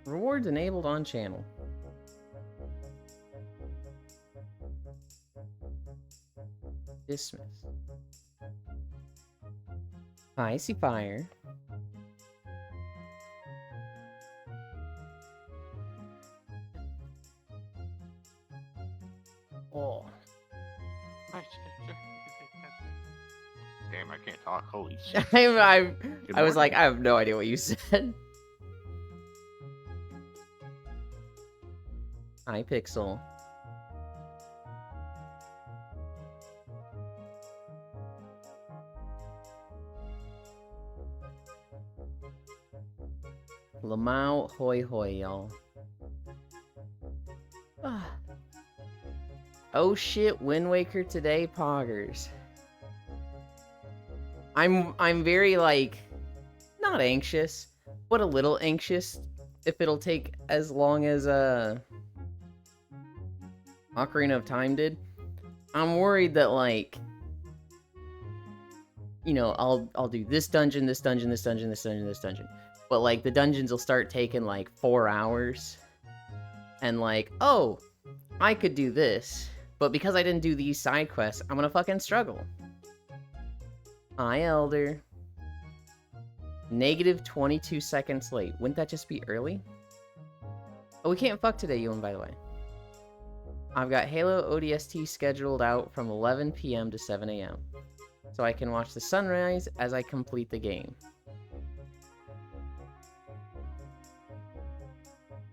Rewards enabled on channel. Dismiss. Icy fire. Oh. Damn, I can't talk. Holy shit. I was like, I have no idea what you said. Hi, Pixel. Lamau hoi hoi, y'all. Oh shit, Wind Waker today, poggers. I'm very, like, not anxious, but a little anxious if it'll take as long as, Ocarina of Time did. I'm worried that, like, you know, I'll do this dungeon, this dungeon, this dungeon, this dungeon, this dungeon. But, like, the dungeons will start taking, like, 4 hours. And, like, oh, I could do this. But because I didn't do these side quests, I'm gonna fucking struggle. Hi, Elder. Negative 22 seconds late. Wouldn't that just be early? Oh, we can't fuck today, Ewan, by the way. I've got Halo ODST scheduled out from 11 p.m. to 7 a.m. So I can watch the sunrise as I complete the game.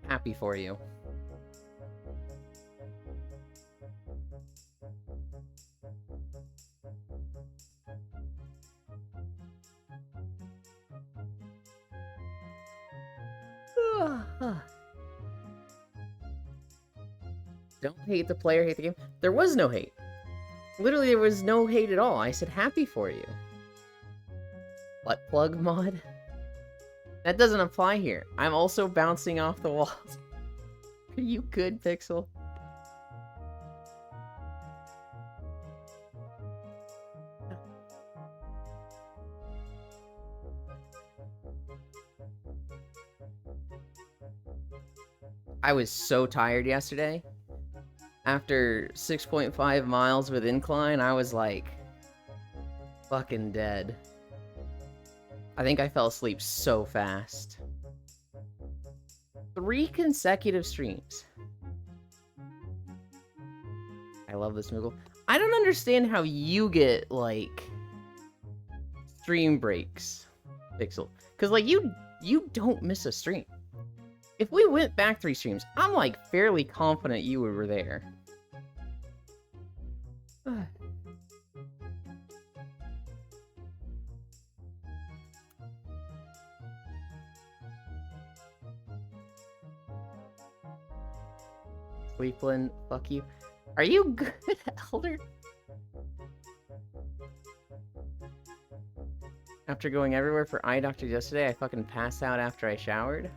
Happy for you. Don't hate the player, hate the game. There was no hate. Literally, there was no hate at all. I said happy for you. Butt plug mod? That doesn't apply here. I'm also bouncing off the walls. Are you good, Pixel? I was so tired yesterday. After 6.5 miles with incline, I was like fucking dead. I think I fell asleep so fast. 3 consecutive streams. I love this Moogle. I don't understand how you get, like, stream breaks, Pixel. Because, like, you don't miss a stream. If we went back 3 streams, I'm, like, fairly confident you were there. Sleepland, fuck you. Are you good, Elder? After going everywhere for eye doctors yesterday, I fucking passed out after I showered.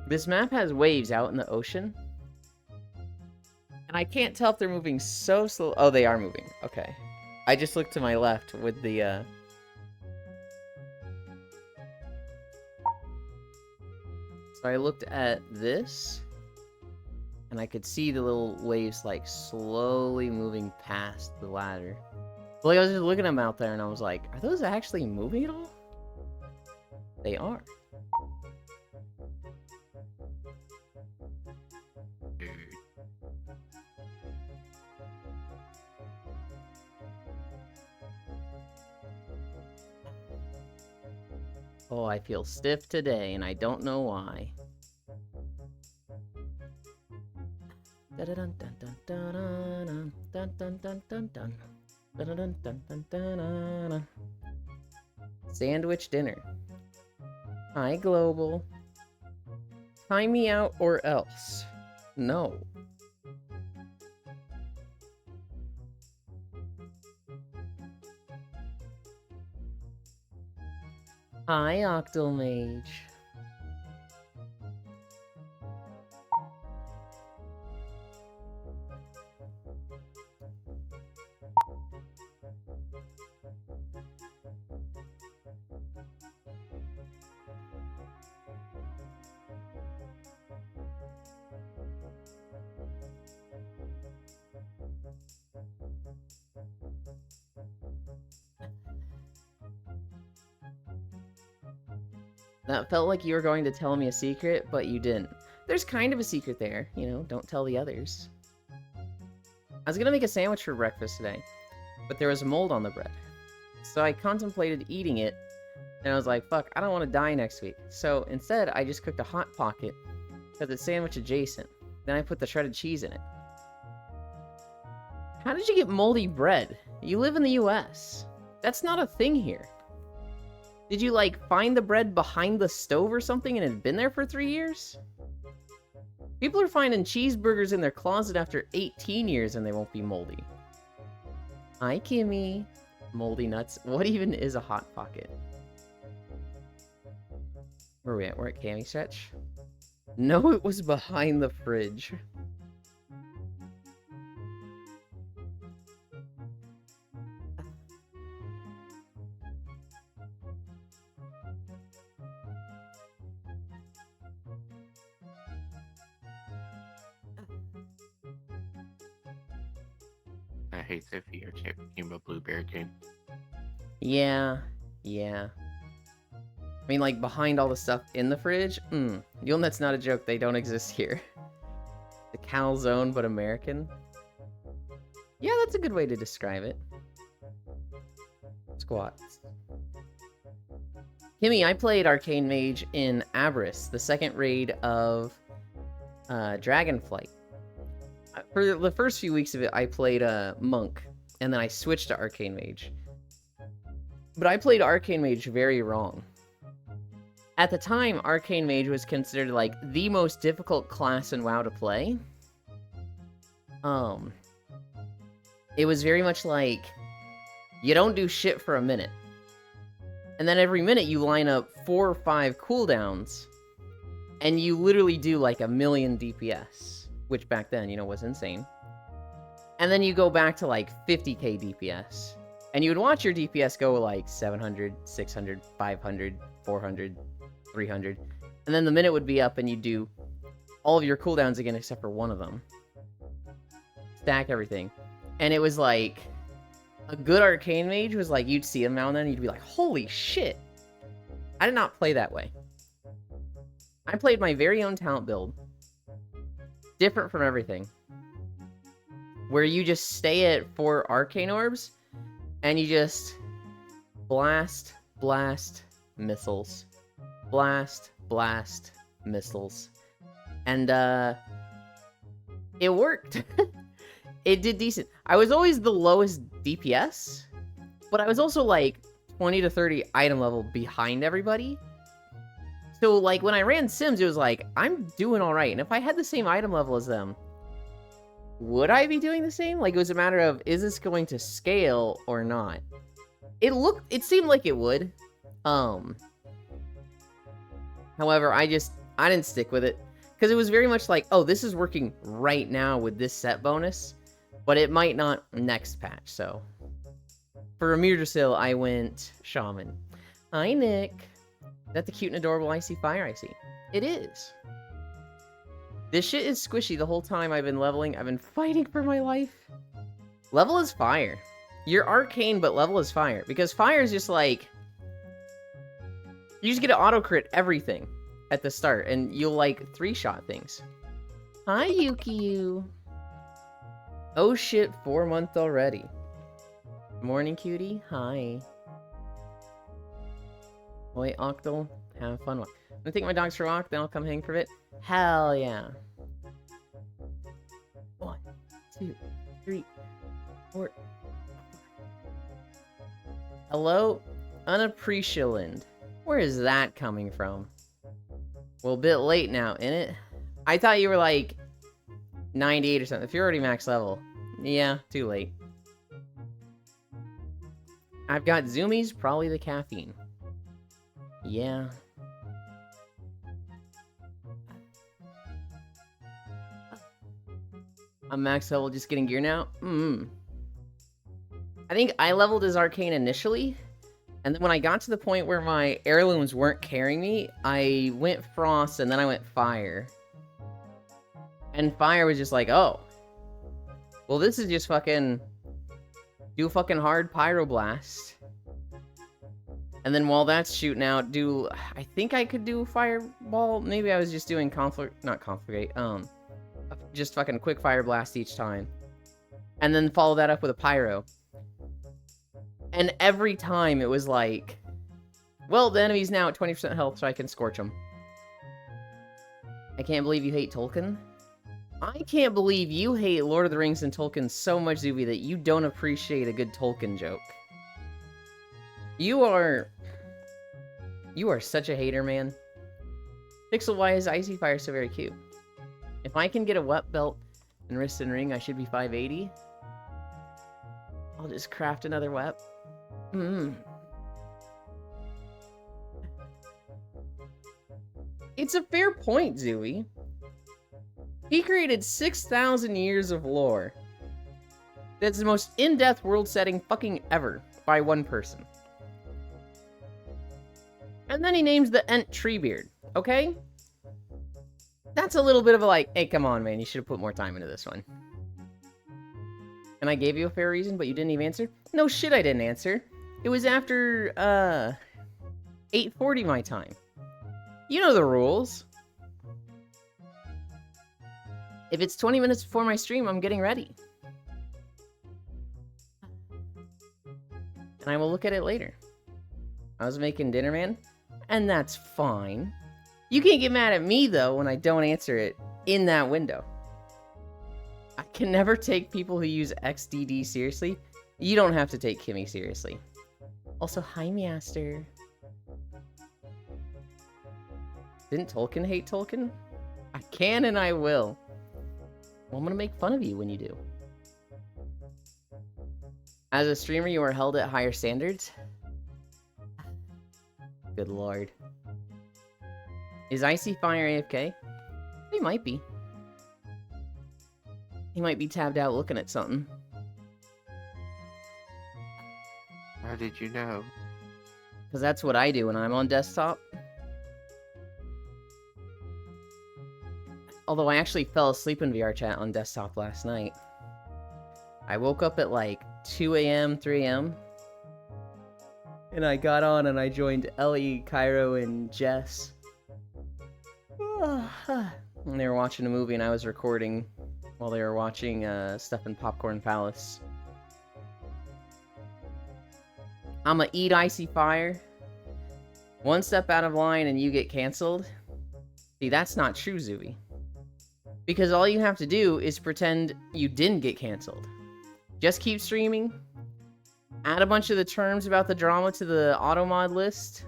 This map has waves out in the ocean. And I can't tell if they're moving so slow. Oh, they are moving. Okay. I just looked to my left with the, So I looked at this, and I could see the little waves, like, slowly moving past the ladder. Well, like, I was just looking at them out there, and I was like, are those actually moving at all? They are. Oh, I feel stiff today, and I don't know why. Sandwich dinner. Hi, Global. Time me out or else. No. Hi, Octomage. That felt like you were going to tell me a secret, but you didn't. There's kind of a secret there, you know, don't tell the others. I was gonna make a sandwich for breakfast today, but there was mold on the bread. So I contemplated eating it, and I was like, fuck, I don't want to die next week. So instead, I just cooked a Hot Pocket, because it's sandwich adjacent. Then I put the shredded cheese in it. How did you get moldy bread? You live in the US. That's not a thing here. Did you, like, find the bread behind the stove or something and it had been there for 3 years? People are finding cheeseburgers in their closet after 18 years and they won't be moldy. Hi, Kimmy. Moldy nuts. What even is a Hot Pocket? Where are we at? We're at Cammy Stretch? No, it was behind the fridge. I hate Ziffy or talking about Blueberry King. Yeah. I mean, like, behind all the stuff in the fridge? You'll that's not a joke, they don't exist here. The calzone, but American? Yeah, that's a good way to describe it. Squats. Kimmy, I played Arcane Mage in Abyss, the second raid of Dragonflight. For the first few weeks of it, I played Monk, and then I switched to Arcane Mage. But I played Arcane Mage very wrong. At the time, Arcane Mage was considered, like, the most difficult class in WoW to play. It was very much like, you don't do shit for a minute. And then every minute you line up 4 or 5 cooldowns, and you literally do, like, 1,000,000 DPS. Which back then, you know, was insane. And then you go back to, like, 50k DPS. And you would watch your DPS go, like, 700, 600, 500, 400... 300, and then the minute would be up and you'd do all of your cooldowns again except for one of them. Stack everything. And it was like, a good Arcane Mage was like, you'd see him now and then, and you'd be like, holy shit! I did not play that way. I played my very own talent build. Different from everything. Where you just stay at 4 Arcane Orbs, and you just blast, missiles. Blast, missiles. And, it worked. It did decent. I was always the lowest DPS, but I was also, like, 20 to 30 item level behind everybody. So, like, when I ran Sims, it was like, I'm doing alright. And if I had the same item level as them, would I be doing the same? Like, it was a matter of, is this going to scale or not? It seemed like it would. However, I didn't stick with it. Because it was very much like, oh, this is working right now with this set bonus. But it might not next patch, so. For Amir Drasil, I went Shaman. Hi, Nick. Is that the cute and adorable Icy Fire I see? It is. This shit is squishy the whole time I've been leveling. I've been fighting for my life. Level is fire. You're arcane, but level is fire. Because fire is just like... You just get to auto-crit everything at the start, and you'll, like, 3-shot things. Hi, Yukiyu. Oh shit, 4 months already. Morning, cutie. Hi. Wait, Octal, have fun. I'm gonna take my dogs for a walk, then I'll come hang for a bit. Hell yeah. 1, 2, 3, 4. Hello, Unapprecialand. Where is that coming from? Well, a bit late now, innit? I thought you were like 98 or something. If you're already max level, yeah, too late. I've got zoomies, probably the caffeine. Yeah. I'm max level, just getting gear now? I think I leveled as arcane initially, and then when I got to the point where my heirlooms weren't carrying me, I went frost and then I went fire. And fire was just like, oh. Well, this is just fucking... Do a fucking hard pyroblast. And And then while that's shooting out, I think I could do fireball. Maybe I was just doing not conflict, just fucking quick fire blast each time. And then follow that up with a pyro. And every time it was like, well, the enemy's now at 20% health, so I can scorch them. I can't believe you hate Tolkien. I can't believe you hate Lord of the Rings and Tolkien so much, Zuby, that you don't appreciate a good Tolkien joke. You are such a hater, man. Pixel, why is Icy Fire so very cute? If I can get a wet belt and wrist and ring, I should be 580. I'll just craft another wep. It's a fair point, Zooey. He created 6,000 years of lore. That's the most in-depth world setting fucking ever by one person. And then he names the Ent Treebeard, okay? That's a little bit of a like, hey, come on, man, you should have put more time into this one. And I gave you a fair reason, but you didn't even answer? No shit, I didn't answer. It was after, 8:40 my time. You know the rules. If it's 20 minutes before my stream, I'm getting ready. And I will look at it later. I was making dinner, man. And that's fine. You can't get mad at me, though, when I don't answer it in that window. I can never take people who use XDD seriously. You don't have to take Kimmy seriously. Also, hi, Master. Didn't Tolkien hate Tolkien? I can and I will. Well, I'm gonna make fun of you when you do. As a streamer, you are held at higher standards. Good lord. Is Icy Fire AFK? He might be. He might be tabbed out looking at something. How did you know? Because that's what I do when I'm on desktop. Although I actually fell asleep in VR chat on desktop last night. I woke up at like 2 a.m., 3 a.m. And I got on and I joined Ellie, Cairo, and Jess. And they were watching a movie and I was recording while they were watching stuff in Popcorn Palace. I'ma eat Icy Fire. One step out of line and you get canceled. See, that's not true, Zooey. Because all you have to do is pretend you didn't get canceled. Just keep streaming. Add a bunch of the terms about the drama to the automod list.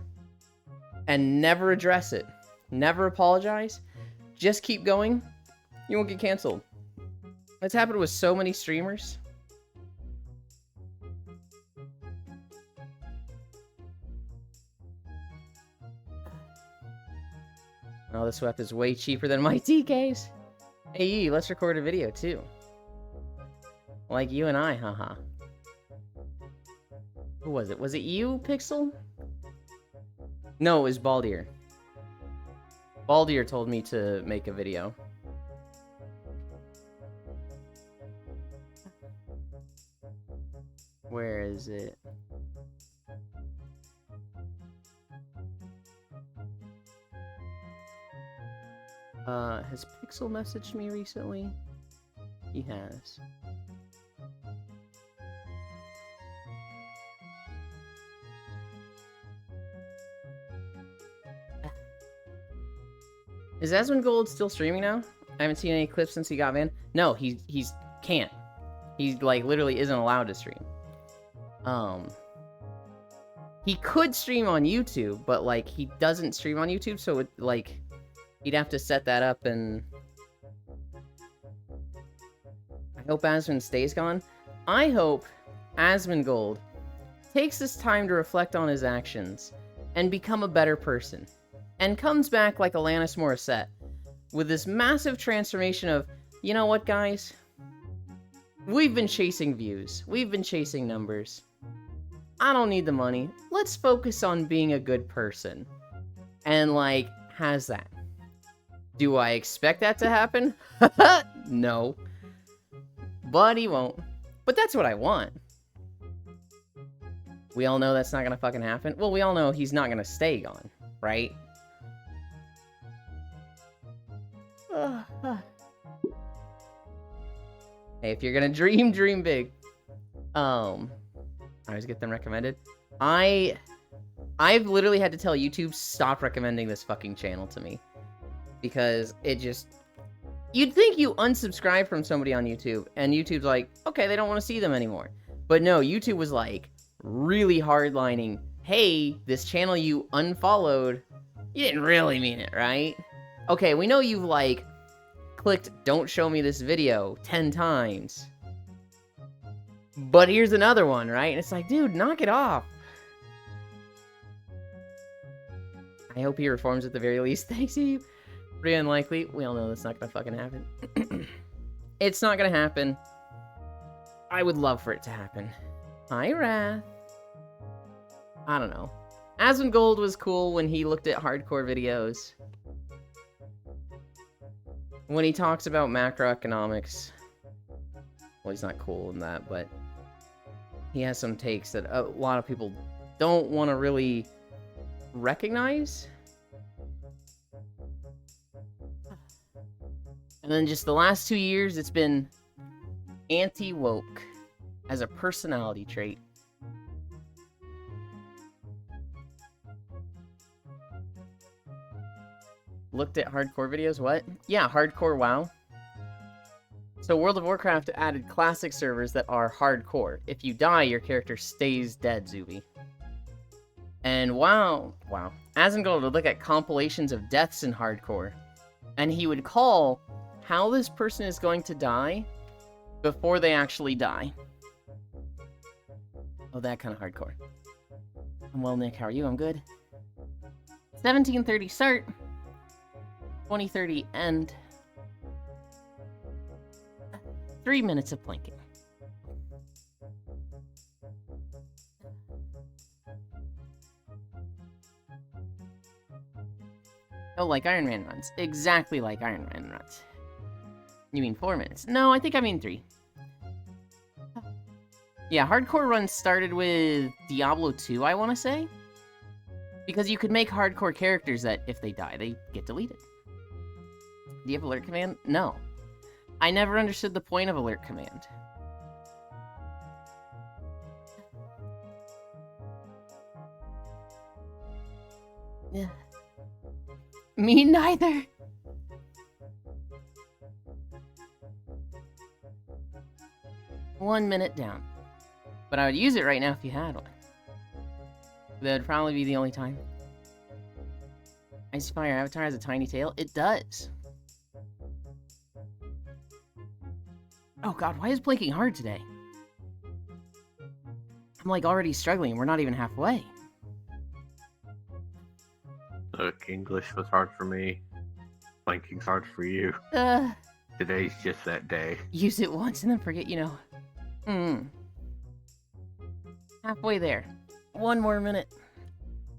And never address it. Never apologize. Just keep going. You won't get canceled. That's happened with so many streamers. Oh, this weapon is way cheaper than my TKs. Hey, let's record a video too. Like you and I, haha. Who was it? Was it you, Pixel? No, it was Baldier. Baldier told me to make a video. Where is it? Has Pixel messaged me recently? He has. Is Asmongold still streaming now? I haven't seen any clips since he got banned. No, he's can't. He like literally isn't allowed to stream. He could stream on YouTube, but like he doesn't stream on YouTube, so it like he'd have to set that up, and I hope Asmon stays gone. I hope Asmongold takes this time to reflect on his actions and become a better person, and comes back like Alanis Morissette with this massive transformation of, you know what, guys? We've been chasing views. We've been chasing numbers. I don't need the money. Let's focus on being a good person. And like, has that. Do I expect that to happen? No. But he won't. But that's what I want. We all know that's not gonna fucking happen. Well, we all know he's not gonna stay gone, right? Hey, if you're gonna dream, dream big. I always get them recommended. I've literally had to tell YouTube, stop recommending this fucking channel to me. Because it just... You'd think you unsubscribe from somebody on YouTube, and YouTube's like, okay, they don't want to see them anymore. But no, YouTube was like, really hardlining, hey, this channel you unfollowed, you didn't really mean it, right? Okay, we know you've, like, clicked don't show me this video 10 times. But here's another one, right? And it's like, dude, knock it off. I hope he reforms at the very least. Thanks, Eve. Pretty unlikely. We all know that's not gonna fucking happen. It's not gonna happen. I would love for it to happen. Hi, Wrath. I don't know. Asmongold was cool when he looked at hardcore videos. When he talks about macroeconomics. Well, he's not cool in that, but he has some takes that a lot of people don't want to really recognize. And then just the last 2 years, it's been anti-woke as a personality trait. Looked at hardcore videos? What? Yeah, hardcore WoW. So World of Warcraft added classic servers that are hardcore. If you die, your character stays dead, Zuby. And WoW, Asmongold would look at compilations of deaths in hardcore, and he would call how this person is going to die before they actually die. Oh, that kind of hardcore. I'm well, Nick. How are you? I'm good. 1730 start. 2030 end. 3 minutes of planking. Oh, like Iron Man runs. Exactly like Iron Man runs. You mean 4 minutes? No, I think I mean 3. Yeah, hardcore runs started with Diablo 2, I want to say. Because you could make hardcore characters that, if they die, they get deleted. Do you have alert command? No. I never understood the point of alert command. Yeah. Me neither. One minute down. But I would use it right now if you had one. That would probably be the only time. Ice Fire Avatar has a tiny tail? It does. Oh god, why is blinking hard today? I'm like already struggling, we're not even halfway. Look, English was hard for me. Blinking's hard for you. Today's just that day. Use it once and then forget, you know. Halfway there. 1 more minute.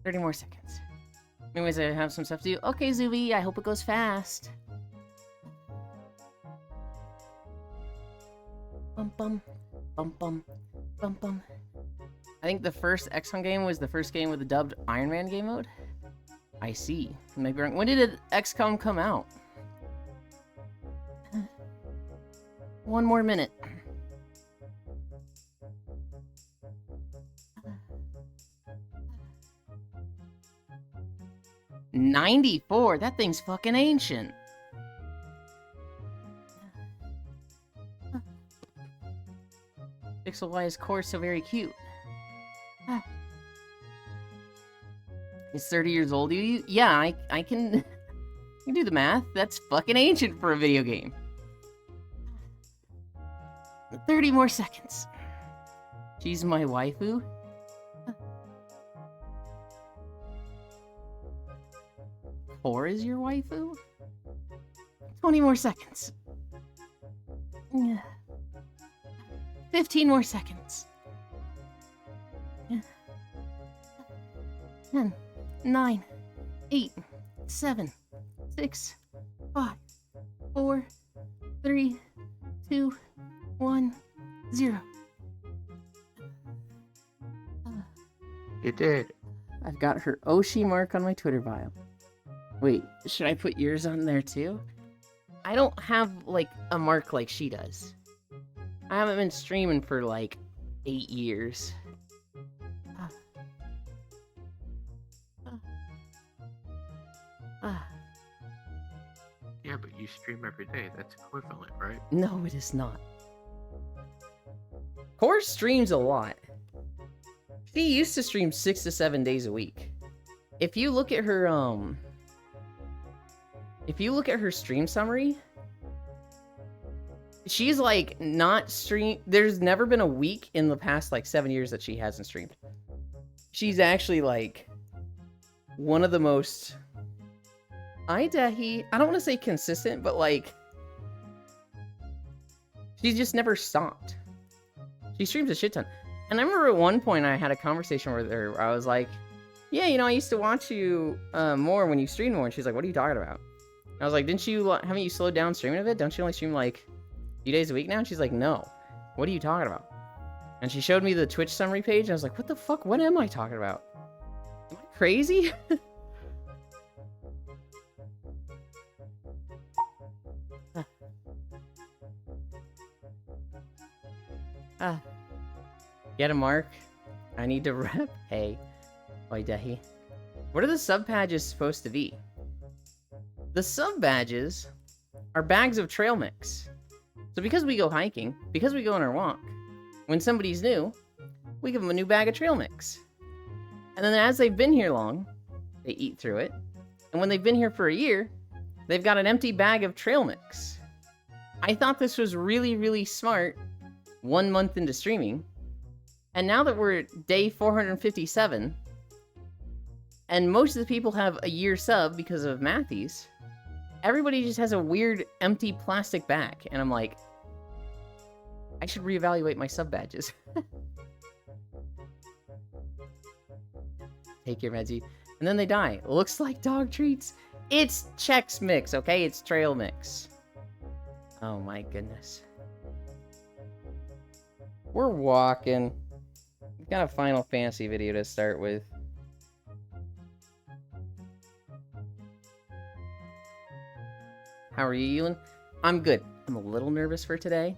30 more seconds. Anyways, I have some stuff to do. Okay, Zuby, I hope it goes fast. Bum bum. Bum bum. Bum bum. I think the first XCOM game was the first game with the dubbed Iron Man game mode. I see. Maybe wrong. When did XCOM come out? 1 more minute. '94. That thing's fucking ancient. Pixel Y is core, so very cute. It's 30 years old. Yeah, I can do the math. That's fucking ancient for a video game. 30 more seconds. She's my waifu. Core is your waifu? 20 more seconds. 15 more seconds. 10, 9, 8, 7, 6, 5, 4, 3, 2, 1, 0. You did. I've got her Oshi mark on my Twitter bio. Wait, should I put yours on there too? I don't have, like, a mark like she does. I haven't been streaming for, like, 8 years. Yeah, but you stream every day. That's equivalent, right? No, it is not. Core streams a lot. She used to stream 6 to 7 days a week. If you look at her, stream summary, she's, like, not there's never been a week in the past, like, 7 years that she hasn't streamed. She's actually, like, one of the most... I don't want to say consistent, but, like... She's just never stopped. She streams a shit ton. And I remember at one point I had a conversation with her where I was like, yeah, you know, I used to watch you more when you streamed more. And she's like, what are you talking about? And I was like, haven't you slowed down streaming a bit? Don't you only stream like a few days a week now? And she's like, no. What are you talking about? And she showed me the Twitch summary page. And I was like, what the fuck? What am I talking about? Am I crazy? Get a mark. I need to rep. Hey. Oidehi. What are the sub badges supposed to be? The sub badges are bags of trail mix. So because we go hiking, because we go on our walk, when somebody's new, we give them a new bag of trail mix. And then as they've been here long, they eat through it. And when they've been here for a year, they've got an empty bag of trail mix. I thought this was really, really smart 1 month into streaming. And now that we're at day 457, and most of the people have a year sub because of Matthews, everybody just has a weird empty plastic bag. And I'm like, I should reevaluate my sub badges. Take your Medzi. And then they die. Looks like dog treats. It's Chex Mix, okay? It's trail mix. Oh my goodness. We're walking. We've got a Final Fantasy video to start with. How are you, Ewan? I'm good. I'm a little nervous for today.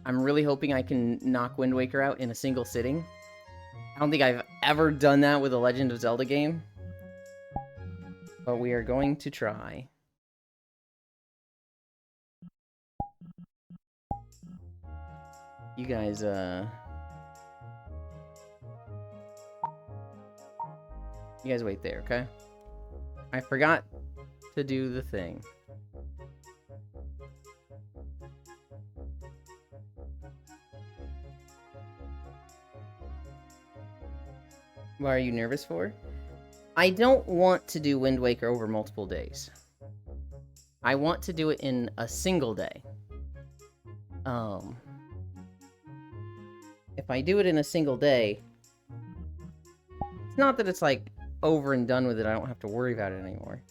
I'm really hoping I can knock Wind Waker out in a single sitting. I don't think I've ever done that with a Legend of Zelda game. But we are going to try. You guys, you guys wait there, okay? I forgot to do the thing. What are you nervous for? I don't want to do Wind Waker over multiple days. I want to do it in a single day. If I do it in a single day, it's not that it's like over and done with it, I don't have to worry about it anymore.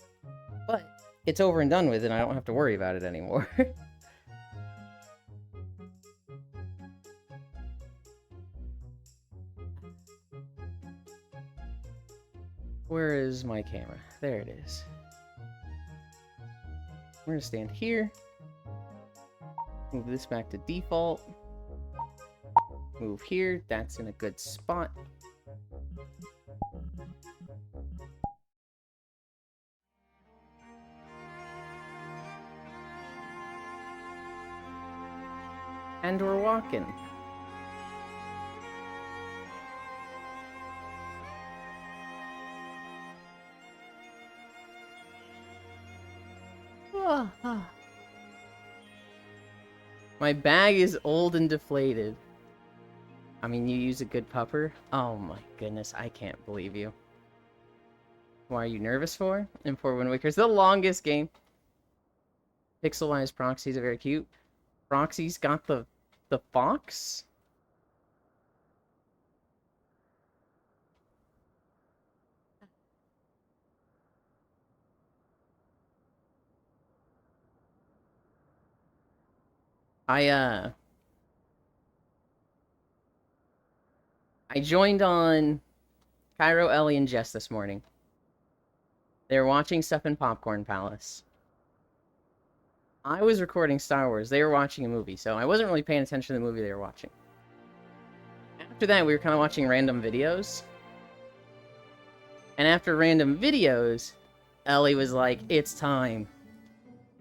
But it's over and done with and I don't have to worry about it anymore. Where is my camera? There it is. We're gonna stand here. Move this back to default. Move here. That's in a good spot. And we're walking. My bag is old and deflated. I mean, you use a good pupper? Oh my goodness, I can't believe you. Why are you nervous for? And for Wind Waker, it's the longest game. Pixelized proxies are very cute. Proxy's got the fox? I joined on Cairo, Ellie, and Jess this morning. They were watching stuff in Popcorn Palace. I was recording Star Wars. They were watching a movie, so I wasn't really paying attention to the movie they were watching. After that, we were kind of watching random videos. And after random videos, Ellie was like, it's time.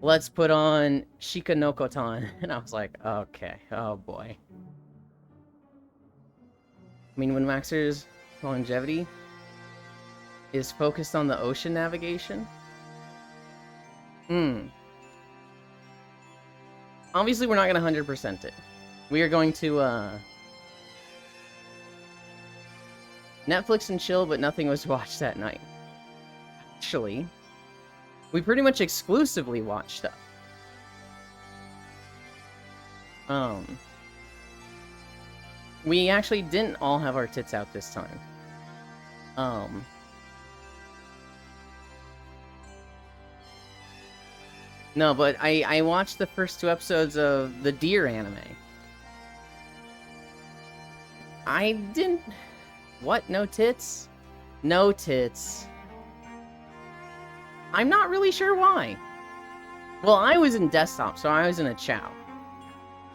Let's put on Shika no Kotan. And I was like, okay, oh boy. I mean, when Waxer's longevity is focused on the ocean navigation. Obviously, we're not going to 100% it. We are going to, Netflix and chill, but nothing was watched that night. Actually, we pretty much exclusively watched stuff. We actually didn't all have our tits out this time. No, but I watched the first 2 episodes of the Deer anime. I didn't... What? No tits? No tits. I'm not really sure why. Well, I was in desktop, so I was in a chow.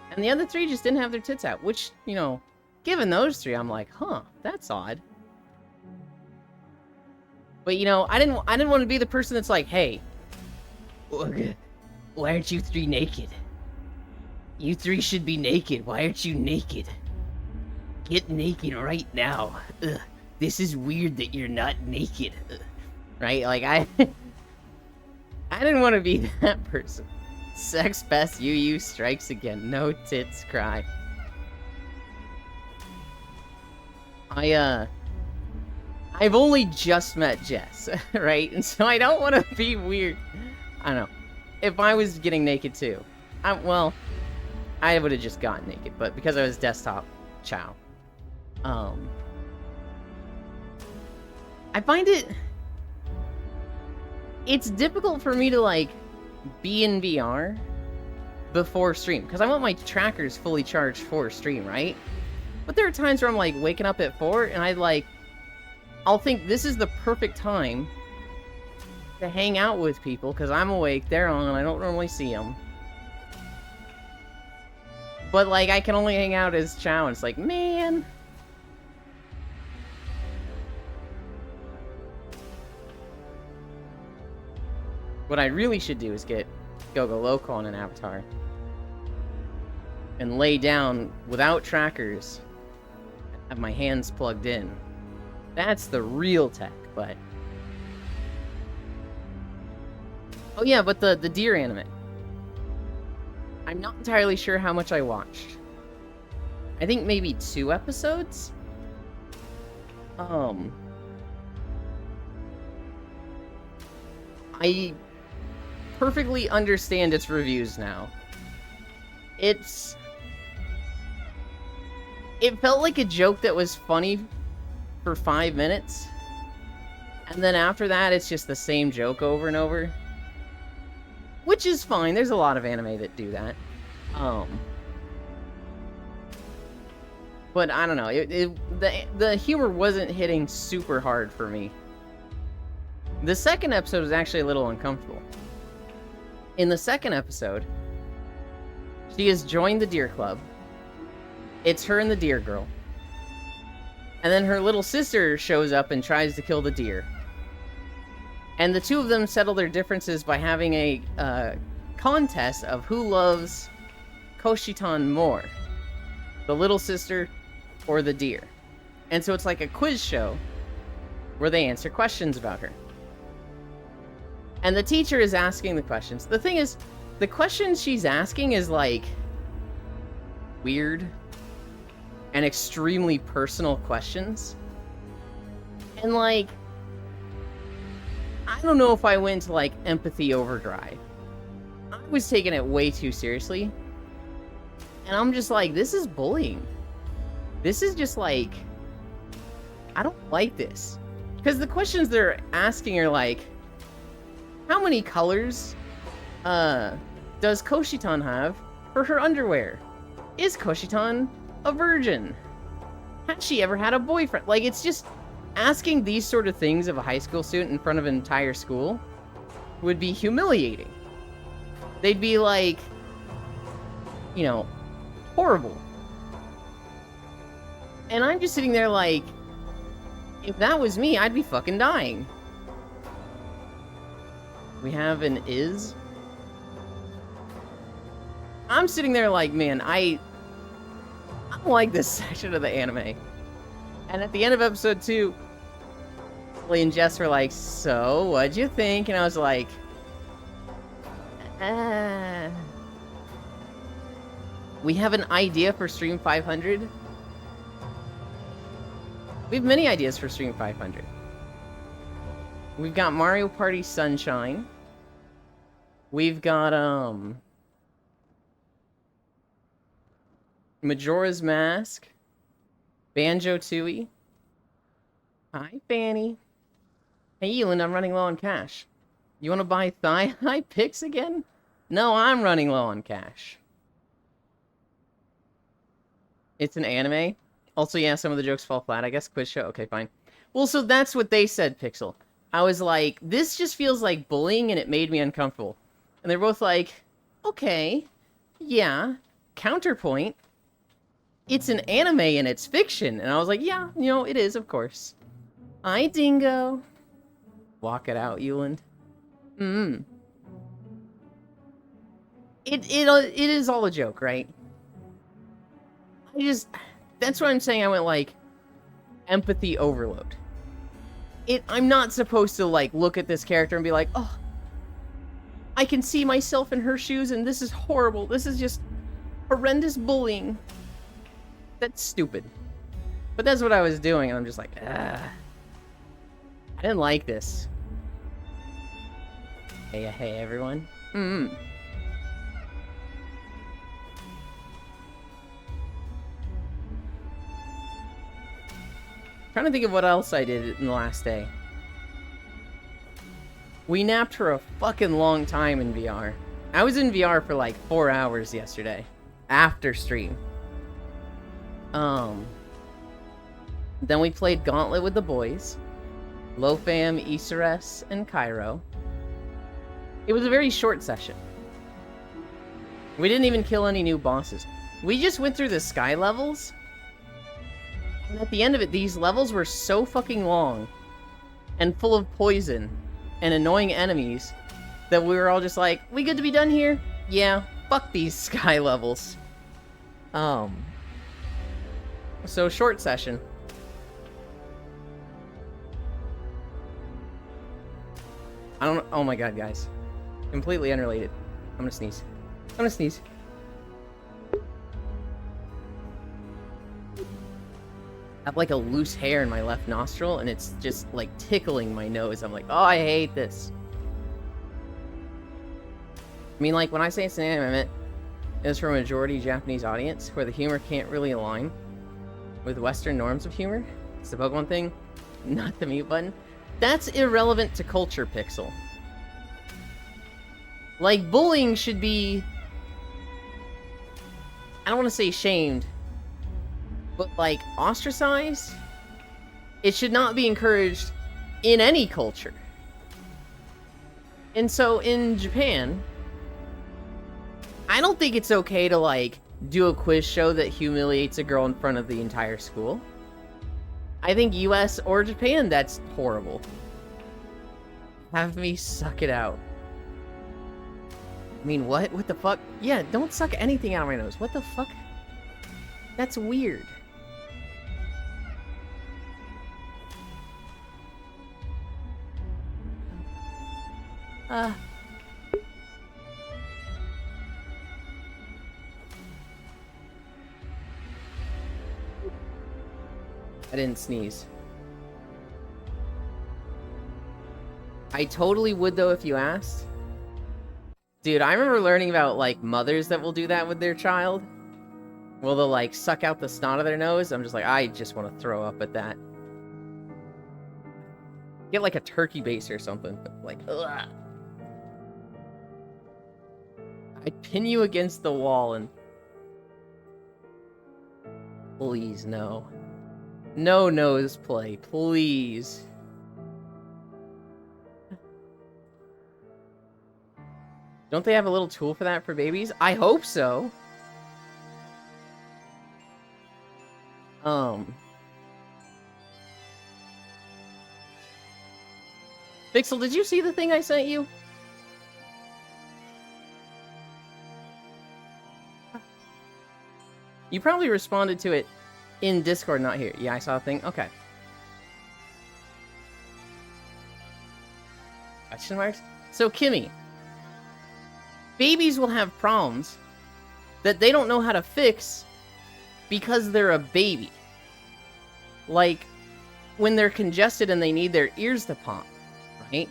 And the other 3 just didn't have their tits out, which, you know, given those 3, I'm like, huh, that's odd. But, you know, I didn't want to be the person that's like, hey, why aren't you 3 naked? You 3 should be naked. Why aren't you naked? Get naked right now. Ugh, this is weird that you're not naked. Ugh. Right? Like, I didn't want to be that person. Sex best UU strikes again. No tits cry. I've only just met Jess, right? And so I don't want to be weird. I don't know. If I was getting naked too, I would have just gotten naked, but because I was desktop, chow. I find it's difficult for me to, like, be in VR before stream, because I want my trackers fully charged for stream, right? But there are times where I'm, like, waking up at 4, and I'll think this is the perfect time to hang out with people, because I'm awake, they're on, and I don't normally see them. But, like, I can only hang out as Chow, and it's like, man... What I really should do is get Gogo Loco on an avatar. And lay down without trackers. Have my hands plugged in. That's the real tech, but... Oh yeah, but the Deer anime. I'm not entirely sure how much I watched. I think maybe 2 episodes? I perfectly understand its reviews now. It felt like a joke that was funny for 5 minutes. And then after that, it's just the same joke over and over. Which is fine. There's a lot of anime that do that. But I don't know. The humor wasn't hitting super hard for me. The second episode was actually a little uncomfortable. In the second episode, she has joined the Deer Club. It's her and the Deer Girl. And then her little sister shows up and tries to kill the deer. And the 2 of them settle their differences by having a contest of who loves Koshitan more. The little sister or the deer. And so it's like a quiz show where they answer questions about her. And the teacher is asking the questions. The thing is, the questions she's asking is, like, weird and extremely personal questions. And, like, I don't know if I went to, like, empathy overdrive. I was taking it way too seriously. And I'm just like, this is bullying. This is just, like, I don't like this. Because the questions they're asking are, like, how many colors does Koshitan have for her underwear? Is Koshitan a virgin? Has she ever had a boyfriend? Like, it's just asking these sort of things of a high school student in front of an entire school would be humiliating. They'd be like, you know, horrible. And I'm just sitting there like, if that was me, I'd be fucking dying. We have an is. I'm sitting there like, man, I don't like this section of the anime. And at the end of episode 2, Lee and Jess were like, so, what'd you think? And I was like, we have an idea for Stream 500? We have many ideas for Stream 500. We've got Mario Party Sunshine. We've got, Majora's Mask. Banjo-Tooie. Hi, Fanny. Hey, Elin, I'm running low on cash. You want to buy thigh-high picks again? No, I'm running low on cash. It's an anime? Also, yeah, some of the jokes fall flat. I guess quiz show. Okay, fine. Well, so that's what they said, Pixel. I was like, this just feels like bullying, and it made me uncomfortable. And they're both like, okay, yeah, counterpoint. It's an anime and it's fiction. And I was like, yeah, you know, it is, of course. Hi, Dingo. Walk it out, Euland. It is all a joke, right? That's what I'm saying. I went like, empathy overload. I'm not supposed to like look at this character and be like, oh, I can see myself in her shoes and this is horrible. This is just horrendous bullying. That's stupid. But that's what I was doing, and I'm just like, I didn't like this. Hey, everyone. Trying to think of what else I did in the last day. We napped for a fucking long time in VR. I was in VR for like 4 hours yesterday. After stream. Then we played Gauntlet with the boys. Lofam, Isares, and Cairo. It was a very short session. We didn't even kill any new bosses. We just went through the sky levels. And at the end of it, these levels were so fucking long and full of poison and annoying enemies that we were all just like, we good to be done here? Yeah, fuck these sky levels. So short session. I don't know. Oh my god, guys. Completely unrelated. I'm gonna sneeze. I'm gonna sneeze. I have like a loose hair in my left nostril and it's just like tickling my nose. I'm like, oh, I hate this. I mean, like when I say it's an anime, I meant it's for a majority Japanese audience where the humor can't really align with Western norms of humor. It's the Pokemon thing, not the mute button. That's irrelevant to culture, Pixel. Like, bullying should be... I don't want to say shamed, but like, ostracized? It should not be encouraged in any culture. And so, in Japan, I don't think it's okay to, like, do a quiz show that humiliates a girl in front of the entire school. I think US or Japan, that's horrible. Have me suck it out. I mean, what? What the fuck? Yeah, don't suck anything out of my nose. What the fuck? That's weird. I didn't sneeze. I totally would, though, if you asked. Dude, I remember learning about, like, mothers that will do that with their child. Well, they'll, like, suck out the snot of their nose. I'm just like, I just want to throw up at that. Get, like, a turkey base or something. Like, ugh. I'd pin you against the wall and... Please, no. No nose play, please. Don't they have a little tool for that for babies? I hope so. Pixel, did you see the thing I sent you? You probably responded to it in Discord, not here. Yeah, I saw a thing. Okay. Question marks? So, Kimmy, babies will have problems that they don't know how to fix because they're a baby. Like, when they're congested and they need their ears to pop, right?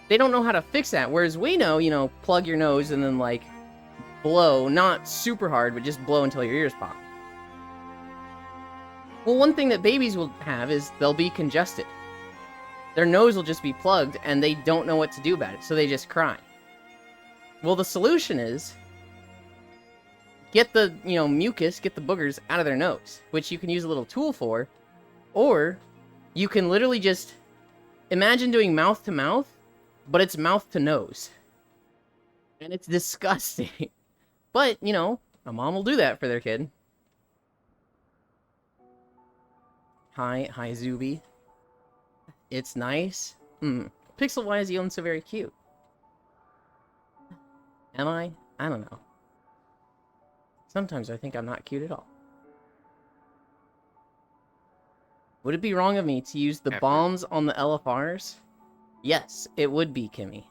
They don't know how to fix that, whereas we know, you know, plug your nose and then, like, blow, not super hard, but just blow until your ears pop. Well, one thing that babies will have is they'll be congested. Their nose will just be plugged, and they don't know what to do about it, so they just cry. Well, the solution is get the, you know, mucus, get the boogers out of their nose, which you can use a little tool for, or you can literally just imagine doing mouth to mouth, but it's mouth to nose. And it's disgusting. But, you know, a mom will do that for their kid. Hi, Zuby. It's nice. Pixel, why is Ewan so very cute? Am I? I don't know. Sometimes I think I'm not cute at all. Would it be wrong of me to use the bombs on the LFRs? Yes, it would be, Kimmy.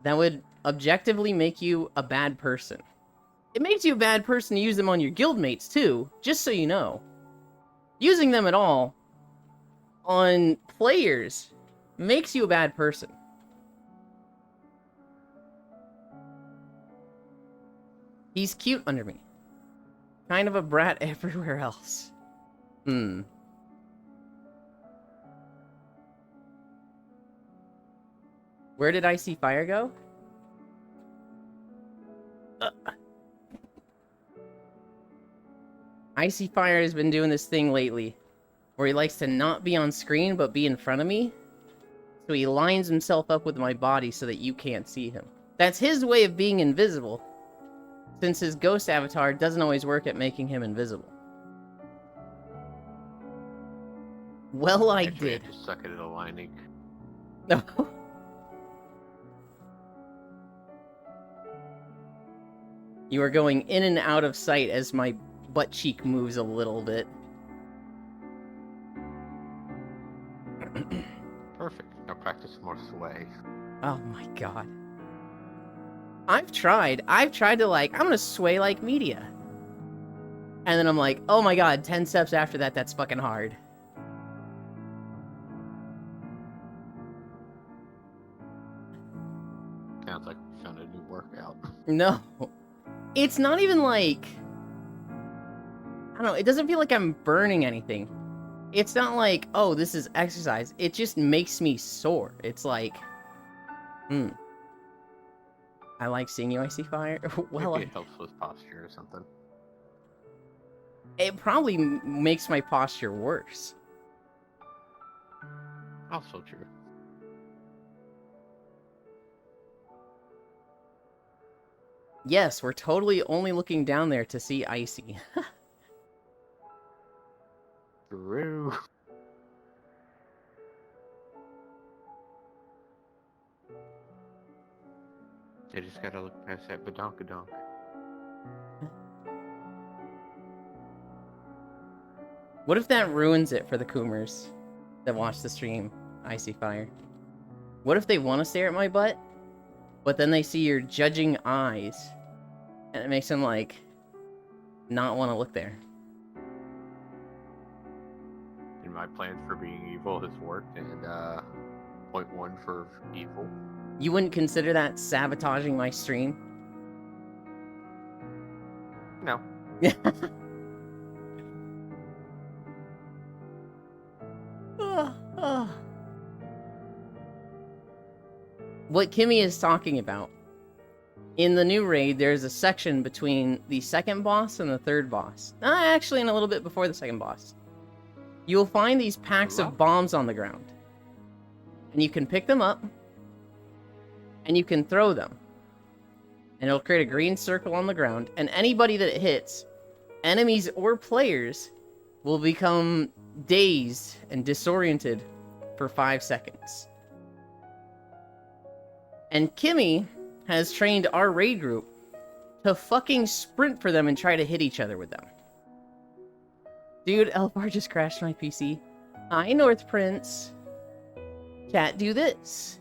That would objectively make you a bad person. It makes you a bad person to use them on your guildmates, too, just so you know. Using them at all on players makes you a bad person. He's cute under me. Kind of a brat everywhere else. Where did Icy Fire go? Icy Fire has been doing this thing lately, where he likes to not be on screen, but be in front of me. So he lines himself up with my body so that you can't see him. That's his way of being invisible, since his ghost avatar doesn't always work at making him invisible. Well, I did. I just suck at aligning. No. You are going in and out of sight as my butt cheek moves a little bit. Perfect. Now practice more sway. Oh my god. I've tried to, like, I'm gonna sway like media. And then I'm like, oh my god, 10 steps after that, that's fucking hard. Sounds like we found a new workout. No. It's not even like... I don't know, it doesn't feel like I'm burning anything. It's not like, oh, this is exercise. It just makes me sore. It's like, I like seeing you, Icy Fire. Well, maybe it helps with posture or something. It probably makes my posture worse. Also true. Yes, we're totally only looking down there to see Icy. True. They just gotta look past that badonkadonk. What if that ruins it for the Coomers that watch the stream, Icy Fire? What if they want to stare at my butt, but then they see your judging eyes, and it makes them, like, not want to look there? And my plan for being evil has worked, and 0.1 for evil. You wouldn't consider that sabotaging my stream? No. What Kimmy is talking about In the new raid, there's a section between the second boss and the third boss. Actually, in a little bit before the second boss. You'll find these packs of bombs on the ground. And you can pick them up. And you can throw them. And it'll create a green circle on the ground. And anybody that it hits, enemies or players, will become dazed and disoriented for 5 seconds. And Kimmy has trained our raid group to fucking sprint for them and try to hit each other with them. Dude, Elfar just crashed my PC. Hi, North Prince. Chat, do this.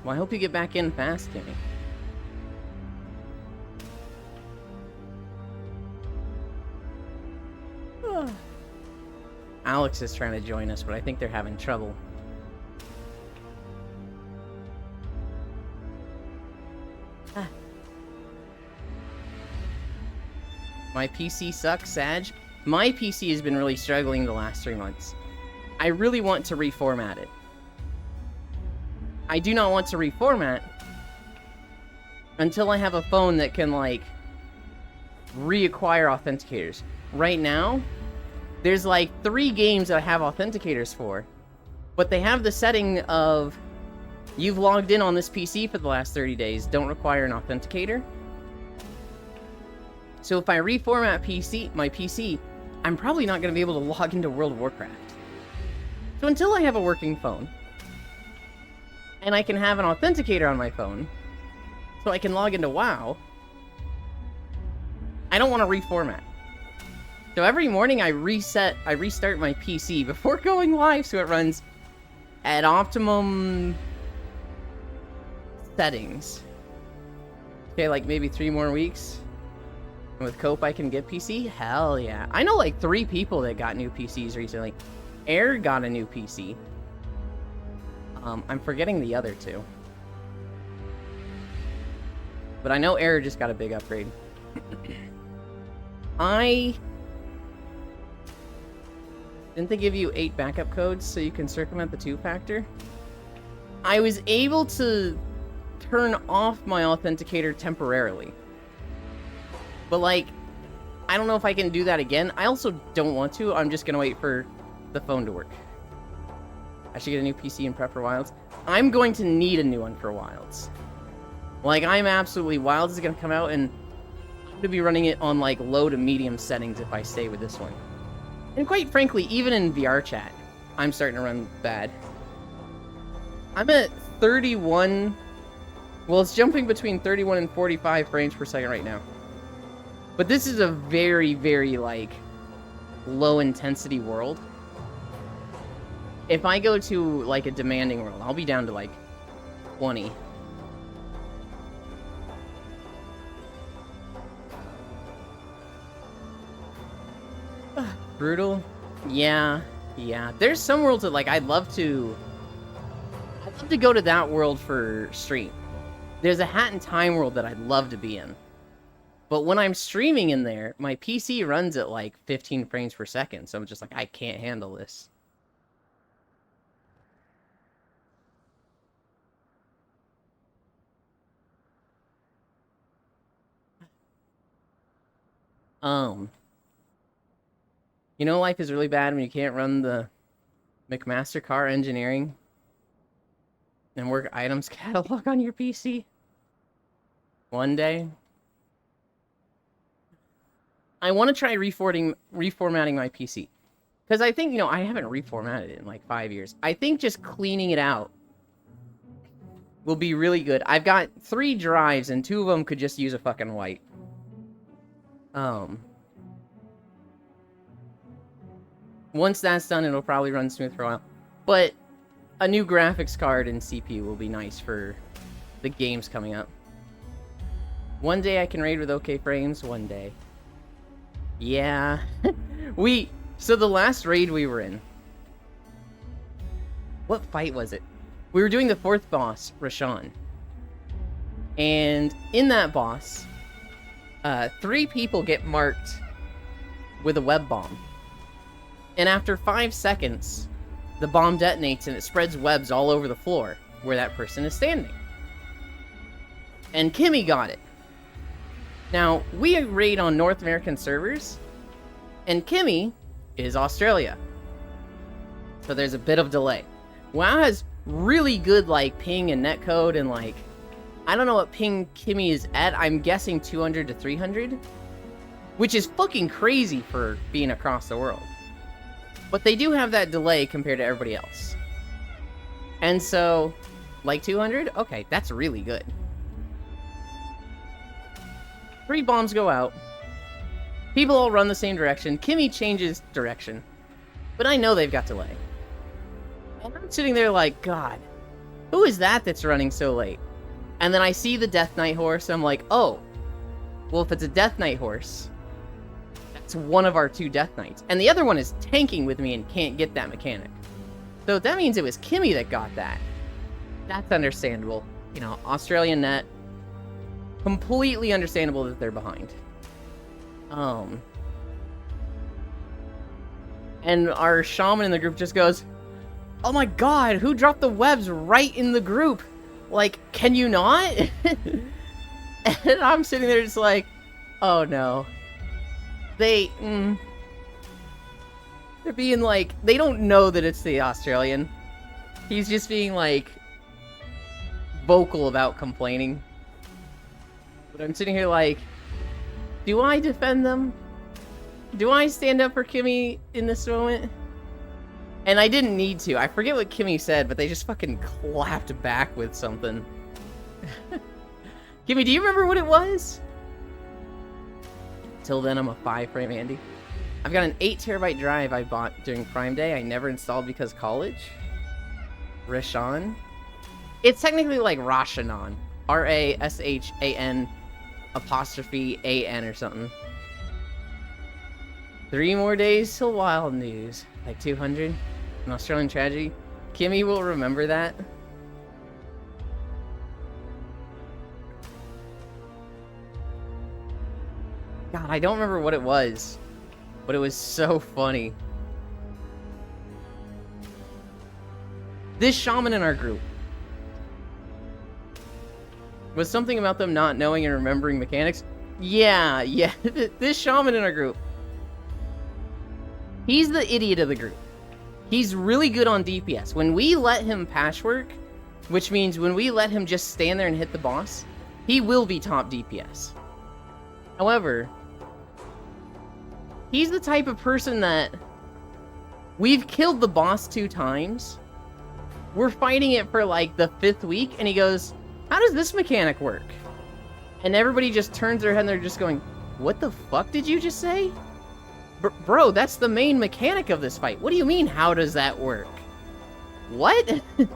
Well, I hope you get back in fast, Kimmy. Alex is trying to join us, but I think they're having trouble. My PC sucks, Sag. My PC has been really struggling the last 3 months. I really want to reformat it. I do not want to reformat until I have a phone that can, like, reacquire authenticators. Right now, there's like 3 games that I have authenticators for, but they have the setting of you've logged in on this PC for the last 30 days, don't require an authenticator. So if I reformat my PC, I'm probably not going to be able to log into World of Warcraft. So until I have a working phone, and I can have an authenticator on my phone, so I can log into WoW, I don't want to reformat. So every morning I restart my PC before going live so it runs at optimum settings. Okay, like maybe 3 more weeks. And with Cope I can get PC? Hell yeah. I know like 3 people that got new PCs recently. Air got a new PC. I'm forgetting the other 2. But I know Air just got a big upgrade. Didn't they give you 8 backup codes so you can circumvent the 2-factor? I was able to turn off my authenticator temporarily. But, like, I don't know if I can do that again. I also don't want to. I'm just going to wait for the phone to work. I should get a new PC and prep for Wilds. I'm going to need a new one for Wilds. Like, I'm absolutely... Wilds is going to come out, and I'm going to be running it on, like, low to medium settings if I stay with this one. And quite frankly, even in VR chat, I'm starting to run bad. I'm at 31... Well, it's jumping between 31 and 45 frames per second right now. But this is a very, very, like, low-intensity world. If I go to, like, a demanding world, I'll be down to, like, 20. Brutal? Yeah. There's some worlds that, like, I'd love to go to that world for stream. There's a Hat in Time world that I'd love to be in. But when I'm streaming in there, my PC runs at, like, 15 frames per second, so I'm just like, I can't handle this. You know life is really bad when you can't run the McMaster Car Engineering and work items catalog on your PC? One day. I want to try reformatting my PC. Because I think, you know, I haven't reformatted it in like 5 years. I think just cleaning it out will be really good. I've got 3 drives and 2 of them could just use a fucking wipe. Once that's done, it'll probably run smooth for a while. But a new graphics card and CPU will be nice for the games coming up. One day I can raid with OK frames, one day. Yeah. So the last raid we were in... What fight was it? We were doing the 4th boss, Rashawn. And in that boss, 3 people get marked with a web bomb. And after 5 seconds, the bomb detonates and it spreads webs all over the floor where that person is standing. And Kimmy got it. Now, we raid on North American servers, and Kimmy is Australia. So there's a bit of delay. WoW has really good, like, ping and netcode, and, like, I don't know what ping Kimmy is at. I'm guessing 200 to 300, which is fucking crazy for being across the world. But they do have that delay compared to everybody else. And so, like 200? Okay, that's really good. 3 bombs go out. People all run the same direction. Kimmy changes direction. But I know they've got delay. And I'm sitting there like, God, who is that that's running so late? And then I see the Death Knight horse, and I'm like, oh, well, if it's a Death Knight horse, that's one of our 2 Death Knights. And the other one is tanking with me and can't get that mechanic. So that means it was Kimmy that got that. That's understandable. You know, Australian net, completely understandable that they're behind. And our shaman in the group just goes, oh my god, who dropped the webs right in the group? Like, can you not? And I'm sitting there just like, oh no. They're being like, they don't know that it's the Australian. He's just being like, vocal about complaining. But I'm sitting here like, do I defend them? Do I stand up for Kimmy in this moment? And I didn't need to. I forget what Kimmy said, but they just fucking clapped back with something. Kimmy, do you remember what it was? Till then, I'm a 5-frame Andy. I've got an 8TB drive I bought during Prime Day. I never installed because college. Rashan. It's technically like Rashanon. R-A-S-H-A-N apostrophe A-N or something. 3 more days till Wild News. Like 200. An Australian tragedy. Kimmy will remember that. God, I don't remember what it was. But it was so funny. This shaman in our group. Was something about them not knowing and remembering mechanics? Yeah. This shaman in our group. He's the idiot of the group. He's really good on DPS. When we let him patchwork, which means when we let him just stand there and hit the boss, he will be top DPS. However, he's the type of person that we've killed the boss 2 times. We're fighting it for like the 5th week, and he goes, how does this mechanic work? And everybody just turns their head and they're just going, what the fuck did you just say? Bro, that's the main mechanic of this fight. What do you mean, how does that work? What? And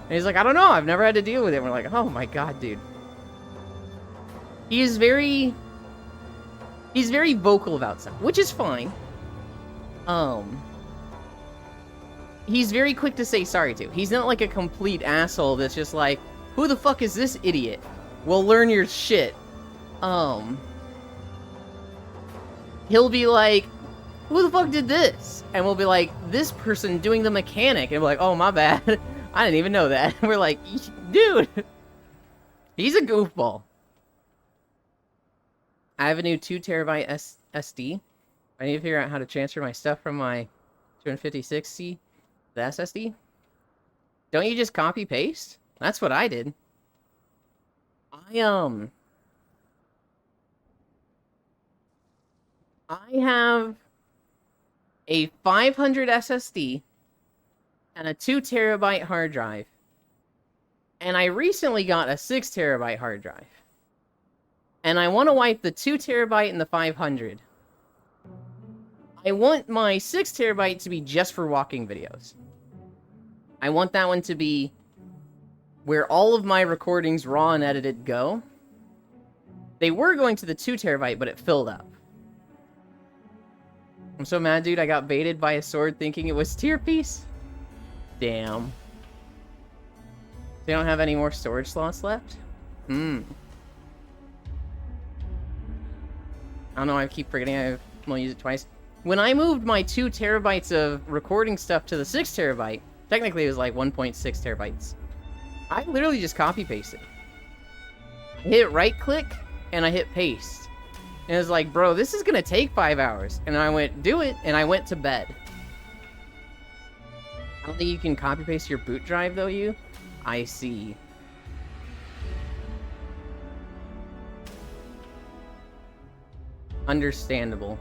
he's like, I don't know, I've never had to deal with it. And we're like, oh my god, dude. He's very vocal about stuff, which is fine. He's very quick to say sorry to. He's not like a complete asshole that's just like, who the fuck is this idiot? Well, learn your shit. He'll be like, who the fuck did this? And we'll be like, this person doing the mechanic. And we're like, oh, my bad. I didn't even know that. We're like, dude, he's a goofball. I have a new 2TB SD. I need to figure out how to transfer my stuff from my 256 to the SSD. Don't you just copy paste? That's what I did. I have a 500 SSD and a 2TB hard drive. And I recently got a 6TB hard drive. And I want to wipe the 2TB and the 500. I want my 6TB to be just for walking videos. I want that one to be where all of my recordings, raw and edited, go. They were going to the 2TB, but it filled up. I'm so mad, dude. I got baited by a sword thinking it was tier piece. Damn. They don't have any more storage slots left? I don't know, I keep forgetting I'm gonna use it twice. When I moved my 2 terabytes of recording stuff to the 6 terabyte, technically it was like 1.6 terabytes. I literally just copy pasted. I hit right click and I hit paste. And it was like, bro, this is gonna take 5 hours. And I went, do it, and I went to bed. I don't think you can copy paste your boot drive though, you? I see. Understandable.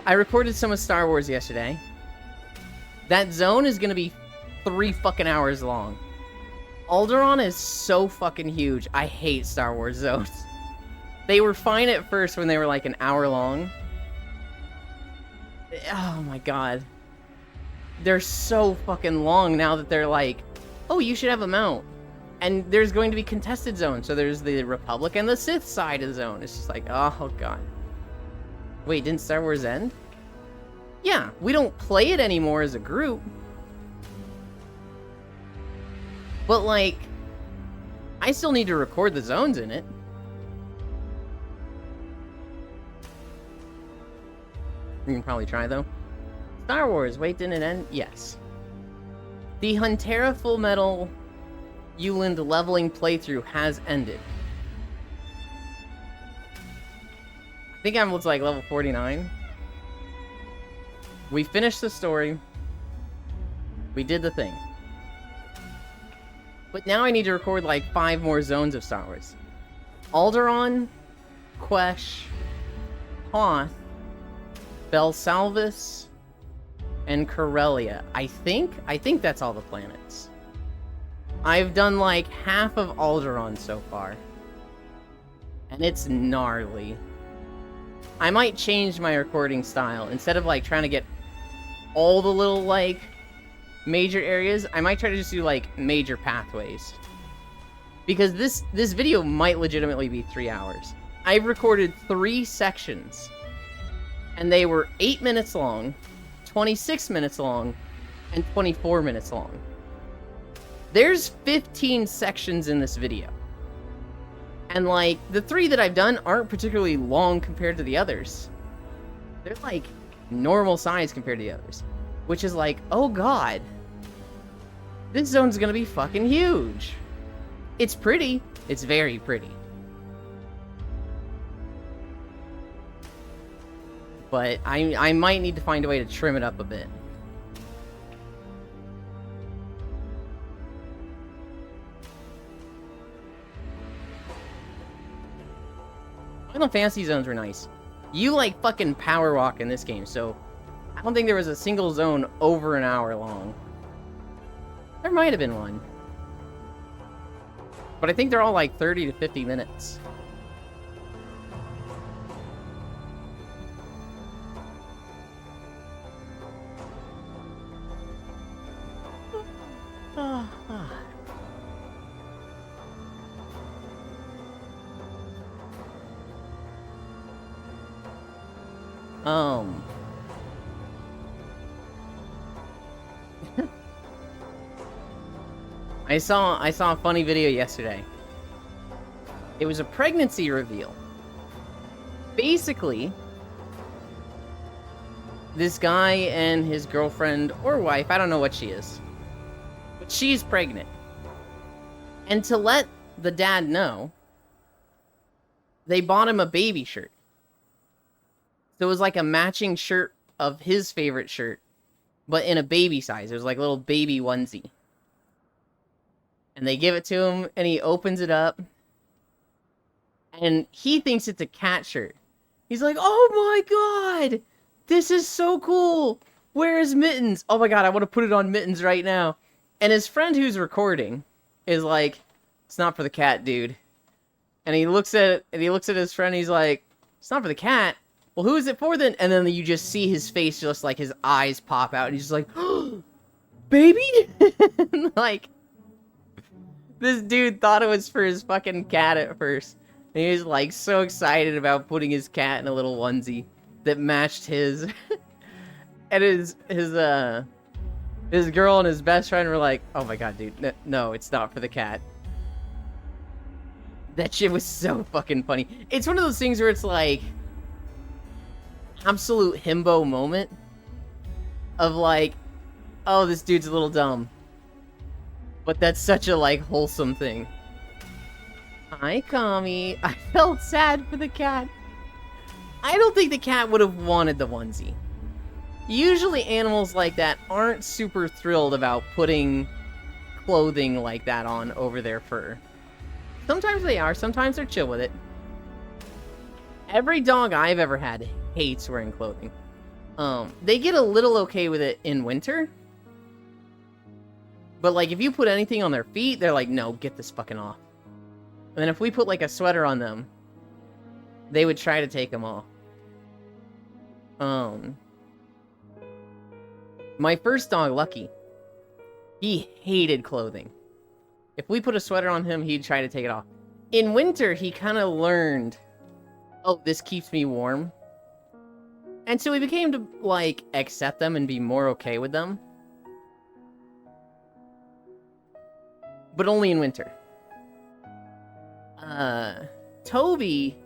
I recorded some of Star Wars yesterday. That zone is gonna be 3 fucking hours long. Alderaan is so fucking huge. I hate Star Wars zones. They were fine at first when they were like an hour long. Oh my god. They're so fucking long now that they're like, oh, you should have a mount. And there's going to be contested zones. So there's the Republic and the Sith side of the zone. It's just like, oh god. Wait, didn't Star Wars end? Yeah, we don't play it anymore as a group. But like, I still need to record the zones in it. We can probably try though. Star Wars, wait, didn't it end? Yes. The Huntera Full Metal Euland leveling playthrough has ended. I think I'm like level 49. We finished the story. We did the thing. But now I need to record like 5 more zones of Star Wars. Alderaan, Quesh, Hoth, Belsalvis, and Corellia. I think that's all the planets. I've done like half of Alderaan so far. And it's gnarly. I might change my recording style. Instead of like trying to get all the little like major areas, I might try to just do like major pathways. Because this video might legitimately be 3 hours. I've recorded 3 sections. And they were 8 minutes long, 26 minutes long, and 24 minutes long. There's 15 sections in this video. And like, the 3 that I've done aren't particularly long compared to the others. They're like normal size compared to the others. Which is like, oh god. This zone's gonna be fucking huge. It's pretty. It's very pretty. But I might need to find a way to trim it up a bit. Final Fantasy zones were nice. You like fucking power walk in this game, so I don't think there was a single zone over an hour long. There might have been one. But I think they're all like 30 to 50 minutes. I saw a funny video yesterday. It was a pregnancy reveal. Basically, this guy and his girlfriend or wife, I don't know what she is, but she's pregnant. And to let the dad know, they bought him a baby shirt. So it was like a matching shirt of his favorite shirt, but in a baby size. It was like a little baby onesie. And they give it to him, and he opens it up. And he thinks it's a cat shirt. He's like, oh my god! This is so cool! Where is Mittens? Oh my god, I want to put it on Mittens right now. And his friend who's recording is like, it's not for the cat, dude. And he looks at it, and he looks at his friend, and he's like, it's not for the cat. Well, who is it for then? And then you just see his face, just like his eyes pop out, and he's just like, oh, baby? Like, this dude thought it was for his fucking cat at first. And he was like so excited about putting his cat in a little onesie that matched his. And his His girl and his best friend were like, oh my god, dude, no, it's not for the cat. That shit was so fucking funny. It's one of those things where it's like absolute himbo moment of like, oh, this dude's a little dumb. But that's such a like wholesome thing. Hi, Kami. I felt sad for the cat. I don't think the cat would have wanted the onesie. Usually animals like that aren't super thrilled about putting clothing like that on over their fur. Sometimes they are, sometimes they're chill with it. Every dog I've ever had hates wearing clothing. They get a little okay with it in winter. But like if you put anything on their feet, they're like, no, get this fucking off. And then if we put like a sweater on them, they would try to take them off. My first dog, Lucky, he hated clothing. If we put a sweater on him, he'd try to take it off. In winter, he kind of learned, oh, this keeps me warm. And so he became to, like, accept them and be more okay with them. But only in winter. Toby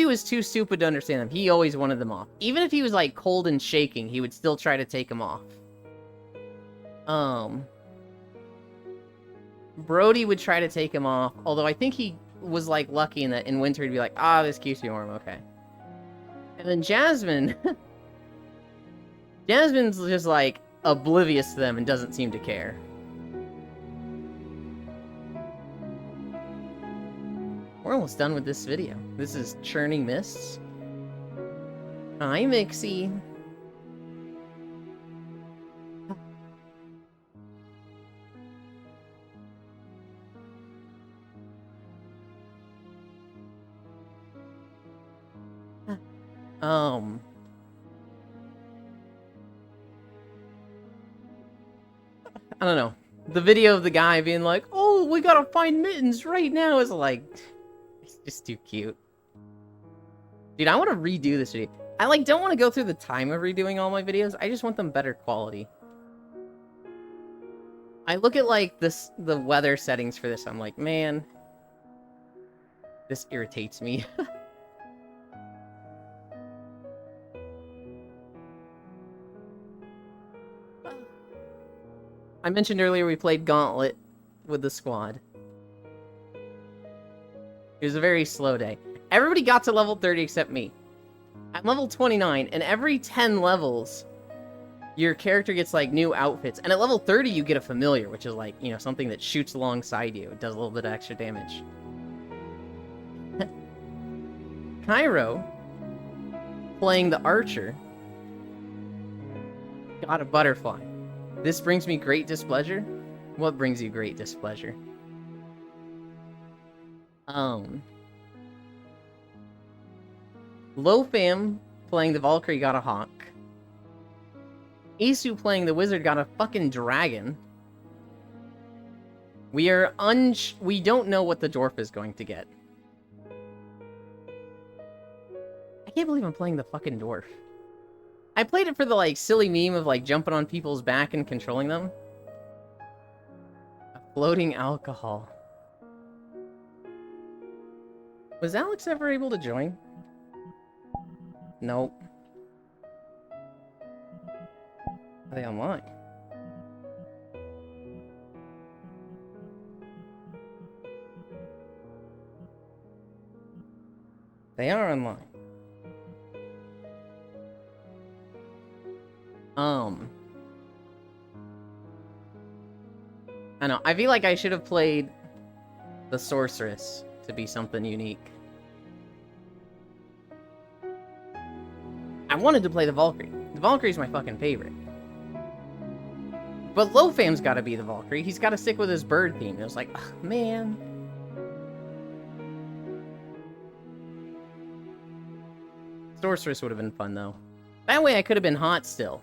was too stupid to understand them. He always wanted them off. Even if he was, like, cold and shaking, he would still try to take them off. Brody would try to take him off, although I think he was, like, lucky in that in winter he'd be like, ah, this keeps me warm, okay. And then Jasmine... Jasmine's just, like, oblivious to them and doesn't seem to care. We're almost done with this video. This is Churning Mists. Hi, Mixie. I don't know. The video of the guy being like, oh, we gotta find Mittens right now is like... It's just too cute. Dude, I want to redo this video. I, like, don't want to go through the time of redoing all my videos. I just want them better quality. I look at, like, the weather settings for this. I'm like, man... This irritates me. I mentioned earlier we played Gauntlet with the squad. It was a very slow day. Everybody got to level 30 except me. I'm level 29, and every 10 levels, your character gets, like, new outfits. And at level 30, you get a familiar, which is, like, you know, something that shoots alongside you. It does a little bit of extra damage. Cairo, playing the archer, got a butterfly. This brings me great displeasure? What brings you great displeasure? Lofam playing the Valkyrie got a hawk. Isu playing the wizard got a fucking dragon. We don't know what the dwarf is going to get. I can't believe I'm playing the fucking dwarf. I played it for the, like, silly meme of, like, jumping on people's back and controlling them. A floating alcohol. Was Alex ever able to join? Nope. Are they online? They are online. I know. I feel like I should have played the Sorceress to be something unique. I wanted to play the Valkyrie. The Valkyrie's my fucking favorite. But Lofam's gotta be the Valkyrie. He's gotta stick with his bird theme. It was like, ugh, man. Sorceress would have been fun, though. That way I could have been hot still.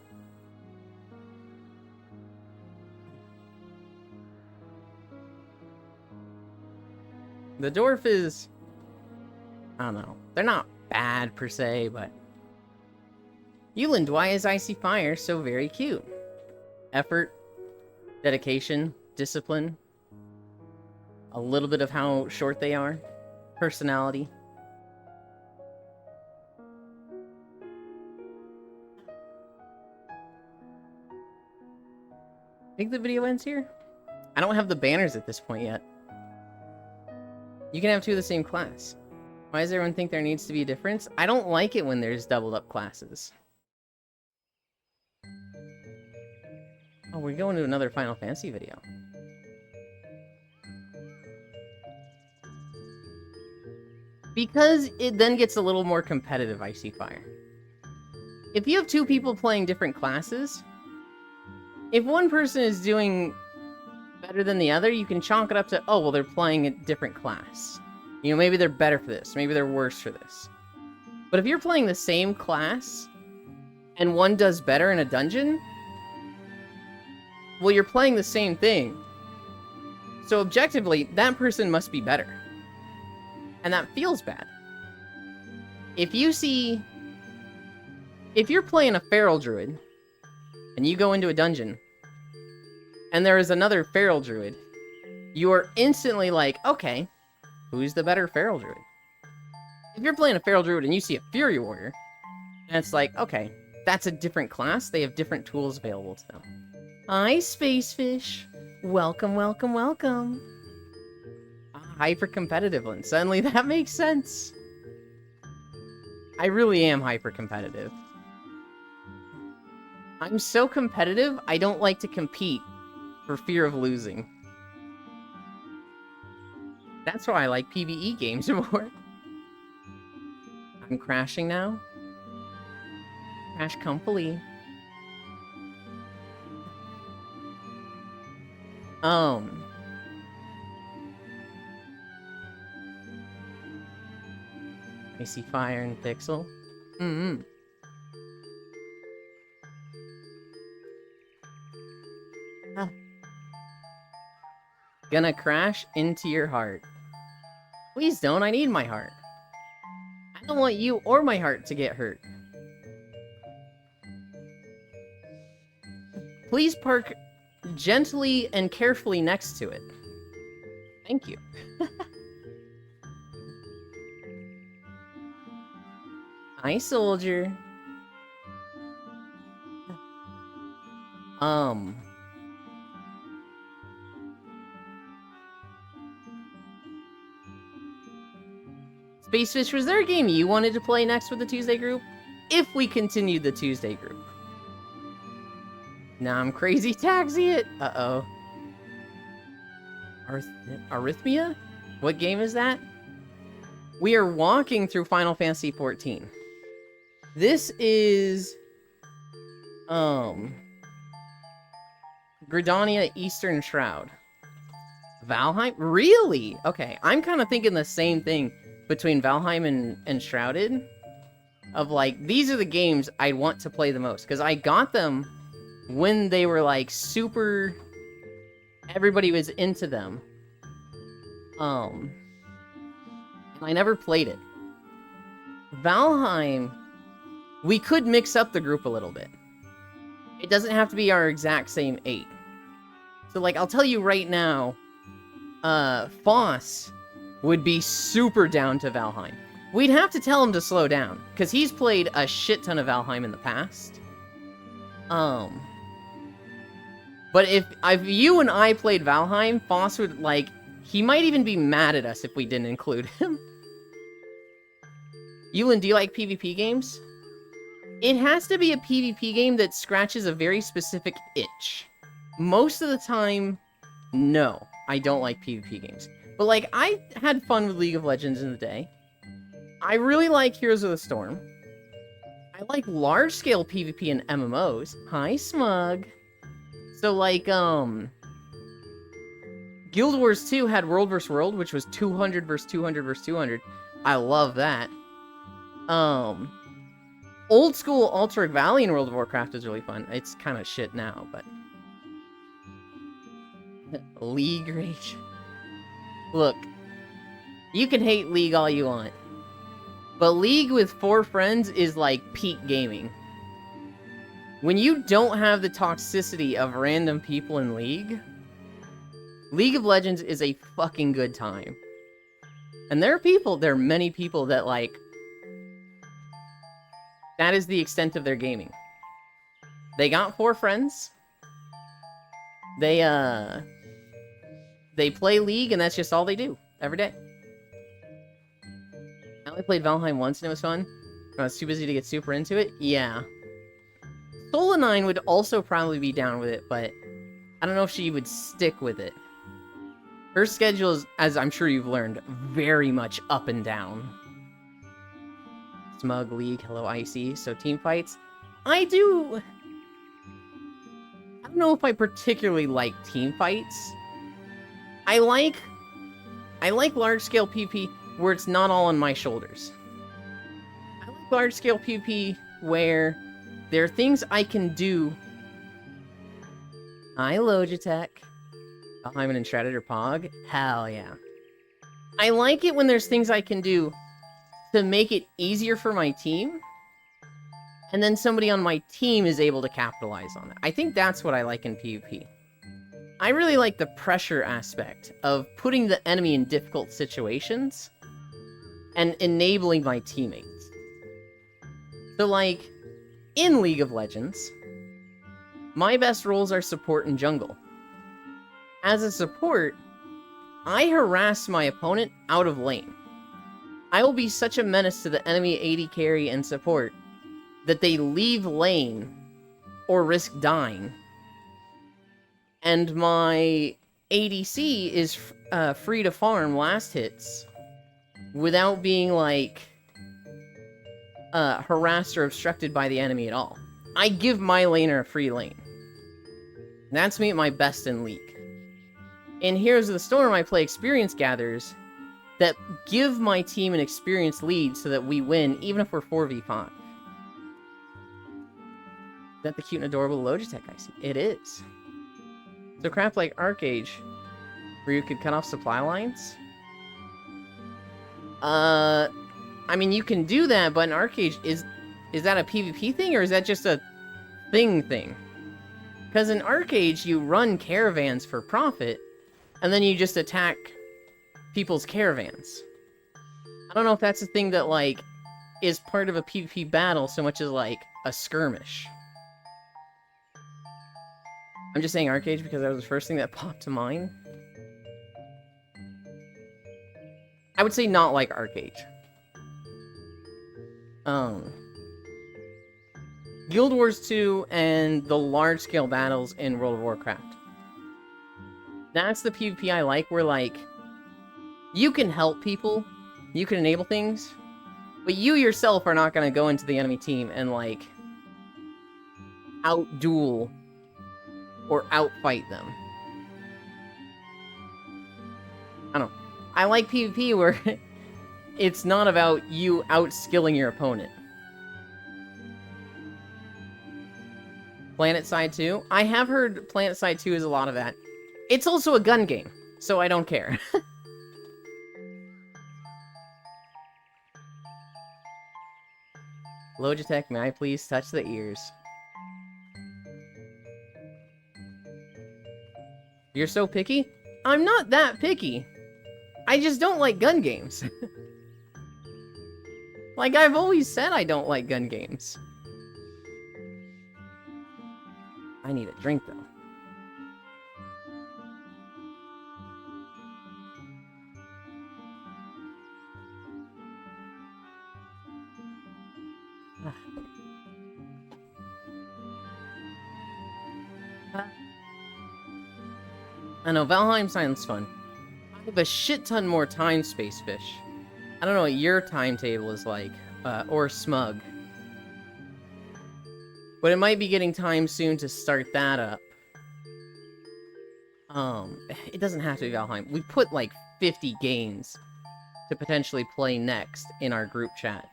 The dwarf is... I don't know. They're not bad, per se, but... Euland, why is Icy Fire so very cute? effort, dedication, discipline, a little bit of how short they are, personality. I think the video ends here. I don't have the banners at this point yet. You can have two of the same class. Why does everyone think there needs to be a difference? I don't like it when there's doubled up classes. Oh, we're going to another Final Fantasy video. Because it then gets a little more competitive, Icy Fire. If you have two people playing different classes, if one person is doing better than the other, you can chalk it up to, oh, well, they're playing a different class. You know, maybe they're better for this, maybe they're worse for this. But if you're playing the same class, and one does better in a dungeon, well, you're playing the same thing. So objectively, that person must be better. And that feels bad. If you're playing a feral druid, and you go into a dungeon, and there is another feral druid, you are instantly like, okay, who's the better feral druid? If you're playing a feral druid and you see a fury warrior, and it's like, okay, that's a different class, they have different tools available to them. Hi, Spacefish. Welcome, welcome, welcome. Hyper-competitive one. Suddenly that makes sense. I really am hyper-competitive. I'm so competitive, I don't like to compete for fear of losing. That's why I like PvE games more. I'm crashing now. Crash comfily. I see Fire and Pixel. Gonna crash into your heart. Please don't, I need my heart. I don't want you or my heart to get hurt. Please park gently and carefully next to it. Thank you. Hi, soldier. Spacefish, was there a game you wanted to play next with the Tuesday group? If we continued the Tuesday group. Nah, I'm crazy taxi it. Uh-oh. Arrhythmia? What game is that? We are walking through Final Fantasy XIV. This is... Gridania Eastern Shroud. Valheim? Really? Okay, I'm kind of thinking the same thing between Valheim and Shrouded. Of like, these are the games I want to play the most. Because I got them when they were like super... Everybody was into them. And I never played it. Valheim, we could mix up the group a little bit. It doesn't have to be our exact same 8. So, like, I'll tell you right now, Foss would be super down to Valheim. We'd have to tell him to slow down, because he's played a shit ton of Valheim in the past. But if you and I played Valheim, Foss would, like, he might even be mad at us if we didn't include him. Yulin, do you like PvP games? It has to be a PvP game that scratches a very specific itch. Most of the time, no, I don't like PvP games. But, like, I had fun with League of Legends in the day. I really like Heroes of the Storm. I like large-scale PvP and MMOs. Hi, Smug. So, like, Guild Wars 2 had World vs. World, which was 200 vs. 200 vs. 200. I love that. Old school Alterac Valley in World of Warcraft is really fun. It's kind of shit now, but... League Rage. Look, you can hate League all you want. But League with 4 friends is like peak gaming. When you don't have the toxicity of random people in League, League of Legends is a fucking good time. And there are many people that, like, that is the extent of their gaming. They got 4 friends. They play League, and that's just all they do every day. I only played Valheim once, and it was fun. I was too busy to get super into it. Yeah. Solanine would also probably be down with it, but I don't know if she would stick with it. Her schedule is, as I'm sure you've learned, very much up and down. Smug, League, hello, Icy. So team fights. I don't know if I particularly like team fights. I like large-scale PvP where it's not all on my shoulders. I like large-scale PvP where there are things I can do. Hi, Logitech. I'm an Enshrouded or Pog. Hell yeah. I like it when there's things I can do to make it easier for my team, and then somebody on my team is able to capitalize on it. I think that's what I like in PvP. I really like the pressure aspect of putting the enemy in difficult situations and enabling my teammates. So, like, in League of Legends, my best roles are support and jungle. As a support, I harass my opponent out of lane. I will be such a menace to the enemy AD carry and support that they leave lane or risk dying. And my ADC is free to farm last hits without being, like, harassed or obstructed by the enemy at all. I give my laner a free lane. That's me at my best in League. In Heroes of the Storm, I play experience gatherers that give my team an experience lead so that we win, even if we're 4v5. Is that the cute and adorable Logitech I see? It is. So crap like Arcage, where you could cut off supply lines? I mean, you can do that, but in Arcage, is that a PvP thing, or is that just a thing? Because in Arcage, you run caravans for profit, and then you just attack people's caravans. I don't know if that's a thing that, like, is part of a PvP battle so much as, like, a skirmish. I'm just saying Arcage because that was the first thing that popped to mind. I would say not like Arcage. Guild Wars 2 and the large-scale battles in World of Warcraft. That's the PvP I like, where, like, you can help people, you can enable things, but you yourself are not going to go into the enemy team and, like, out-duel or outfight them. I don't know. I like PvP where it's not about you outskilling your opponent. PlanetSide 2? I have heard PlanetSide 2 is a lot of that. It's also a gun game, so I don't care. Logitech, may I please touch the ears? You're so picky? I'm not that picky. I just don't like gun games. Like, I've always said I don't like gun games. I need a drink, though. I know, Valheim sounds fun. I have a shit ton more time, Space Fish. I don't know what your timetable is like, or Smug. But it might be getting time soon to start that up. It doesn't have to be Valheim. We put, like, 50 games to potentially play next in our group chat.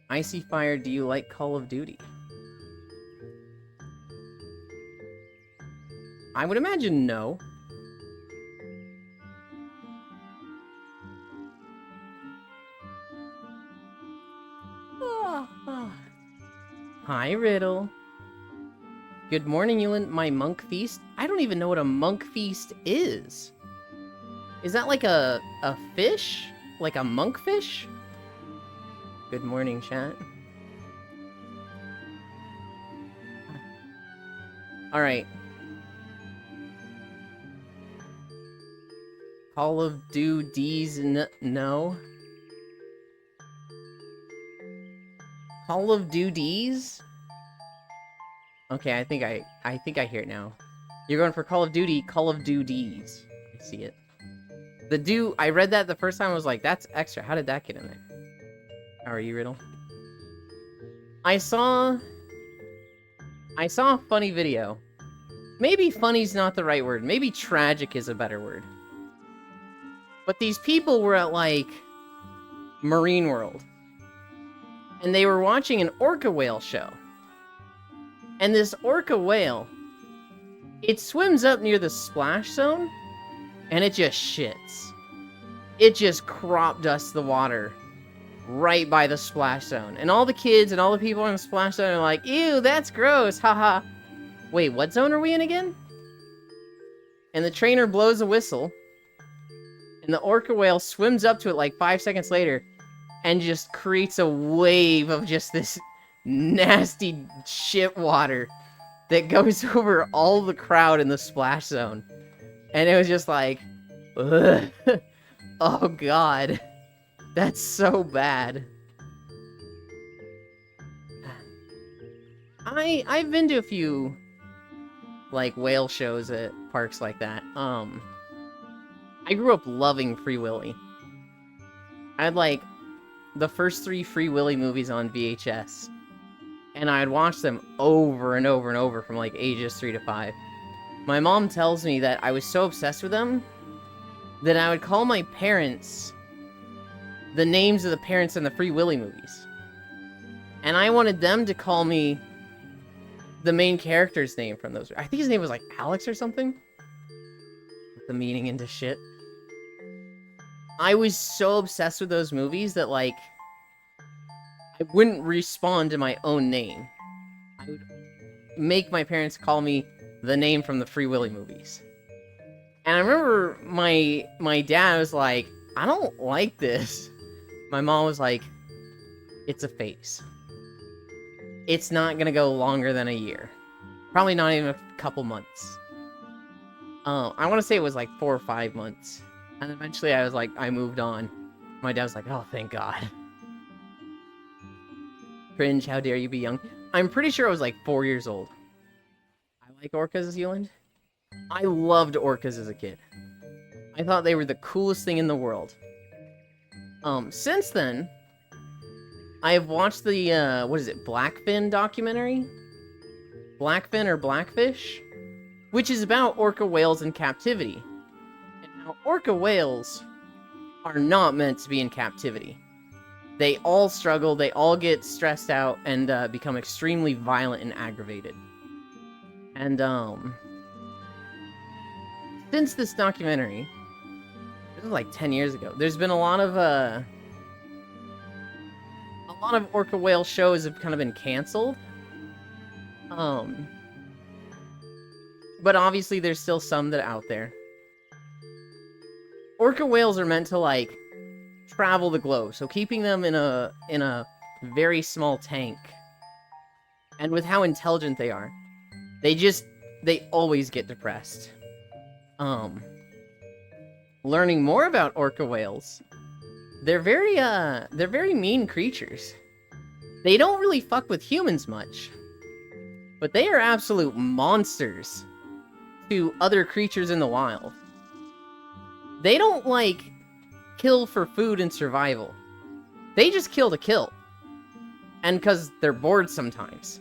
Icy Fire, do you like Call of Duty? I would imagine no. Hi, Riddle. Good morning, Yulin. My monk feast? I don't even know what a monk feast is. Is that like a fish? Like a monkfish? Good morning, chat. Alright. Call of Duty's no. Call of Duty's? Okay, I think I hear it now. You're going for Call of Duty, Call of Duties. I see it. I read that the first time, I was like, that's extra. How did that get in there? How are you, Riddle? I saw a funny video. Maybe funny's not the right word. Maybe tragic is a better word. But these people were at, like, Marine World. And they were watching an orca whale show. And this orca whale, it swims up near the splash zone, and it just shits. It just crop dusts the water right by the splash zone. And all the kids and all the people in the splash zone are like, ew, that's gross, haha. Wait, what zone are we in again? And the trainer blows a whistle, and the orca whale swims up to it like 5 seconds later, and just creates a wave of just this nasty shit water that goes over all the crowd in the splash zone. And it was just like, ugh. Oh god. That's so bad. I've been to a few, like, whale shows at parks like that. I grew up loving Free Willy. I had, like, the first 3 Free Willy movies on VHS. And I'd watch them over and over and over from, like, ages 3 to 5. My mom tells me that I was so obsessed with them that I would call my parents the names of the parents in the Free Willy movies. And I wanted them to call me the main character's name from those. I think his name was, like, Alex or something. The meaning into shit. I was so obsessed with those movies that, like, I wouldn't respond to my own name. I would make my parents call me the name from the Free Willy movies. And I remember my dad was like, I don't like this. My mom was like, it's a phase. It's not gonna go longer than a year. Probably not even a couple months. I want to say it was like 4 or 5 months. And eventually I was like, I moved on. My dad was like, oh, thank God. Cringe, how dare you be young. I'm pretty sure I was like 4 years old. I like orcas, Zealand. I loved orcas as a kid. I thought they were the coolest thing in the world. Since then, I have watched the, what is it, Blackfin documentary? Blackfin or Blackfish? Which is about orca whales in captivity. And how orca whales are not meant to be in captivity. They all struggle, they all get stressed out, and become extremely violent and aggravated. And, since this documentary, this was like 10 years ago, there's been a lot of orca whale shows have kind of been canceled. But obviously there's still some that are out there. Orca whales are meant to, like, travel the globe, so keeping them in a very small tank, and with how intelligent they are, they always get depressed. Learning more about orca whales, they're very mean creatures. They don't really fuck with humans much, but they are absolute monsters to other creatures in the wild. They don't, like, kill for food and survival. They just kill to kill. And because they're bored sometimes.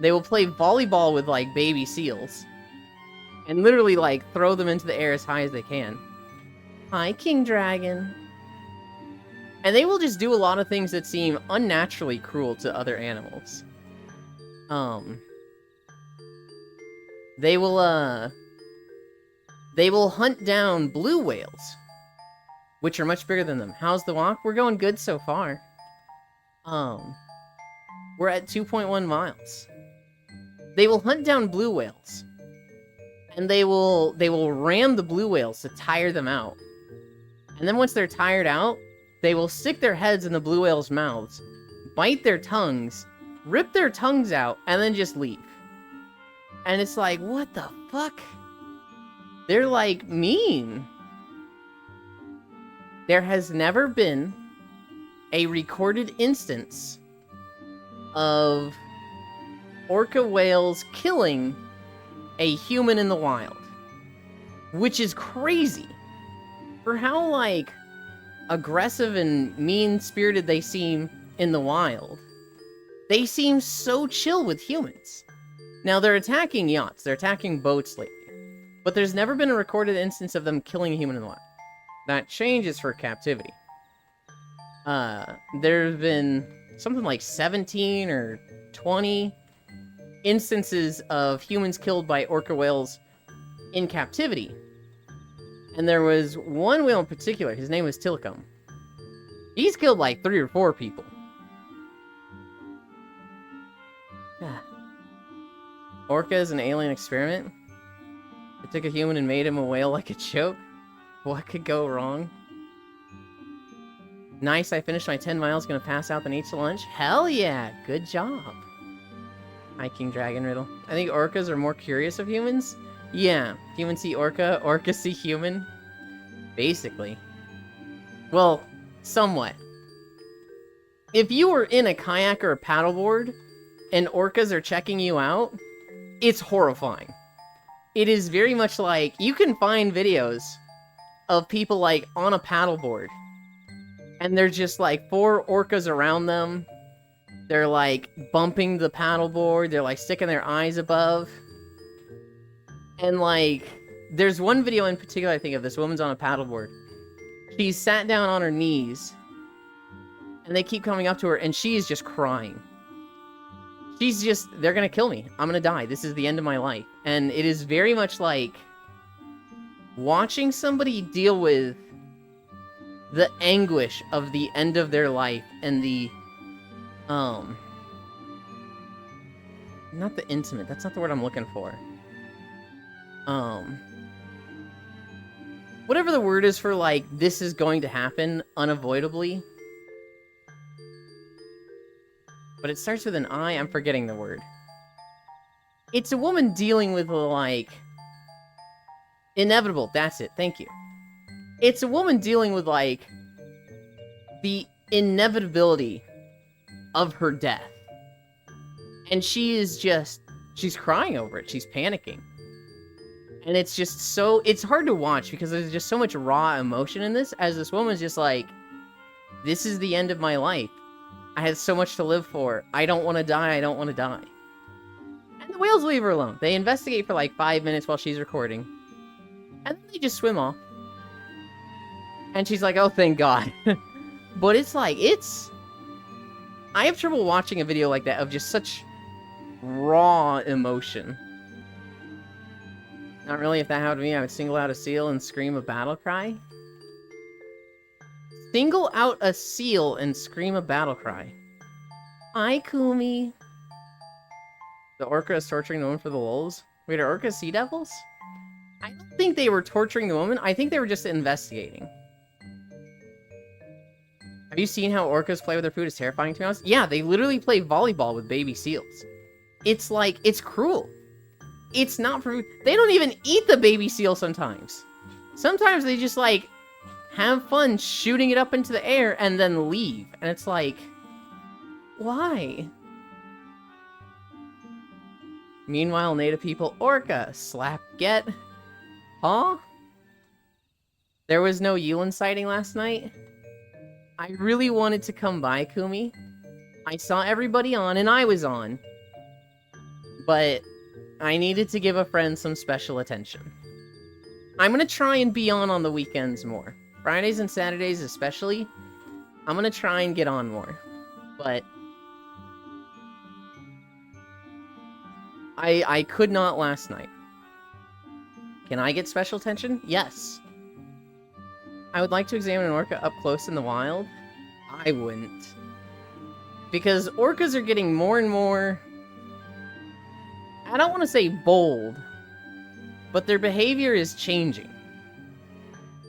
They will play volleyball with, like, baby seals. And literally, like, throw them into the air as high as they can. Hi, King Dragon. And they will just do a lot of things that seem unnaturally cruel to other animals. They will hunt down blue whales, which are much bigger than them. How's the walk? We're going good so far. We're We're at 2.1 miles. They will hunt down blue whales. And they will ram the blue whales to tire them out. And then once they're tired out, they will stick their heads in the blue whales' mouths, bite their tongues, rip their tongues out, and then just leave. And it's like, what the fuck? They're like mean. There has never been a recorded instance of orca whales killing a human in the wild. Which is crazy. For how, like, aggressive and mean-spirited they seem in the wild, they seem so chill with humans. Now, they're attacking yachts, they're attacking boats lately, but there's never been a recorded instance of them killing a human in the wild. That changes for captivity. There's been something like 17 or 20 instances of humans killed by orca whales in captivity. And there was one whale in particular, his name was Tilikum. He's killed like 3 or 4 people. Orca is an alien experiment. It took a human and made him a whale like a joke. What could go wrong? Nice, I finished my 10 miles, gonna pass out then eat some lunch. Hell yeah, good job. Hiking dragon riddle. I think orcas are more curious of humans. Yeah, humans see orca, orcas see human. Basically. Well, somewhat. If you were in a kayak or a paddleboard, and orcas are checking you out, it's horrifying. It is very much like, you can find videos of people like on a paddleboard, and there's just like 4 orcas around them. They're like bumping the paddleboard, they're like sticking their eyes above. And like, there's one video in particular I think of, this woman's on a paddleboard. She's sat down on her knees, and they keep coming up to her, and she's just crying. She's just, they're gonna kill me. I'm gonna die. This is the end of my life. And it is very much like watching somebody deal with the anguish of the end of their life and the, not the intimate, that's not the word I'm looking for. Whatever the word is for, like, this is going to happen unavoidably. But it starts with an I, I'm forgetting the word. It's a woman dealing with, like, inevitable, that's it, thank you. It's a woman dealing with, like, the inevitability of her death. And she is just, she's crying over it, she's panicking. And it's just so, it's hard to watch because there's just so much raw emotion in this, as this woman's just like, this is the end of my life. I had so much to live for. I don't want to die, I don't want to die. And the whales leave her alone. They investigate for like 5 minutes while she's recording. And then they just swim off. And she's like, oh, thank God. But it's like, I have trouble watching a video like that of just such raw emotion. Not really, if that happened to me, I would single out a seal and scream a battle cry. Single out a seal and scream a battle cry. Hi, Kumi. The orca is torturing the woman for the lulz. Wait, are orcas sea devils? I don't think they were torturing the woman. I think they were just investigating. Have you seen how orcas play with their food? It's terrifying, to be honest. Yeah, they literally play volleyball with baby seals. It's like, it's cruel. It's not for food. They don't even eat the baby seal sometimes. Sometimes they just, like, have fun shooting it up into the air and then leave. And it's like, why? Meanwhile, native people, orca, slap, get. Huh? There was no Yulin sighting last night? I really wanted to come by, Kumi. I saw everybody on, and I was on. But I needed to give a friend some special attention. I'm gonna try and be on the weekends more. Fridays and Saturdays especially, I'm gonna try and get on more. But I could not last night. Can I get special attention? Yes. I would like to examine an orca up close in the wild. I wouldn't. Because orcas are getting more and more... I don't want to say bold, but their behavior is changing.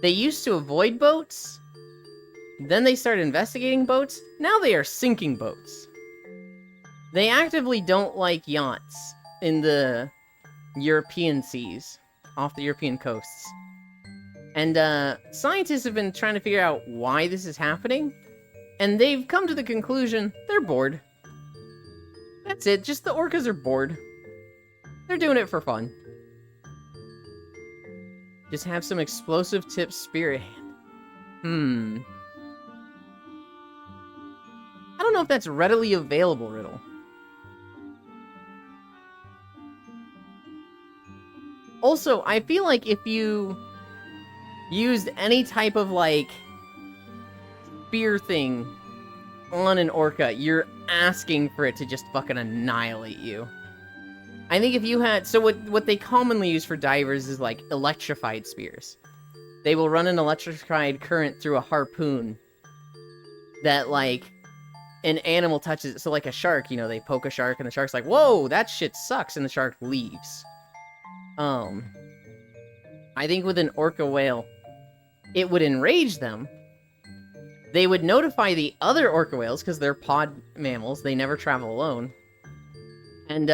They used to avoid boats, then they started investigating boats, now they are sinking boats. They actively don't like yachts in the European seas, off the European coasts. And scientists have been trying to figure out why this is happening, and they've come to the conclusion they're bored. That's it, just the orcas are bored. They're doing it for fun. Just have some explosive tip spirit hand. I don't know if that's readily available, Riddle. Also, I feel like if you used any type of, like, spear thing on an orca, you're asking for it to just fucking annihilate you. I think if you had... So what they commonly use for divers is, like, electrified spears. They will run an electrified current through a harpoon that, like, an animal touches it. So, like a shark, you know, they poke a shark and the shark's like, whoa, that shit sucks, and the shark leaves. I think with an orca whale, it would enrage them. They would notify the other orca whales, because they're pod mammals, they never travel alone. And,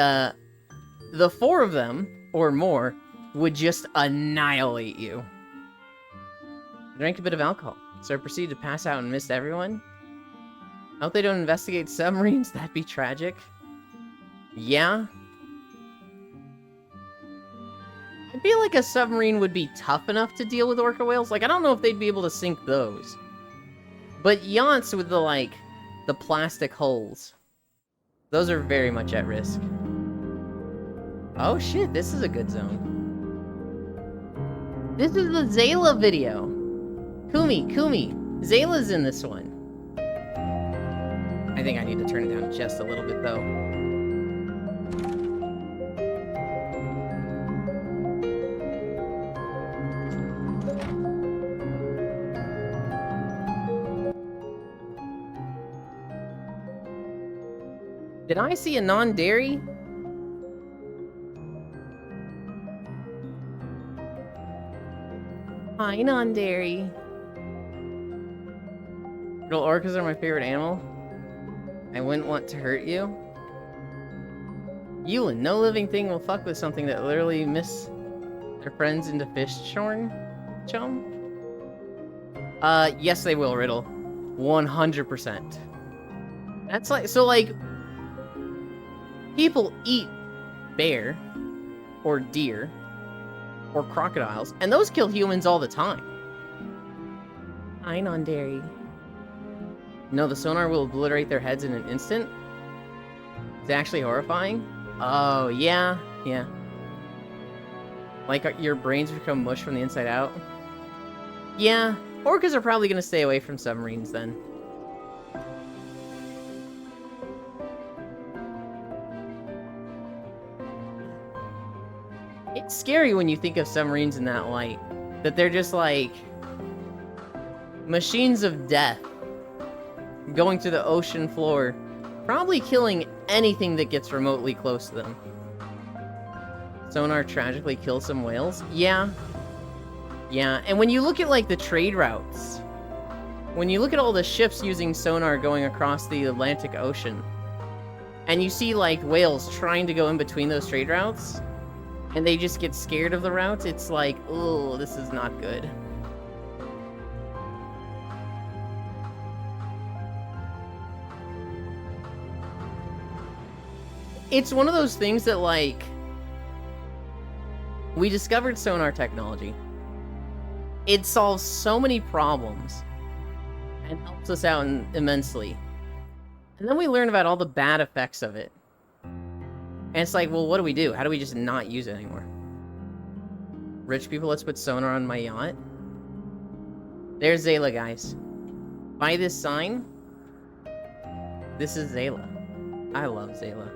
the 4 of them, or more, would just annihilate you. I drank a bit of alcohol, so I proceeded to pass out and missed everyone. I hope they don't investigate submarines, that'd be tragic. Yeah. I feel like a submarine would be tough enough to deal with orca whales. Like, I don't know if they'd be able to sink those. But yachts with the, like, the plastic hulls, those are very much at risk. Oh shit, this is a good zone. This is the Zayla video. Kumi, Zayla's in this one. I think I need to turn it down just a little bit, though. Did I see a non-dairy? Hi, non-dairy. Little orcas are my favorite animal. I wouldn't want to hurt you. You and no living thing will fuck with something that literally miss their friends into fish chum? Yes they will, Riddle. 100%. That's like, so like, people eat bear, or deer, or crocodiles, and those kill humans all the time. Hi, non-dairy. No, the sonar will obliterate their heads in an instant. It's actually horrifying. Oh, yeah. Like, your brains become mush from the inside out. Yeah, orcas are probably gonna stay away from submarines then. It's scary when you think of submarines in that light. That they're just like machines of death going to the ocean floor, probably killing anything that gets remotely close to them. Sonar tragically kills some whales? Yeah, and when you look at, like, the trade routes, when you look at all the ships using sonar going across the Atlantic Ocean, and you see, like, whales trying to go in between those trade routes, and they just get scared of the routes, it's like, oh, this is not good. It's one of those things that, like, we discovered sonar technology. It solves so many problems and helps us out immensely. And then we learn about all the bad effects of it. And it's like, well, what do we do? How do we just not use it anymore? Rich people, let's put sonar on my yacht. There's Zayla, guys. By this sign, this is Zayla. I love Zayla.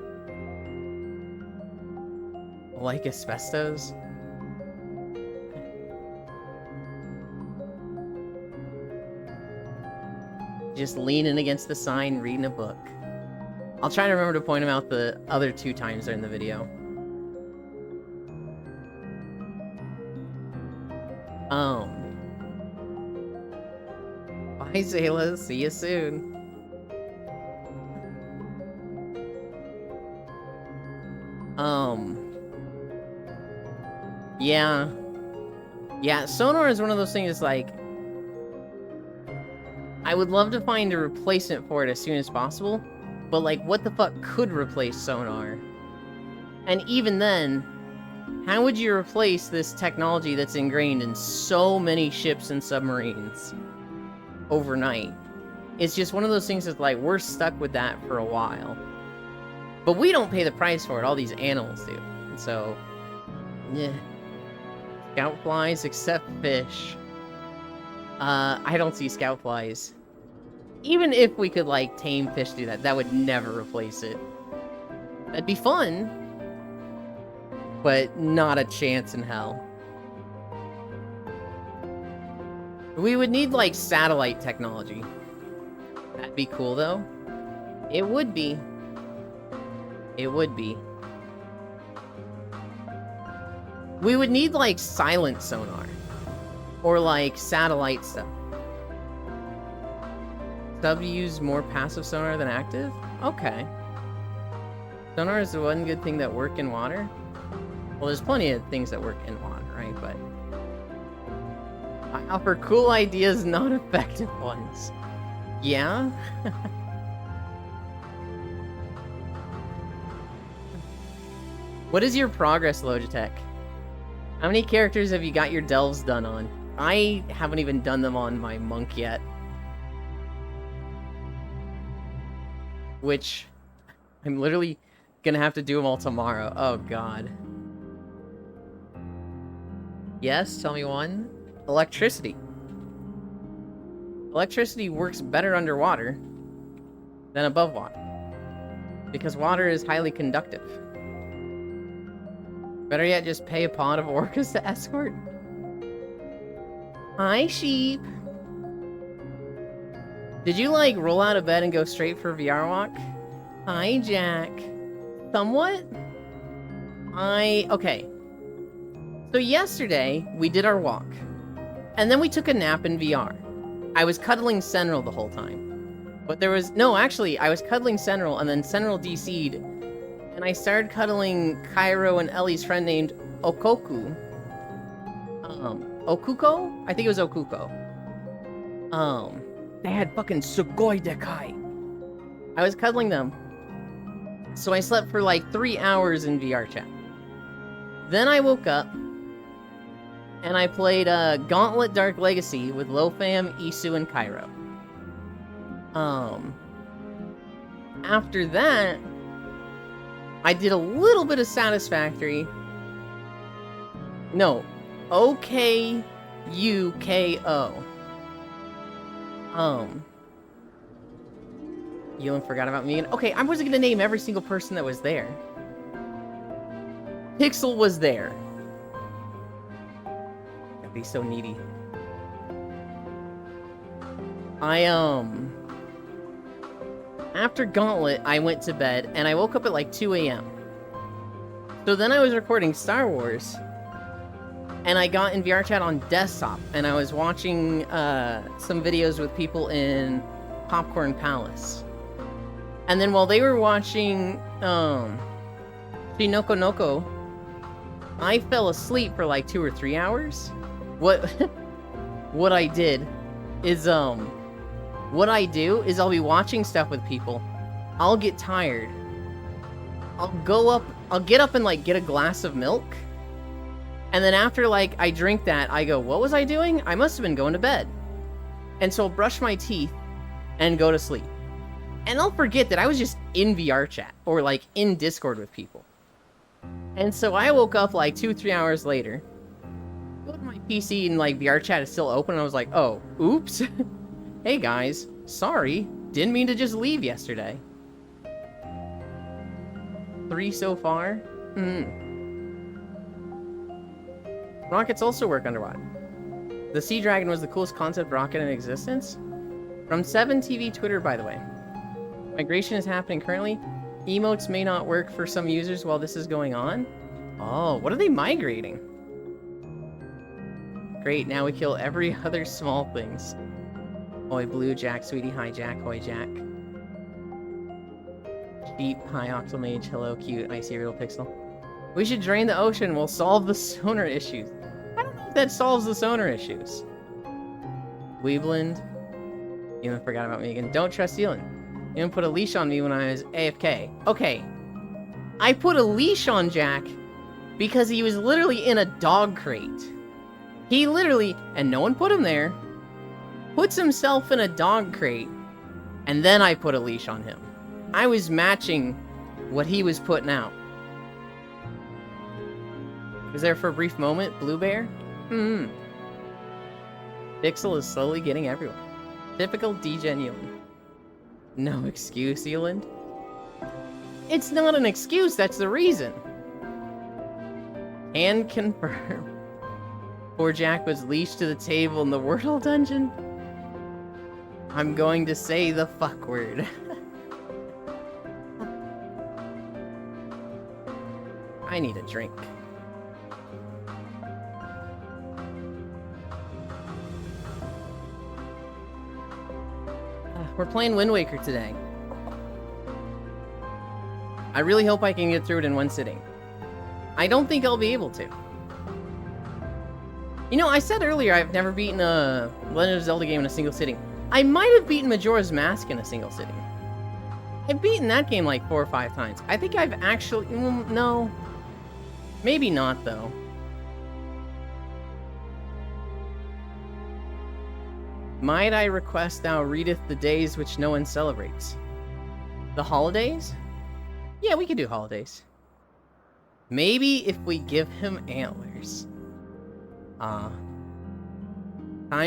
Like asbestos? Just leaning against the sign, reading a book. I'll try to remember to point him out the other 2 times during the video. Bye, Zayla. See you soon. Yeah. Yeah, sonar is one of those things like... I would love to find a replacement for it as soon as possible, but like, what the fuck could replace sonar? And even then, how would you replace this technology that's ingrained in so many ships and submarines overnight? It's just one of those things that's like, we're stuck with that for a while. But we don't pay the price for it, all these animals do. And so, yeah. Scout flies except fish. I don't see scout flies. Even if we could, like, tame fish do that, that would never replace it. That'd be fun. But not a chance in hell. We would need, like, satellite technology. That'd be cool, though. It would be. It would be. We would need, like, silent sonar. Or, like, satellite stuff. Sub use more passive sonar than active? Okay. Sonar is the one good thing that work in water? Well, there's plenty of things that work in water, right? But I offer cool ideas, not effective ones. Yeah? What is your progress, Logitech? How many characters have you got your delves done on? I haven't even done them on my monk yet. Which, I'm literally gonna have to do them all tomorrow. Oh god. Yes, tell me one. Electricity. Electricity works better underwater than above water. Because water is highly conductive. Better yet, just pay a pod of orcas to escort. Hi, sheep. Did you, like, roll out of bed and go straight for a VR walk? Hi, Jack. Somewhat? Okay. So yesterday, we did our walk. And then we took a nap in VR. I was cuddling Senral the whole time. But there was... No, actually, I was cuddling Senral, and then Senral DC'd. And I started cuddling Cairo and Ellie's friend named Okoku. Okuko? I think it was Okuko. They had fucking Sugoi Dekai. I was cuddling them. So I slept for like 3 hours in VR chat. Then I woke up. And I played Gauntlet Dark Legacy with Lofam, Isu, and Cairo. After that, I did a little bit of Satisfactory. No. OKUKO. Ewan forgot about me. Okay, I wasn't gonna name every single person that was there. Pixel was there. That'd be so needy. After Gauntlet, I went to bed, and I woke up at like 2 a.m. So then I was recording Star Wars, and I got in VR chat on desktop, and I was watching some videos with people in Popcorn Palace. And then while they were watching Shinoko Noko, I fell asleep for like 2 or 3 hours. What I did is what I do is I'll be watching stuff with people. I'll get tired. I'll get up and like get a glass of milk. And then after like I drink that, I go, what was I doing? I must have been going to bed. And so I'll brush my teeth and go to sleep. And I'll forget that I was just in VR chat or like in Discord with people. And so I woke up like 2-3 hours later. Go to my PC and like VR chat is still open. And I was like, oh, oops. Hey guys, sorry. Didn't mean to just leave yesterday. 3 so far? Rockets also work underwater. The Sea Dragon was the coolest concept rocket in existence. From 7TV Twitter, by the way. Migration is happening currently. Emotes may not work for some users while this is going on. Oh, what are they migrating? Great, now we kill every other small things. Oi, Blue, Jack, Sweetie, hi, Jack, hoi, Jack. Sheep, hi, Octomage, hello, cute, icy real pixel. We should drain the ocean, we'll solve the sonar issues. I don't know if that solves the sonar issues. Weebland. Elon forgot about me again. Don't trust Elon. Elon put a leash on me when I was AFK. Okay. I put a leash on Jack because he was literally in a dog crate. He literally, and no one put him there, puts himself in a dog crate, and then I put a leash on him. I was matching what he was putting out. Was there for a brief moment, Blue Bear? Pixel is slowly getting everyone. Typical degen Eland. No excuse, Eland. It's not an excuse, that's the reason. Can confirm. Poor Jack was leashed to the table in the Wordle dungeon. I'm going to say the fuck word. I need a drink. We're playing Wind Waker today. I really hope I can get through it in one sitting. I don't think I'll be able to. You know, I said earlier I've never beaten a Legend of Zelda game in a single sitting. I might have beaten Majora's Mask in a single sitting. I've beaten that game like 4 or 5 times. I think I've actually... no. Maybe not, though. Might I request thou readeth the days which no one celebrates? The holidays? Yeah, we could do holidays. Maybe if we give him antlers. Time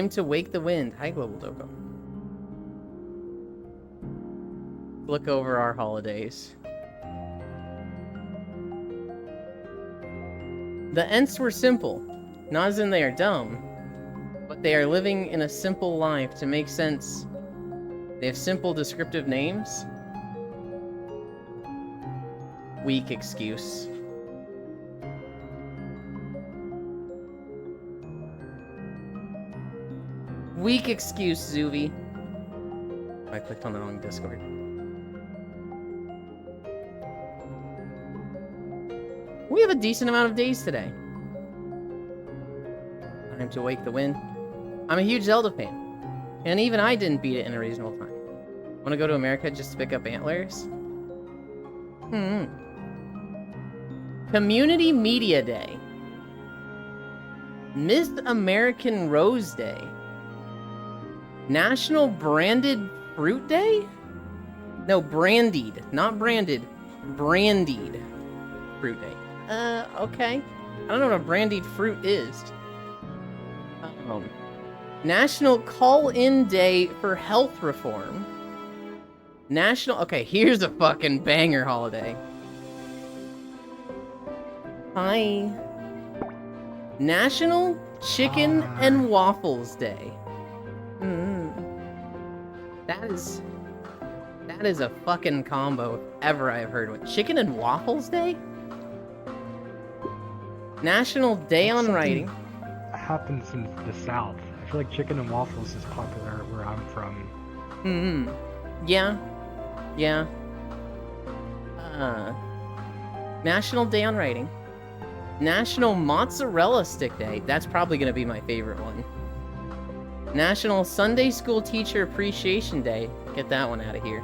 to wake the wind. Hi, Global Doko. Look over our holidays. The Ents were simple. Not as in they are dumb, but they are living in a simple life to make sense. They have simple descriptive names. Weak excuse. Weak excuse, Zuvi. I clicked on the wrong Discord. We have a decent amount of days today. Time to wake the wind. I'm a huge Zelda fan, and even I didn't beat it in a reasonable time. Want to go to America just to pick up antlers? Community Media Day. Miss American Rose Day. National Branded Fruit Day? No, brandied. Not branded. Brandied Fruit Day. Okay. I don't know what a brandied fruit is. National Call-In Day for Health Reform. National... Okay, here's a fucking banger holiday. Hi. National Chicken and Waffles Day. That is a fucking combo if ever I've heard of. Chicken and Waffles Day? National Day on Writing. Happens in the South. I feel like chicken and waffles is popular where I'm from. Yeah. National Day on Writing. National Mozzarella Stick Day. That's probably gonna be my favorite one. National Sunday School Teacher Appreciation Day. Get that one out of here.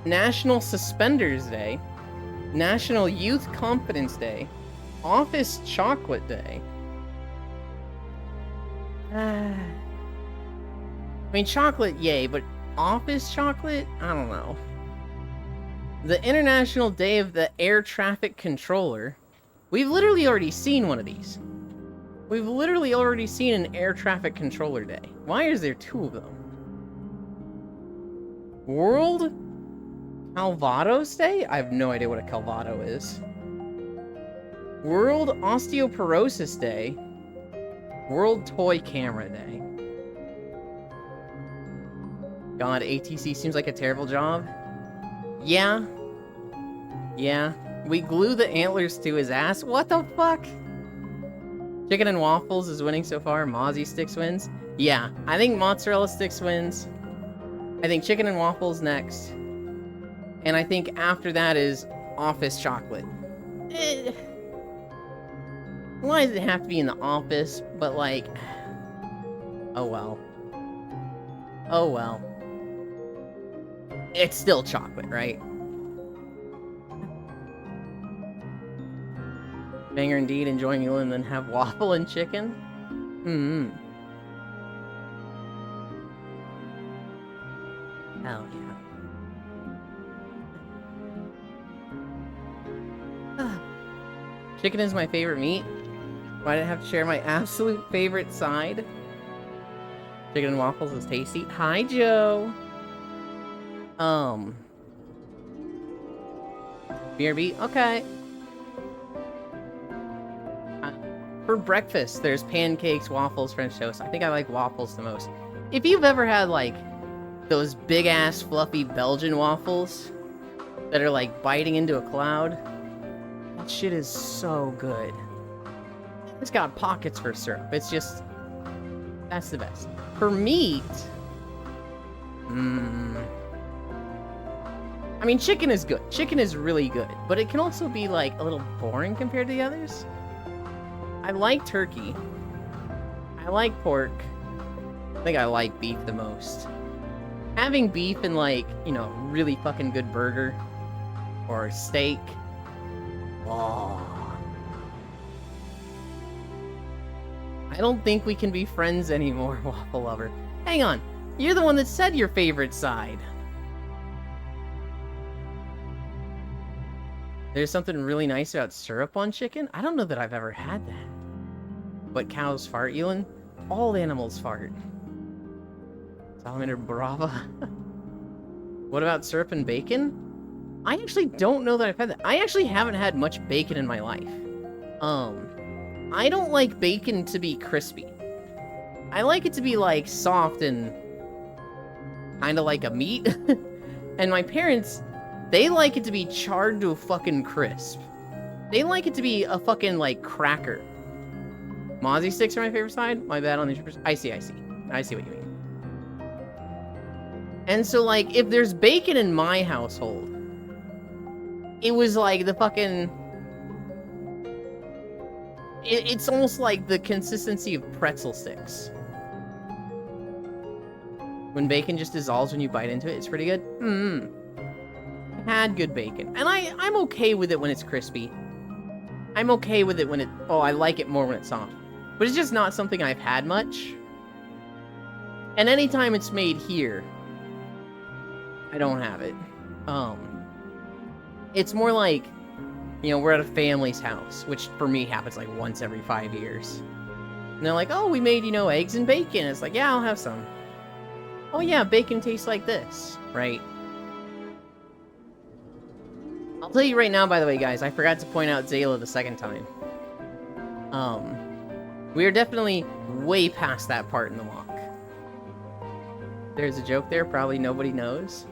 National Suspenders Day. National Youth Confidence Day. Office Chocolate Day. I mean, chocolate, yay, but office chocolate? I don't know. The International Day of the Air Traffic Controller. We've literally already seen one of these. We've literally already seen an Air Traffic Controller Day. Why is there 2 of them? World Calvados Day? I have no idea what a Calvado is. World Osteoporosis Day. World Toy Camera Day. God, ATC seems like a terrible job. Yeah. Yeah. We glue the antlers to his ass? What the fuck? Chicken and Waffles is winning so far. Mozzie Sticks wins. Yeah, I think Mozzarella Sticks wins. I think Chicken and Waffles next. And I think after that is Office Chocolate. Why does it have to be in the office? But like... Oh well. Oh well. It's still chocolate, right? Banger indeed, enjoying meal and then have waffle and chicken? Hell yeah. Chicken is my favorite meat. Why did I have to share my absolute favorite side? Chicken and waffles is tasty. Hi, Joe. BRB, okay. For breakfast, there's pancakes, waffles, French toast. I think I like waffles the most. If you've ever had, like, those big-ass, fluffy Belgian waffles that are, like, biting into a cloud, that shit is so good. It's got pockets for syrup. It's just... That's the best. For meat... I mean, chicken is good. Chicken is really good. But it can also be, like, a little boring compared to the others. I like turkey. I like pork. I think I like beef the most. Having beef in, like, you know, really fucking good burger or steak. Oh. I don't think we can be friends anymore, Waffle Lover. Hang on. You're the one that said your favorite side. There's something really nice about syrup on chicken? I don't know that I've ever had that. But cows fart, Elon? All animals fart. Salamander Brava. What about syrup and bacon? I actually don't know that I've had that. I actually haven't had much bacon in my life. I don't like bacon to be crispy. I like it to be, like, soft and kind of like a meat. And my parents, they like it to be charred to a fucking crisp. They like it to be a fucking, like, cracker. Mozzie Sticks are my favorite side? My bad on the... I see. I see what you mean. And so, like, if there's bacon in my household, it was like the fucking... It's almost like the consistency of pretzel sticks. When bacon just dissolves when you bite into it, it's pretty good. Had good bacon. And I'm okay with it when it's crispy. I'm okay with it when it... Oh, I like it more when it's soft. But it's just not something I've had much. And anytime it's made here, I don't have it. It's more like, you know, we're at a family's house, which for me happens like once every 5 years. And they're like, oh, we made, you know, eggs and bacon. It's like, yeah, I'll have some. Oh yeah, bacon tastes like this, right? I'll tell you right now, by the way, guys, I forgot to point out Zayla the second time. We are definitely way past that part in the walk. There's a joke there, probably nobody knows.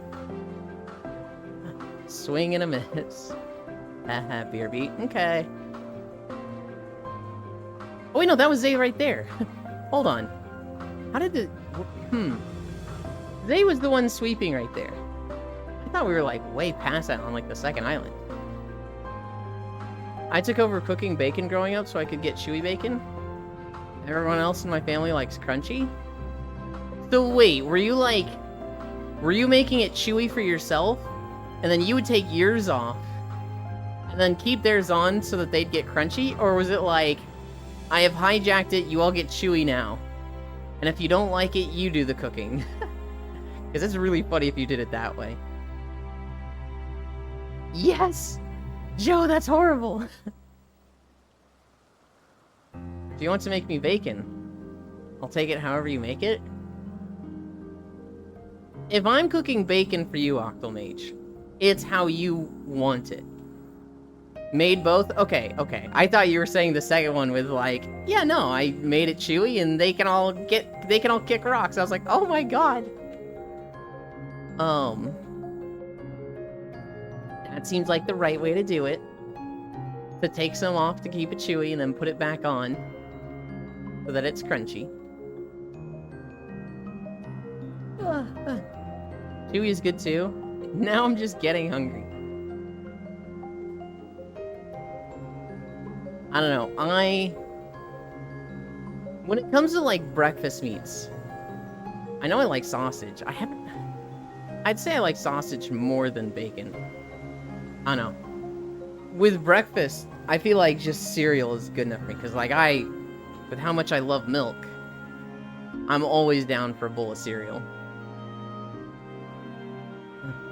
Swing and a miss. Haha, beer beat. Okay. Oh wait, no, that was Zay right there. Hold on. How did the... Zay was the one sweeping right there. I thought we were like way past that on like the second island. I took over cooking bacon growing up so I could get chewy bacon. Everyone else in my family likes crunchy. So wait, were you making it chewy for yourself? And then you would take yours off and then keep theirs on so that they'd get crunchy? Or was it like, I have hijacked it, you all get chewy now. And if you don't like it, you do the cooking. Because it's really funny if you did it that way. Yes! Joe, that's horrible! Do you want to make me bacon? I'll take it however you make it. If I'm cooking bacon for you, Octomage, it's how you want it. Made both? Okay. I thought you were saying the second one with like, yeah, no, I made it chewy and they can all kick rocks. I was like, oh my god. That seems like the right way to do it. To take some off to keep it chewy and then put it back on so that it's crunchy. Chewy is good too. Now I'm just getting hungry. I don't know. When it comes to like breakfast meats, I know I like sausage. I'd say I like sausage more than bacon. I don't know. With breakfast, I feel like just cereal is good enough for me. Because, like, with how much I love milk, I'm always down for a bowl of cereal.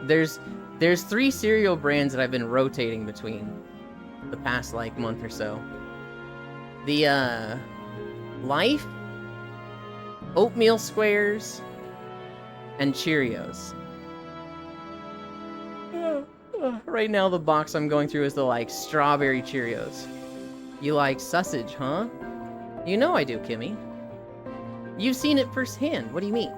There's 3 cereal brands that I've been rotating between the past, like, month or so. The, Life, Oatmeal Squares, and Cheerios. Right now, the box I'm going through is the, like, strawberry Cheerios. You like sausage, huh? You know I do, Kimmy. You've seen it firsthand. What do you mean?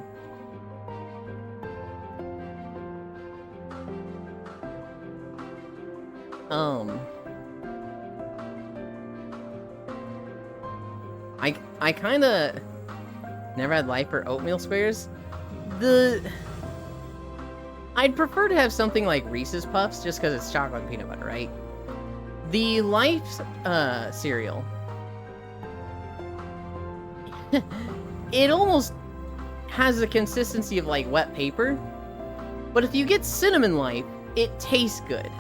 I kinda never had Life or Oatmeal Squares. I'd prefer to have something like Reese's Puffs, just because it's chocolate and peanut butter, right? The Life cereal, it almost has the consistency of like wet paper, but if you get Cinnamon Life, it tastes good.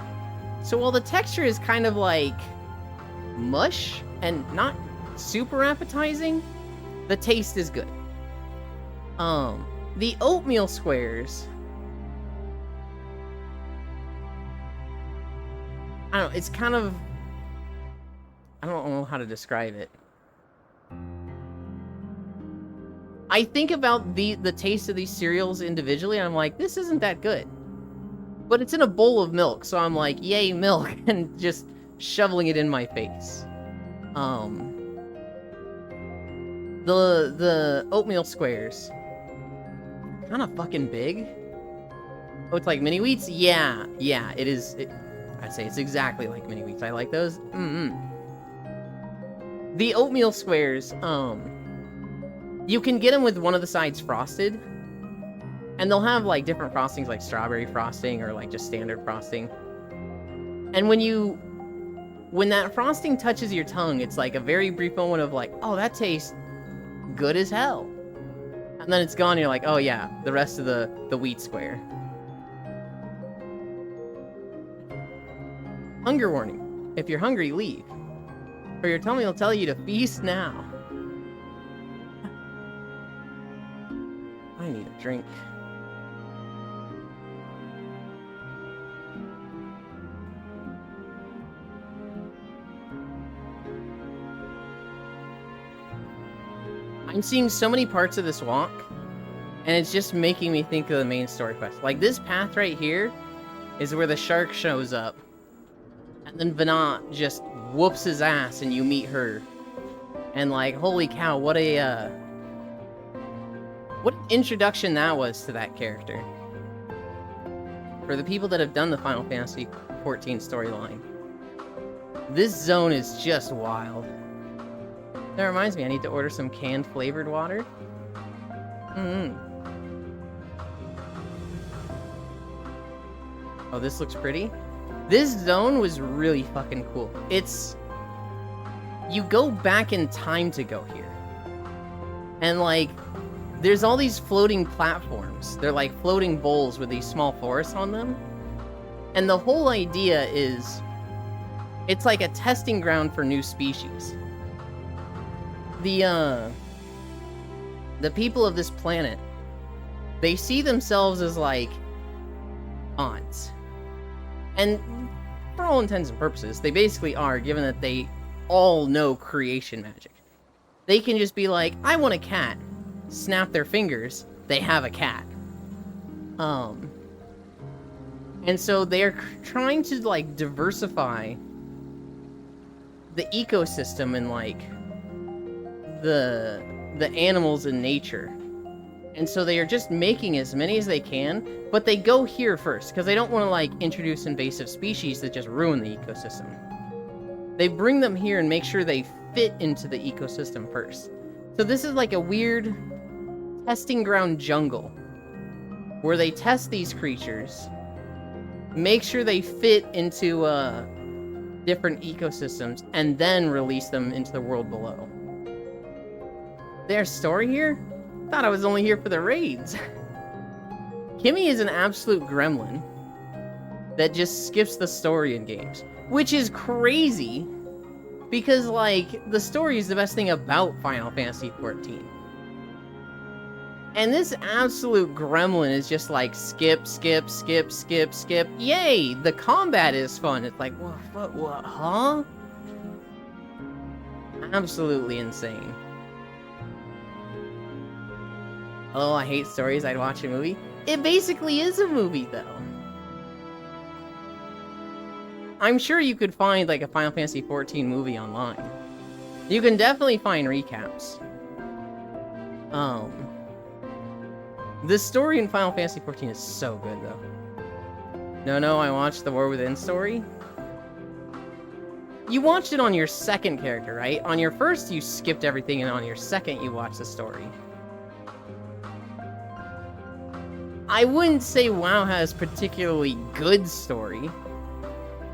So while the texture is kind of like mush and not super appetizing, the taste is good. The Oatmeal Squares, I don't know, it's kind of, I don't know how to describe it. I think about the taste of these cereals individually, and I'm like, this isn't that good. But it's in a bowl of milk, so I'm like, yay, milk, and just shoveling it in my face. The Oatmeal Squares, kind of fucking big. Oh, it's like mini wheats? Yeah, it is. I'd say it's exactly like mini wheats. I like those. The Oatmeal Squares, you can get them with one of the sides frosted, and they'll have like different frostings, like strawberry frosting or like just standard frosting. And when that frosting touches your tongue, it's like a very brief moment of like, oh, that tastes good as hell. And then it's gone, and you're like, oh yeah, the rest of the wheat square. Hunger warning. If you're hungry, leave. Or your tummy will tell you to feast now. I need a drink. I'm seeing so many parts of this walk, and it's just making me think of the main story quest. Like, this path right here is where the shark shows up, and then Venat just whoops his ass, and you meet her. And, like, holy cow, what an introduction that was to that character. For the people that have done the Final Fantasy XIV storyline, this zone is just wild. That reminds me, I need to order some canned flavored water. Oh, this looks pretty. This zone was really fucking cool. You go back in time to go here. And like, there's all these floating platforms. They're like floating bowls with these small forests on them. And the whole idea is, it's like a testing ground for new species. The people of this planet, they see themselves as like gods. And for all intents and purposes, they basically are, given that they all know creation magic. They can just be like, I want a cat. Snap their fingers, they have a cat. And so they're trying to like diversify the ecosystem and like the animals in nature And so they are just making as many as they can, but they go here first, because they don't want to, like, introduce invasive species that just ruin the ecosystem. They bring them here and make sure they fit into the ecosystem first. So this is like a weird testing ground jungle, where they test these creatures, make sure they fit into different ecosystems, and then release them into the world below. Their story here? Thought I was only here for the raids. Kimmy is an absolute gremlin that just skips the story in games, which is crazy because, like, the story is the best thing about Final Fantasy XIV. And this absolute gremlin is just like skip, skip, skip, skip, skip. Yay! The combat is fun. It's like, what, huh? Absolutely insane. Oh, I hate stories. I'd watch a movie. It basically is a movie, though. I'm sure you could find, like, a Final Fantasy XIV movie online. You can definitely find recaps. The story in Final Fantasy XIV is so good, though. No, I watched the War Within story. You watched it on your second character, right? On your first, you skipped everything, and on your second, you watched the story. I wouldn't say WoW has particularly good story.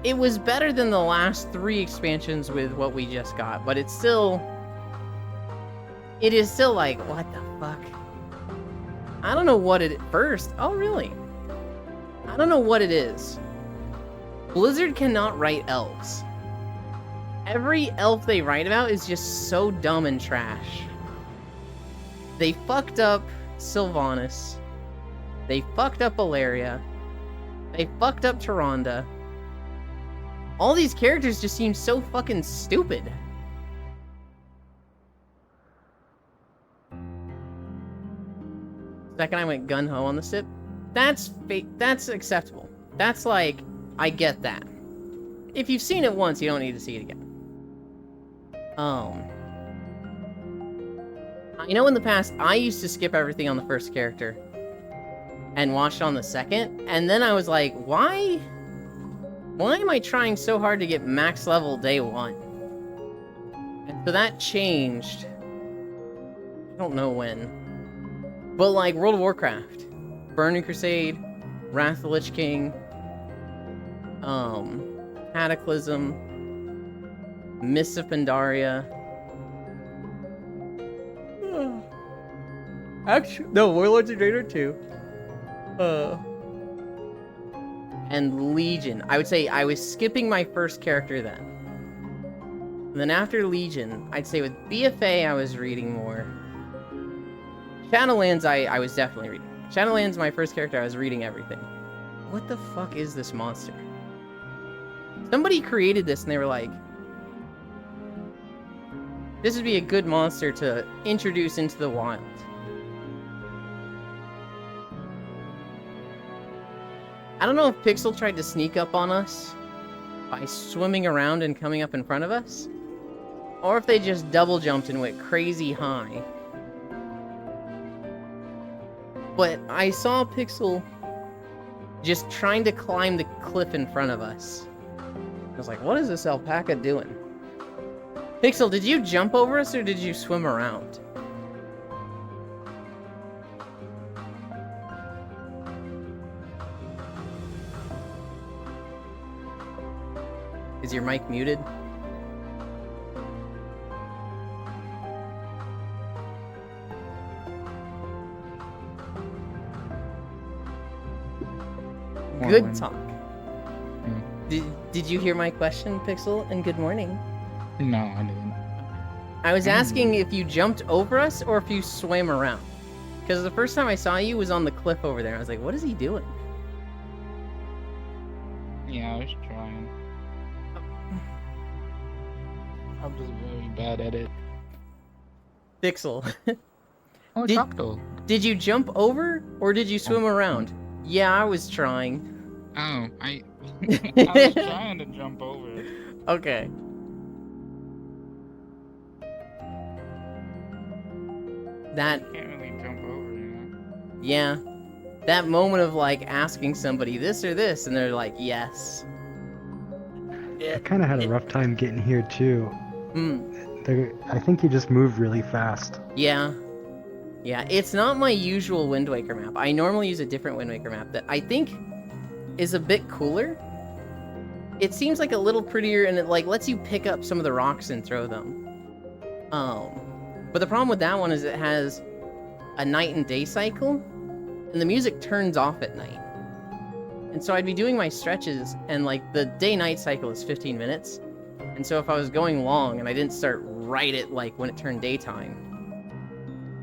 It was better than the last 3 expansions with what we just got, but it's still... It is still like, what the fuck? I don't know what it... First? Oh, really? I don't know what it is. Blizzard cannot write elves. Every elf they write about is just so dumb and trash. They fucked up Sylvanas. They fucked up Valeria. They fucked up Tyrande. All these characters just seem so fucking stupid. Second I went gun-ho on the sip. That's acceptable. That's like, I get that. If you've seen it once, you don't need to see it again. You know, in the past, I used to skip everything on the first character and watch on the second, and then I was like, why am I trying so hard to get max level day 1? And so that changed. I don't know when. But like World of Warcraft, Burning Crusade, Wrath of the Lich King, Cataclysm, Mists of Pandaria. Actually, no, Warlords of Draenor 2. And Legion. I would say I was skipping my first character then. And then after Legion, I'd say with BFA I was reading more. Shadowlands I was definitely reading. Shadowlands, my first character, I was reading everything. What the fuck is this monster? Somebody created this and they were like, this would be a good monster to introduce into the wild. I don't know if Pixel tried to sneak up on us by swimming around and coming up in front of us, or if they just double jumped and went crazy high. But I saw Pixel just trying to climb the cliff in front of us. I was like, what is this alpaca doing? Pixel, did you jump over us or did you swim around? Is your mic muted? Good talk. Did you hear my question, Pixel? And good morning. No, I didn't. I was asking if you jumped over us or if you swam around. Because the first time I saw you was on the cliff over there. I was like, what is he doing? Yeah, I was trying. I'm just very bad at it. Pixel. Oh, Doctor. Did you jump over or did you swim around? Yeah, I was trying. Oh, I was trying to jump over. Okay. Can't really jump over, you know? Yeah. That moment of like asking somebody this or this, and they're like, yes. I kind of had a rough time getting here too. I think you just move really fast. Yeah. Yeah, it's not my usual Wind Waker map. I normally use a different Wind Waker map that I think is a bit cooler. It seems like a little prettier, and it like lets you pick up some of the rocks and throw them. But the problem with that one is it has a night and day cycle, and the music turns off at night. And so I'd be doing my stretches, and like the day-night cycle is 15 minutes. And so if I was going long and I didn't start right at like when it turned daytime,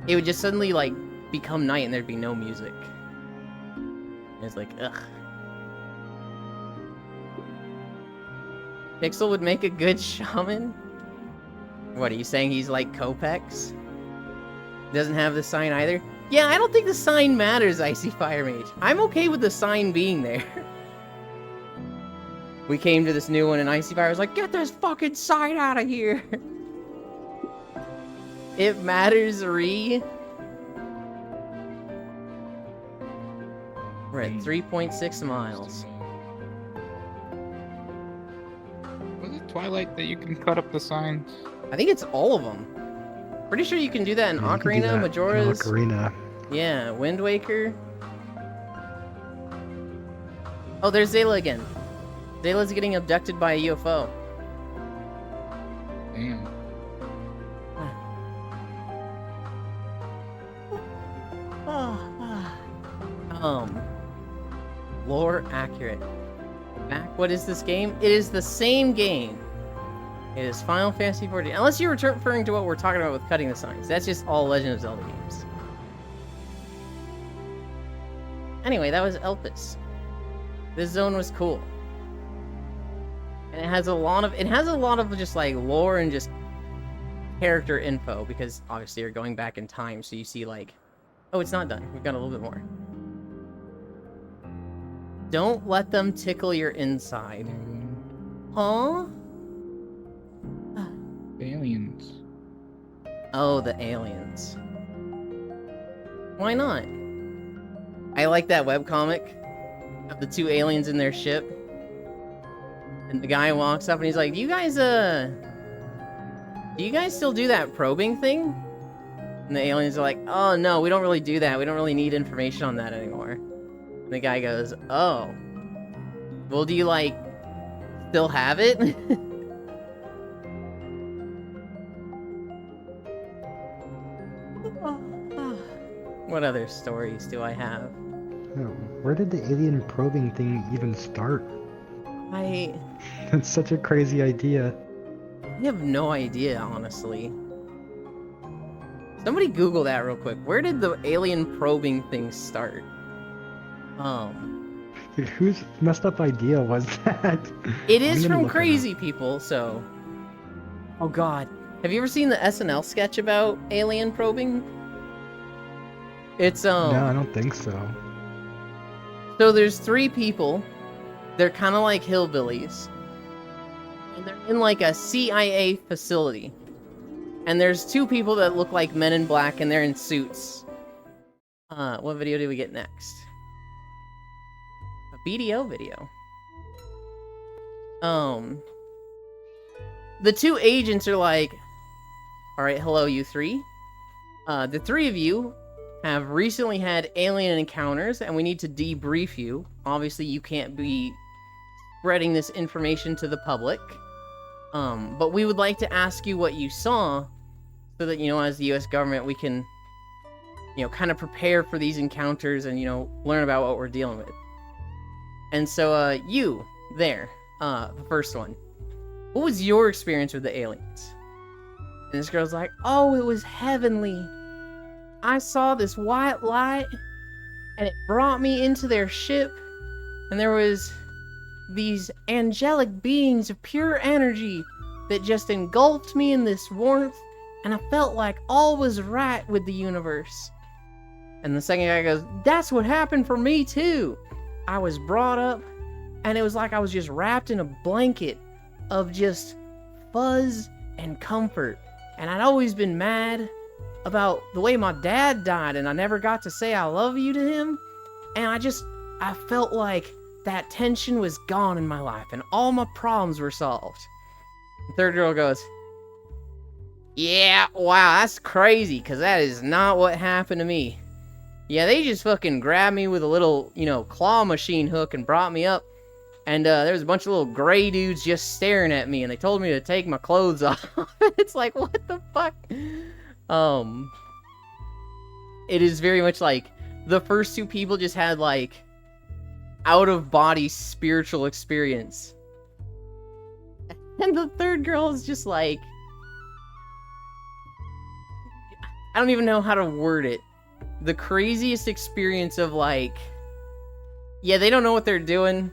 it would just suddenly like become night and there'd be no music. And it's like, ugh. Pixel would make a good shaman? What, are you saying he's like Copex? Doesn't have the sign either? Yeah, I don't think the sign matters, Icy Fire Mage. I'm okay with the sign being there. We came to this new one and Icy Fire was like, get this fucking sign out of here! It matters, Ree. We're at 3.6 miles. Was it Twilight that you can cut up the signs? I think it's all of them. Pretty sure you can do that in Yeah, you can do Ocarina, that in Majora's. Ocarina. Yeah, Wind Waker. Oh, there's Zayla again. Zayla's getting abducted by a UFO. Damn. Lore accurate. Back, what is this game? It is the same game. It is Final Fantasy XIV. Unless you're referring to what we're talking about with cutting the signs. That's just all Legend of Zelda games. Anyway, that was Elpis. This zone was cool. And it has a lot of just like lore and just character info, because obviously you're going back in time, so you see like, oh, it's not done. We've got a little bit more. Don't let them tickle your inside. Huh? Aliens. Oh, the aliens. Why not? I like that webcomic of the two aliens in their ship. And the guy walks up and he's like, do you guys still do that probing thing? And the aliens are like, oh no, we don't really do that. We don't really need information on that anymore. And the guy goes, oh. Well, do you like still have it? What other stories do I have? Oh, where did the alien probing thing even start? That's such a crazy idea. I have no idea, honestly. Somebody Google that real quick. Where did the alien probing thing start? Dude, whose messed up idea was that? It is I'm gonna from look it crazy up. people, so... Oh god. Have you ever seen the SNL sketch about alien probing? It's, No, I don't think so. So there's 3 people. They're kind of like hillbillies. And they're in like a CIA facility. And there's 2 people that look like Men in Black and they're in suits. What video do we get next? A BDO video. The 2 agents are like, alright, hello you 3. The 3 of you have recently had alien encounters and we need to debrief you. Obviously you can't be spreading this information to the public. But we would like to ask you what you saw so that, you know, as the US government, we can, you know, kind of prepare for these encounters and, you know, learn about what we're dealing with. And so, you, there, the first one. What was your experience with the aliens? And this girl's like, oh, it was heavenly. I saw this white light, and it brought me into their ship, and there was these angelic beings of pure energy that just engulfed me in this warmth, and I felt like all was right with the universe. And the second guy goes, that's what happened for me too. I was brought up, and it was like I was just wrapped in a blanket of just fuzz and comfort. And I'd always been mad about the way my dad died and I never got to say I love you to him. And I felt like that tension was gone in my life and all my problems were solved. The third girl goes, yeah, wow, that's crazy, because that is not what happened to me. Yeah, they just fucking grabbed me with a little, claw machine hook and brought me up. And there was a bunch of little gray dudes just staring at me, and they told me to take my clothes off. It's like, what the fuck? It is very much like the first two people just had, like, out-of-body spiritual experience. And the third girl is just like... I don't even know how to word it. The craziest experience of, like... Yeah, they don't know what they're doing.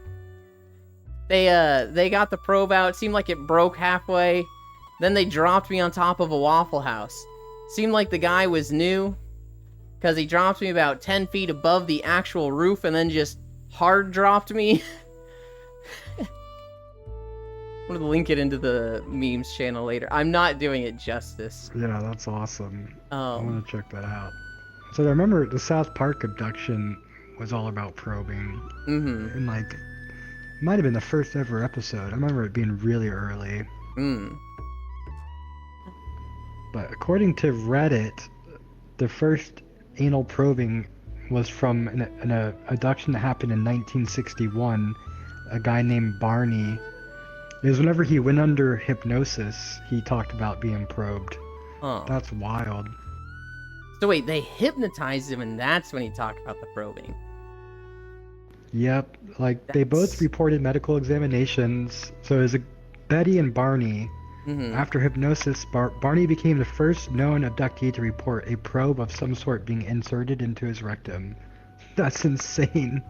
They got the probe out. It seemed like it broke halfway. Then they dropped me on top of a Waffle House. Seemed like the guy was new, because he dropped me about 10 feet above the actual roof and then just hard dropped me. I'm gonna link it into the memes channel later. I'm not doing it justice. Yeah, that's awesome. Oh. I want to check that out. So I remember the South Park abduction was all about probing. Mm-hmm. And like, it might have been the first ever episode. I remember it being really early. But according to Reddit, the first anal probing was from an abduction that happened in 1961. A guy named Barney. It was whenever he went under hypnosis, he talked about being probed. Oh. That's wild. So wait, they hypnotized him and that's when he talked about the probing. Yep, like they both reported medical examinations. So it was Betty and Barney. Mm-hmm. After hypnosis, Barney became the first known abductee to report a probe of some sort being inserted into his rectum. That's insane.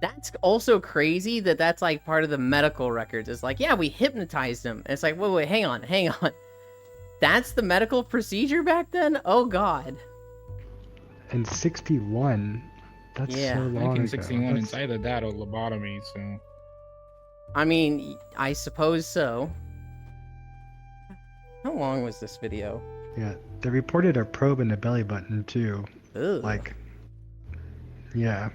That's also crazy that that's like part of the medical records. It's like, yeah, we hypnotized him. And it's like, wait, hang on. That's the medical procedure back then? Oh, God. In 61, that's so long Back in ago. 61, That's... it's either that or lobotomy, so... I mean, I suppose so. How long was this video? Yeah, they reported a probe in the belly button, too. Ugh. Like, yeah.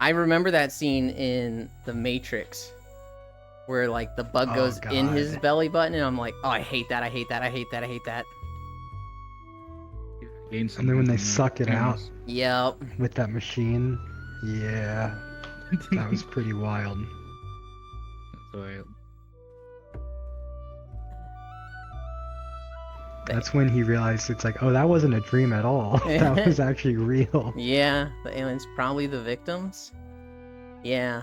I remember that scene in The Matrix where, like, the bug goes in his belly button, and I'm like, oh, I hate that. And then when they suck it out Yep. with that machine, yeah, that was pretty wild. That's when he realized it's like, oh, that wasn't a dream at all. That was actually real. Yeah, the aliens probably the victims. Yeah.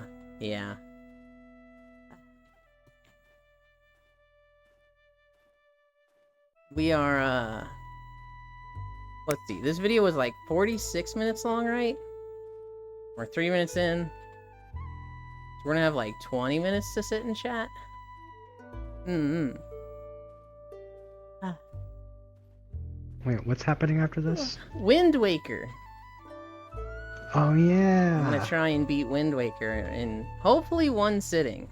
We are, let's see, this video was like 46 minutes long, right? We're 3 minutes in. So we're gonna have like 20 minutes to sit and chat. Wait, what's happening after this? Wind Waker. Oh, yeah. I'm gonna try and beat Wind Waker in hopefully one sitting.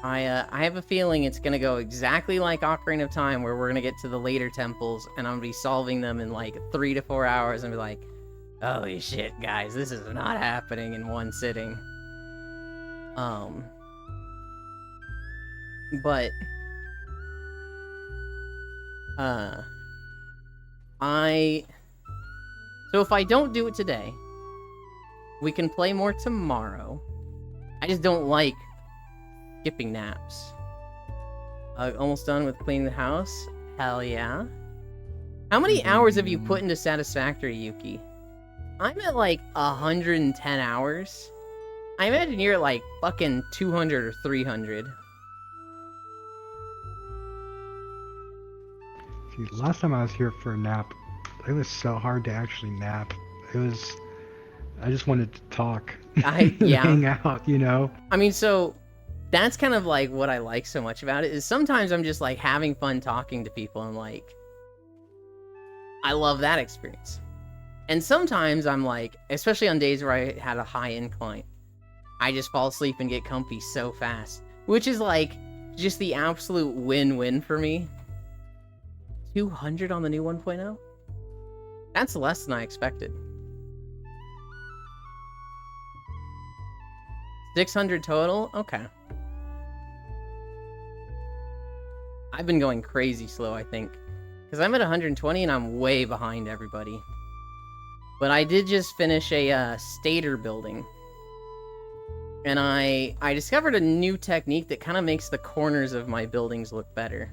I have a feeling it's gonna go exactly like Ocarina of Time, where we're gonna get to the later temples, and I'm gonna be solving them in like 3 to 4 hours, and be like, holy shit, guys, this is not happening in one sitting. But so if I don't do it today, we can play more tomorrow. I just don't like skipping naps. Almost done with cleaning the house. Hell yeah. How many hours have you put into Satisfactory, Yuki? I'm at like 110 hours. I imagine you're at like fucking 200 or 300. See, last time I was here for a nap, it was so hard to actually nap. I just wanted to talk. Yeah. Hang out, you know? I mean, so that's kind of like what I like so much about it, is sometimes I'm just like having fun talking to people, and like, I love that experience. And sometimes I'm like, especially on days where I had a high incline, I just fall asleep and get comfy so fast, which is like just the absolute win-win for me. 200 on the new 1.0? That's less than I expected. 600 total? Okay. I've been going crazy slow, I think. Because I'm at 120 and I'm way behind everybody. But I did just finish a stator building. And I discovered a new technique that kind of makes the corners of my buildings look better.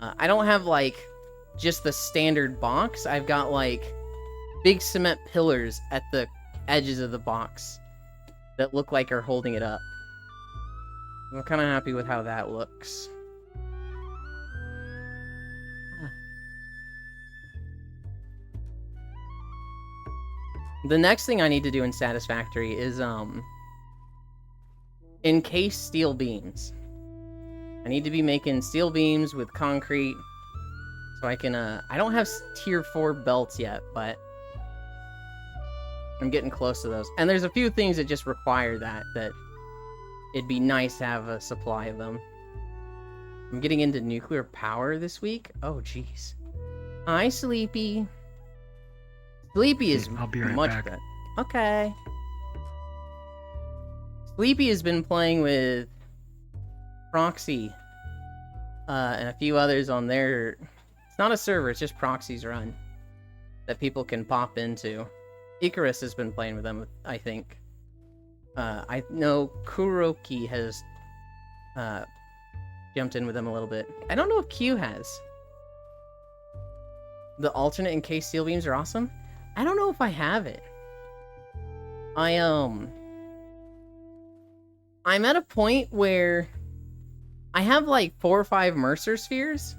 I don't have, like, just the standard box. I've got, like, big cement pillars at the edges of the box that look like are holding it up. I'm kind of happy with how that looks. The next thing I need to do in Satisfactory is, encase steel beams. I need to be making steel beams with concrete, so I can, I don't have tier 4 belts yet, but I'm getting close to those. And there's a few things that just require that it'd be nice to have a supply of them. I'm getting into nuclear power this week. Oh, jeez. Hi, Sleepy. Sleepy is I'll be right much back. better. Okay. Sleepy has been playing with Proxy and a few others on their... It's not a server, it's just Proxy's run that people can pop into. Icarus has been playing with them, I think. I know Kuroki has jumped in with them a little bit. I don't know if Q has. The alternate encase steel beams are awesome. I don't know if I have it. I'm at a point where I have like 4 or 5 Mercer spheres,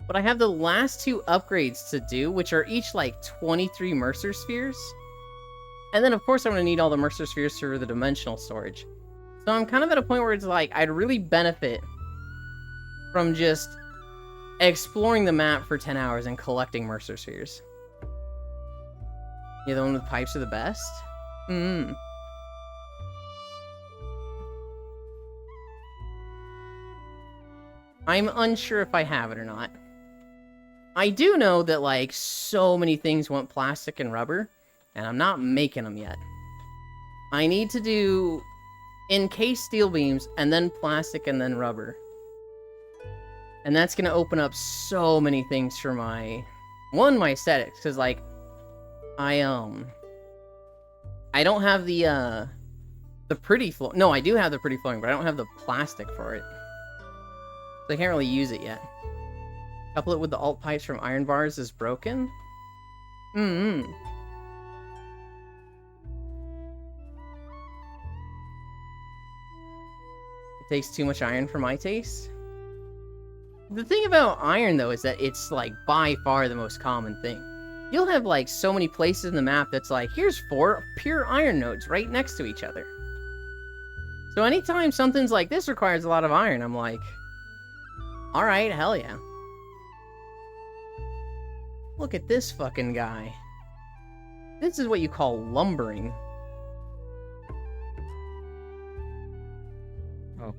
but I have the last 2 upgrades to do, which are each like 23 Mercer spheres. And then of course I'm going to need all the Mercer spheres for the dimensional storage. So I'm kind of at a point where it's like, I'd really benefit from just exploring the map for 10 hours and collecting Mercer spheres. Yeah, the one with pipes are the best? I'm unsure if I have it or not. I do know that, like, so many things want plastic and rubber, and I'm not making them yet. I need to do encase steel beams, and then plastic, and then rubber. And that's gonna open up so many things for my aesthetics, because, like, I don't have the pretty floor. No, I do have the pretty flooring, but I don't have the plastic for it. So I can't really use it yet. Couple it with the alt pipes from iron bars is broken. It takes too much iron for my taste. The thing about iron, though, is that it's, like, by far the most common thing. You'll have, like, so many places in the map that's like, here's 4 pure iron nodes right next to each other. So anytime something's like this requires a lot of iron, I'm like, alright, hell yeah. Look at this fucking guy. This is what you call lumbering. Oh.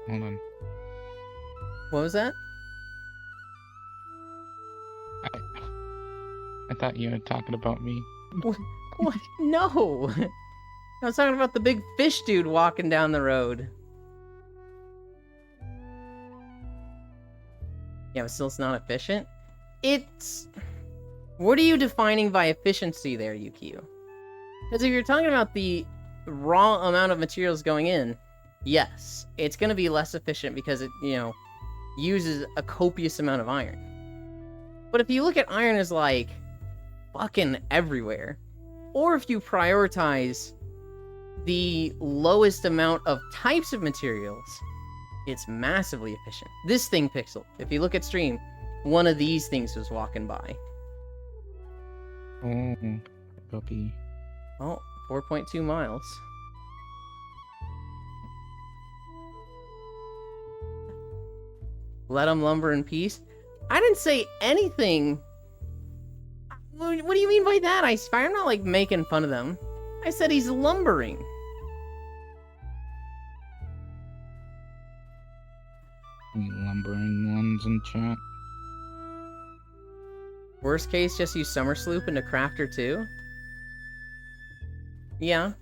Hold on. What was that? I thought you were talking about me. What? No! I was talking about the big fish dude walking down the road. Yeah, but still it's not efficient? It's... What are you defining by efficiency there, Yukio? Because if you're talking about the raw amount of materials going in, yes, it's going to be less efficient because it, you know, uses a copious amount of iron. But if you look at iron as, like, fucking everywhere, or if you prioritize the lowest amount of types of materials, it's massively efficient. This thing, Pixel, if you look at stream, one of these things was walking by. Oh, copy. Oh, 4.2 miles. Let them lumber in peace. I didn't say anything. What do you mean by that? I'm not, like, making fun of them. I said he's lumbering. numbering ones in chat. Worst case, just use Summer Sloop into Crafter 2? Yeah.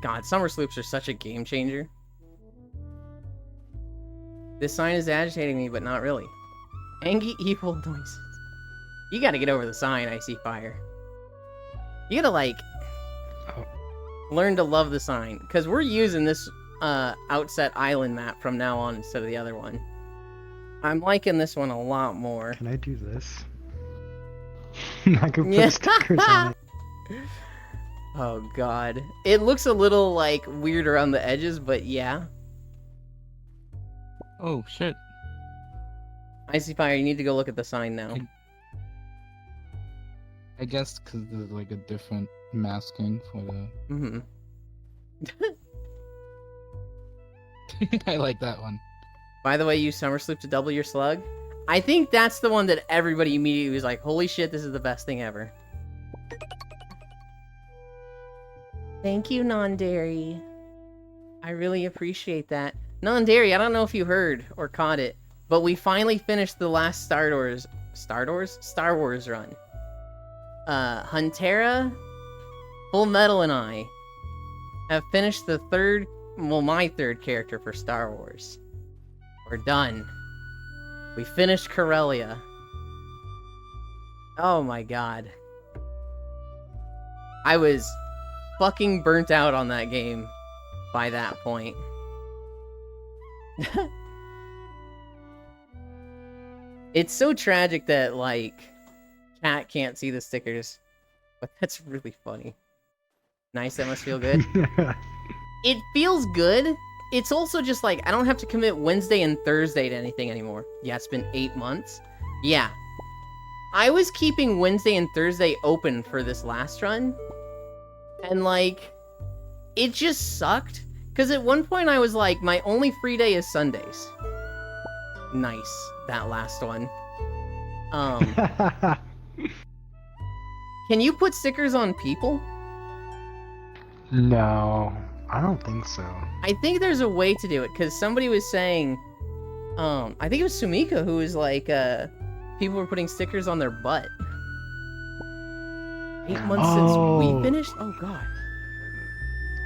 God, Summer Sloops are such a game changer. This sign is agitating me, but not really. Angry evil noises. You gotta get over the sign, Icy Fire. You gotta, like, learn to love the sign. Because we're using this Outset Island map from now on instead of the other one. I'm liking this one a lot more. Can I do this? I can put stickers on it. Oh god. It looks a little, like, weird around the edges, but yeah. Oh shit. Icy Fire, you need to go look at the sign now. I guess because there's like a different masking for the. Mm-hmm. I like that one. By the way, use Summer Sloop to double your slug. I think that's the one that everybody immediately was like, holy shit, this is the best thing ever. Thank you, Non-Dairy. I really appreciate that. Non-Dairy, I don't know if you heard or caught it, but we finally finished the last Star Wars run. Huntera, Full Metal, and I have finished the my third character for Star Wars. We're done. We finished Corellia. Oh my god. I was fucking burnt out on that game by that point. It's so tragic that, like, Cat can't see the stickers. But that's really funny. Nice, that must feel good. It feels good. It's also just like, I don't have to commit Wednesday and Thursday to anything anymore. Yeah, it's been 8 months. Yeah. I was keeping Wednesday and Thursday open for this last run. And, like, it just sucked. Because at one point I was like, my only free day is Sundays. Nice, that last one. Can you put stickers on people? No, I don't think so. I think there's a way to do it, because somebody was saying, I think it was Sumika who was like, people were putting stickers on their butt. 8 months since we finished? Oh god.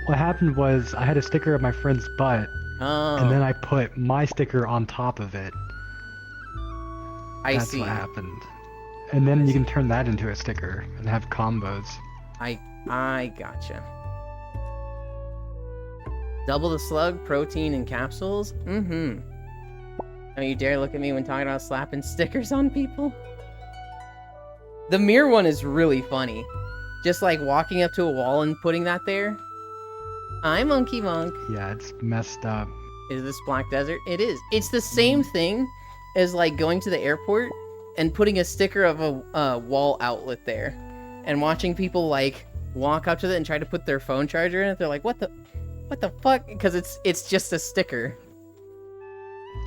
What happened was I had a sticker of my friend's butt, and then I put my sticker on top of it. That's what happened. And then you can turn that into a sticker and have combos. I gotcha. Double the slug, protein, and capsules? Mm-hmm. Don't you dare look at me when talking about slapping stickers on people. The mirror one is really funny. Just like walking up to a wall and putting that there. Hi, Monkey Monk. Yeah, it's messed up. Is this Black Desert? It is. It's the same thing as like going to the airport and putting a sticker of a wall outlet there. And watching people like walk up to it and try to put their phone charger in it. They're like, what the fuck? Because it's just a sticker.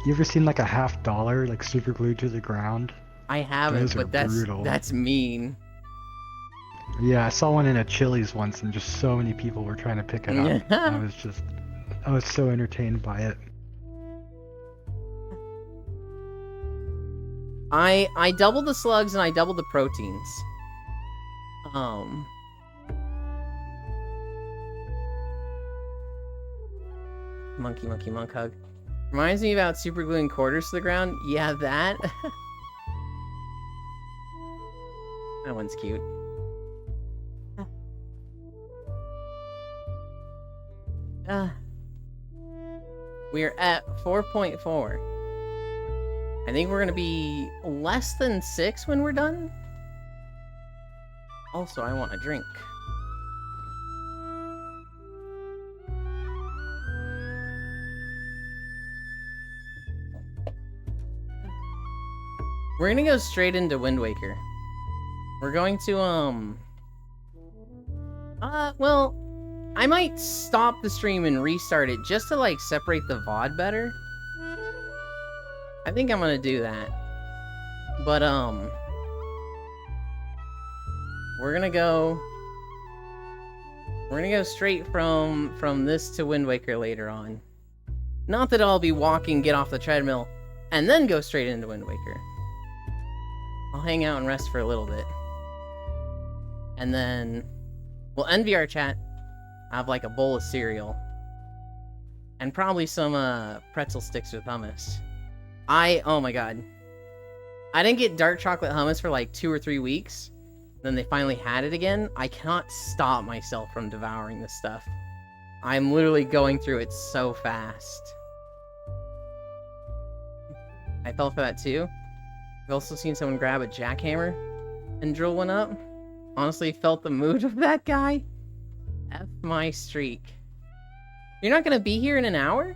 You ever seen like a $50 like super glued to the ground? I haven't, Those but are brutal. that's mean. Yeah, I saw one in a Chili's once and just so many people were trying to pick it up. I was so entertained by it. I doubled the slugs and I doubled the proteins. Monkey monk hug. Reminds me about super gluing quarters to the ground. Yeah, that. That one's cute. We're at 4.4. I think we're gonna be less than 6 when we're done. Also, I want a drink. We're gonna go straight into Wind Waker. We're going to, well, I might stop the stream and restart it just to, like, separate the VOD better. I think I'm gonna do that. But, we're gonna go straight from this to Wind Waker later on. Not that I'll be walking, get off the treadmill, and then go straight into Wind Waker. I'll hang out and rest for a little bit. And then we'll end VR chat. I'll have like a bowl of cereal. And probably some pretzel sticks with hummus. Oh my god. I didn't get dark chocolate hummus for like 2 or 3 weeks. Then they finally had it again. I cannot stop myself from devouring this stuff. I'm literally going through it so fast. I fell for that too. I've also seen someone grab a jackhammer and drill one up. Honestly, felt the mood of that guy. F my streak. You're not gonna be here in an hour?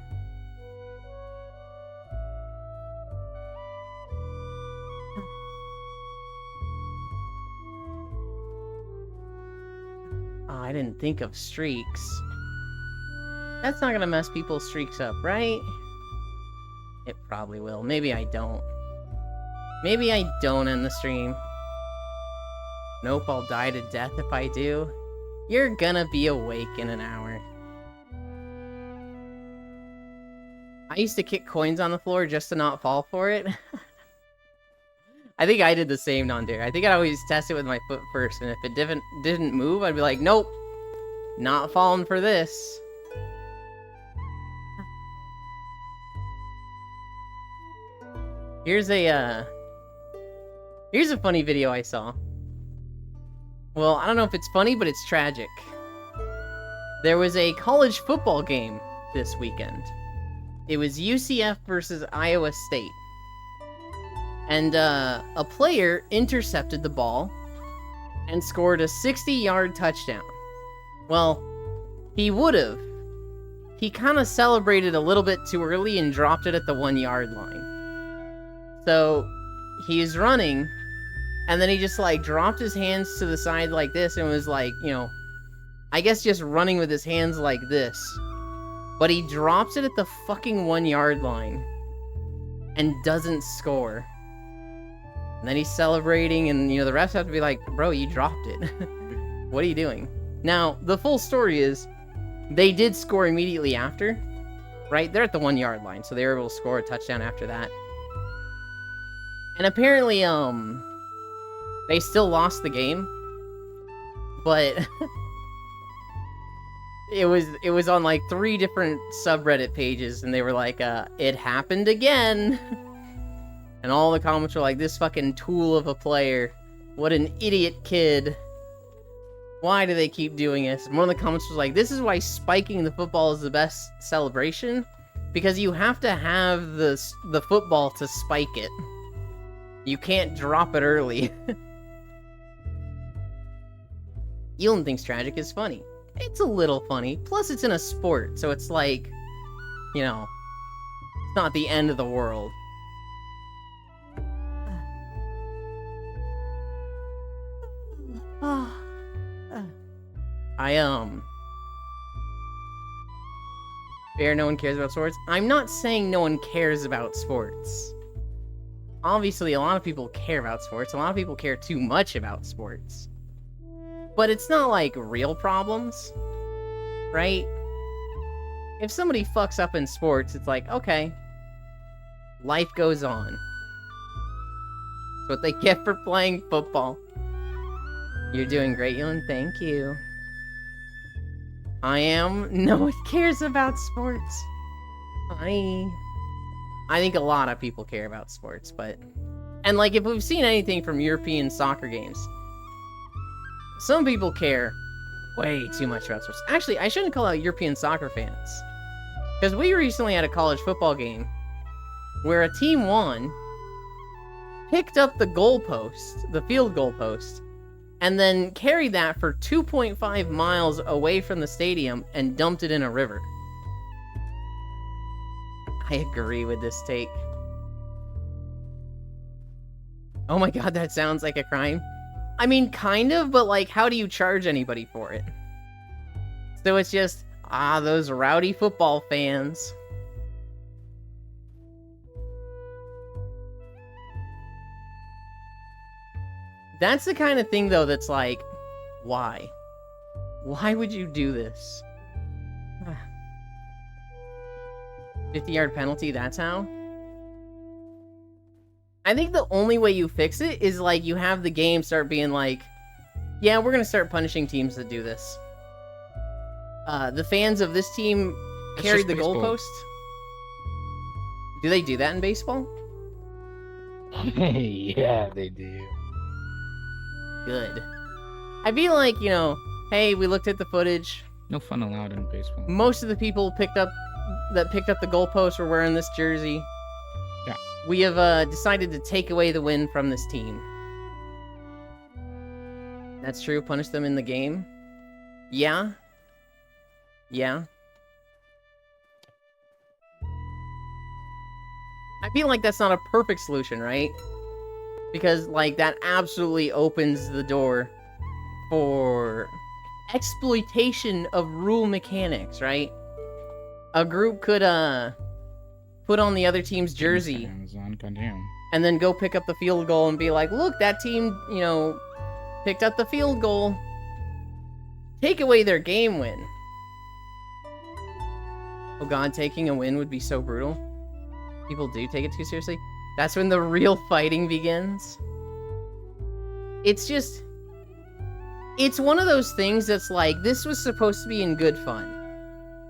Oh, I didn't think of streaks. That's not gonna mess people's streaks up, right? It probably will. Maybe I don't. Maybe I don't end the stream. Nope, I'll die to death if I do. You're gonna be awake in an hour. I used to kick coins on the floor just to not fall for it. I think I did the same, Non-Dare. I think I'd always test it with my foot first, and if it didn't move, I'd be like, nope, not falling for this. Here's a funny video I saw. Well, I don't know if it's funny, but it's tragic. There was a college football game this weekend. It was UCF versus Iowa State. And a player intercepted the ball and scored a 60-yard touchdown. Well, he would have. He kind of celebrated a little bit too early and dropped it at the 1-yard line. So he's running, and then he just like dropped his hands to the side like this and was like, you know, I guess just running with his hands like this. But he drops it at the fucking 1-yard line and doesn't score. And then he's celebrating, and you know the refs have to be like, bro, you dropped it. What are you doing? Now, the full story is they did score immediately after, right? They're at the 1-yard line, so they were able to score a touchdown after that. And apparently, they still lost the game, but it was on like 3 different subreddit pages, and they were like, it happened again. And all the comments were like, this fucking tool of a player. What an idiot kid. Why do they keep doing this? And one of the comments was like, this is why spiking the football is the best celebration, because you have to have the football to spike it. You can't drop it early. Elon thinks tragic is funny. It's a little funny. Plus, it's in a sport, so it's like, you know, it's not the end of the world. Fair, no one cares about sports. I'm not saying no one cares about sports. Obviously, a lot of people care about sports. A lot of people care too much about sports. But it's not like real problems, right? If somebody fucks up in sports, it's like, okay, life goes on. That's what they get for playing football. You're doing great, Elon. Thank you. I am. No one cares about sports. I think a lot of people care about sports, but... And, like, if we've seen anything from European soccer games, some people care way too much about sports. Actually, I shouldn't call out European soccer fans. Because we recently had a college football game where a team won, picked up the goalpost, the field goalpost, and then carried that for 2.5 miles away from the stadium and dumped it in a river. I agree with this take. Oh my god, that sounds like a crime. I mean, kind of, but like, how do you charge anybody for it? So it's just, those rowdy football fans. That's the kind of thing, though, that's like, why? Why would you do this? 50-yard penalty, that's how? I think the only way you fix it is, like, you have the game start being like, yeah, we're gonna start punishing teams that do this. The fans of this team It's carried just the baseball. goalpost. Do they do that in baseball? Yeah, they do. Good. I feel like, you know, hey, we looked at the footage. No fun allowed in baseball. Most of the people picked up the goalpost were wearing this jersey. Yeah. We have decided to take away the win from this team. That's true. Punish them in the game. Yeah. Yeah. I feel like that's not a perfect solution, right? Because, like, that absolutely opens the door for exploitation of rule mechanics, right? A group could, put on the other team's jersey Amazon, goddamn. and then go pick up the field goal and be like, look, that team, you know, picked up the field goal. Take away their game win. Oh god, taking a win would be so brutal. People do take it too seriously. That's when the real fighting begins. It's just... It's one of those things that's like, this was supposed to be in good fun.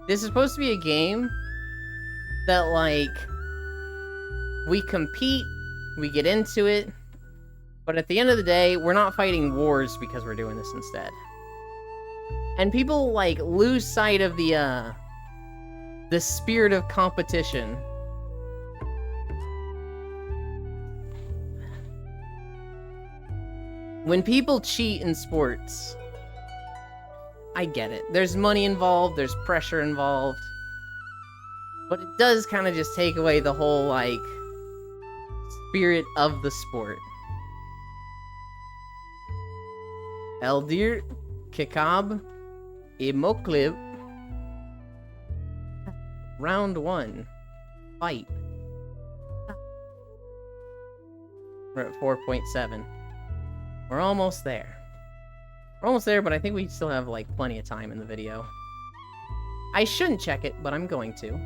This is supposed to be a game that, like, we compete, we get into it, but at the end of the day, we're not fighting wars because we're doing this instead. And people, like, lose sight of the spirit of competition. When people cheat in sports, I get it. There's money involved, there's pressure involved. But it does kind of just take away the whole, like, spirit of the sport. Eldir Kikab Imoklib. Round 1. Fight. We're at 4.7. We're almost there. We're almost there, but I think we still have, like, plenty of time in the video. I shouldn't check it, but I'm going to.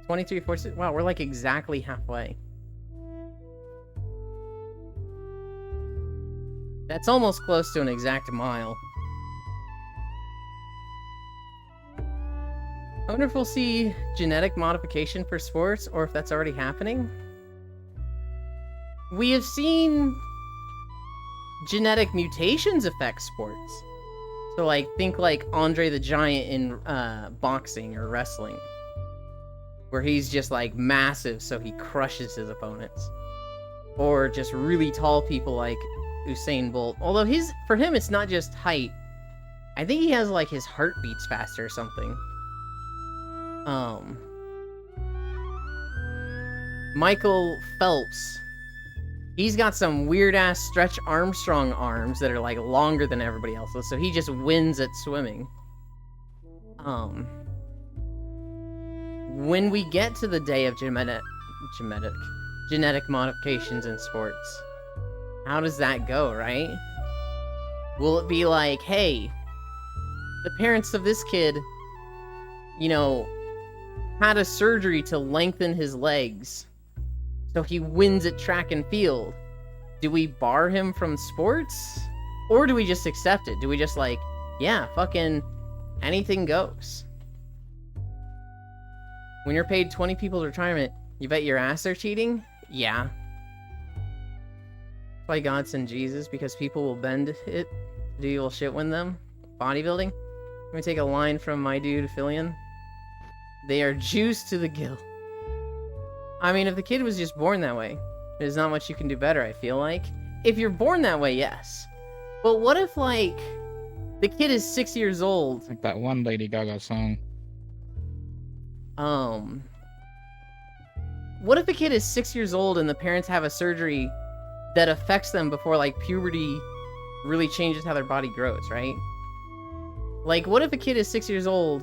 23, 46. Wow, we're, like, exactly halfway. That's almost close to an exact mile. I wonder if we'll see genetic modification for sports, or if that's already happening. We have seen genetic mutations affect sports. So, like, think like Andre the Giant in boxing or wrestling, where he's just, like, massive, so he crushes his opponents. Or just really tall people like Usain Bolt. Although for him, it's not just height. I think he has, like, his heart beats faster or something. Michael Phelps. He's got some weird-ass Stretch Armstrong arms that are, like, longer than everybody else's, so he just wins at swimming. When we get to the day of genetic modifications in sports, how does that go, right? Will it be like, hey, the parents of this kid, you know, had a surgery to lengthen his legs, so he wins at track and field. Do we bar him from sports? Or do we just accept it? Do we just, like, yeah, fucking anything goes? When you're paid 20 people's retirement, you bet your ass they're cheating? Yeah. That's why God sent Jesus, because people will bend it to do evil shit with them. Bodybuilding? Let me take a line from my dude, Fillion. They are juiced to the gill. I mean, if the kid was just born that way, there's not much you can do better, I feel like. If you're born that way, yes. But what if, like, the kid is 6 years old? Like that one Lady Gaga song. What if a kid is 6 years old and the parents have a surgery that affects them before, like, puberty really changes how their body grows, right? Like, what if a kid is 6 years old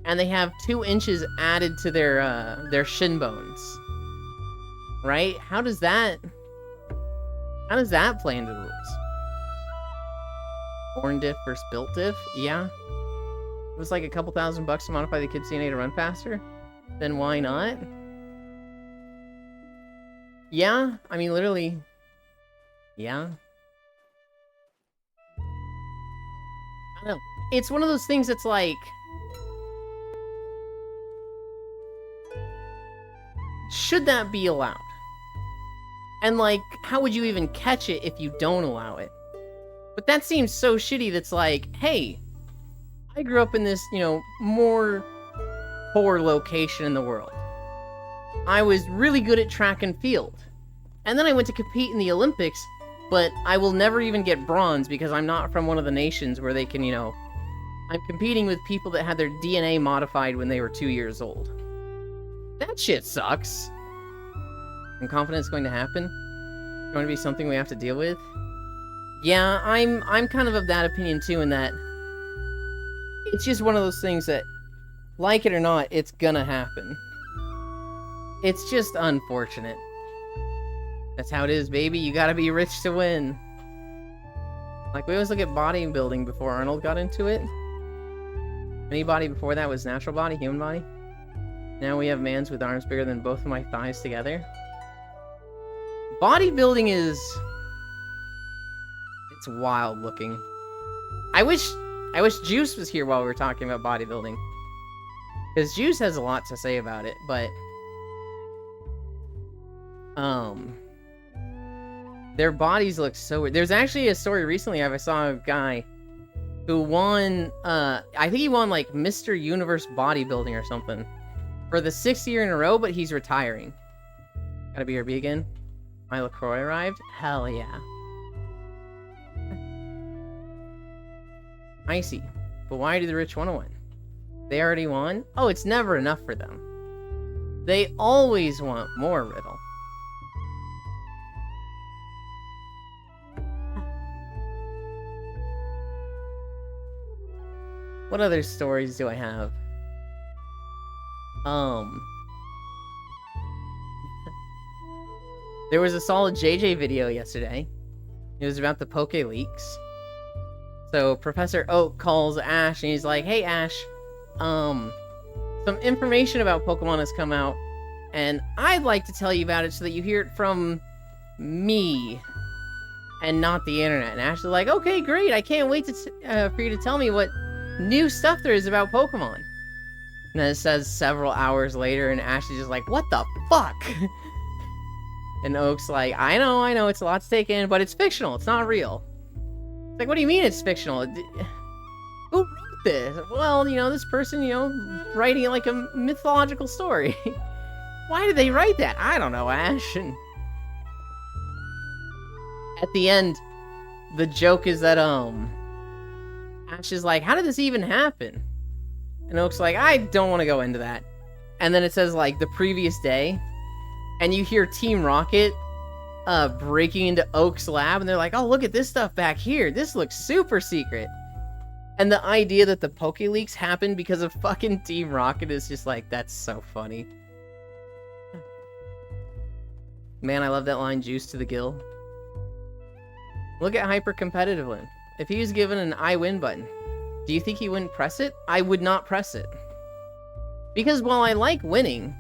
and they have 2 inches added to their shin bones? Right? How does that play into the rules? Born diff versus built diff? Yeah. was like a couple $1,000 to modify the kid's DNA to run faster, then why not? Yeah, I mean, literally, yeah. I don't know. It's one of those things that's like, should that be allowed? And like, how would you even catch it if you don't allow it? But that seems so shitty that's like, hey, I grew up in this, you know, more poor location in the world. I was really good at track and field. And then I went to compete in the Olympics, but I will never even get bronze because I'm not from one of the nations where they can, you know... I'm competing with people that had their DNA modified when they were 2 years old. That shit sucks. And confidence going to happen? Going to be something we have to deal with? Yeah, I'm kind of that opinion too, in that it's just one of those things that, like it or not, it's gonna happen. It's just unfortunate. That's how it is, baby. You gotta be rich to win. Like, we always look at bodybuilding before Arnold got into it. Any body before that was natural body, human body. Now we have mans with arms bigger than both of my thighs together. Bodybuilding is... it's wild looking. I wish Juice was here while we were talking about bodybuilding. Because Juice has a lot to say about it, but... their bodies look so weird. There's actually a story recently I saw a guy who won, I think he won, like, Mr. Universe Bodybuilding or something. For the 6th year in a row, but he's retiring. Got a BRB again? My LaCroix arrived? Hell yeah. Icy. But why do the rich want to win? They already won? Oh, it's never enough for them. They always want more, Riddle. What other stories do I have? There was a solid JJ video yesterday. It was about the Poke Leaks. So Professor Oak calls Ash and he's like, "Hey Ash, some information about Pokemon has come out, and I'd like to tell you about it so that you hear it from me and not the internet." And Ash is like, "Okay, great. I can't wait for you to tell me what new stuff there is about Pokemon." And then it says several hours later, and Ash is just like, "What the fuck?" And Oak's like, I know, it's a lot to take in, but it's fictional, it's not real. It's like, what do you mean it's fictional? Who wrote this? Well, you know, this person, you know, writing it like a mythological story. Why did they write that? I don't know, Ash. And at the end, the joke is that, Ash is like, how did this even happen? And Oak's like, I don't want to go into that. And then it says, like, the previous day, and you hear Team Rocket breaking into Oak's lab, and they're like, oh, look at this stuff back here. This looks super secret. And the idea that the Poke Leaks happened because of fucking Team Rocket is just like, that's so funny. Man, I love that line, juice to the gill. Look at Hyper Competitive Win. If he was given an I win button, do you think he wouldn't press it? I would not press it. Because while I like winning,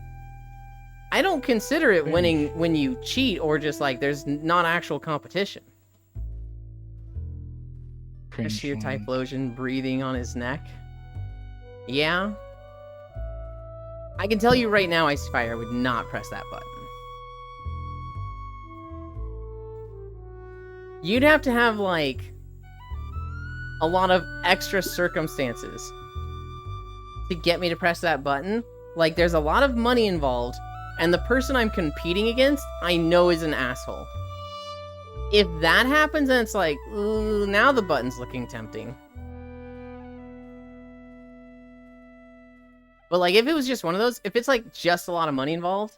I don't consider it winning when you cheat or just like there's not actual competition. A sheer Typhlosion breathing on his neck. Yeah. I can tell you right now, Ice Fire would not press that button. You'd have to have like a lot of extra circumstances to get me to press that button. Like, there's a lot of money involved, and the person I'm competing against, I know is an asshole. If that happens, then it's like, ooh, now the button's looking tempting. But, like, if it was just one of those, if it's, like, just a lot of money involved,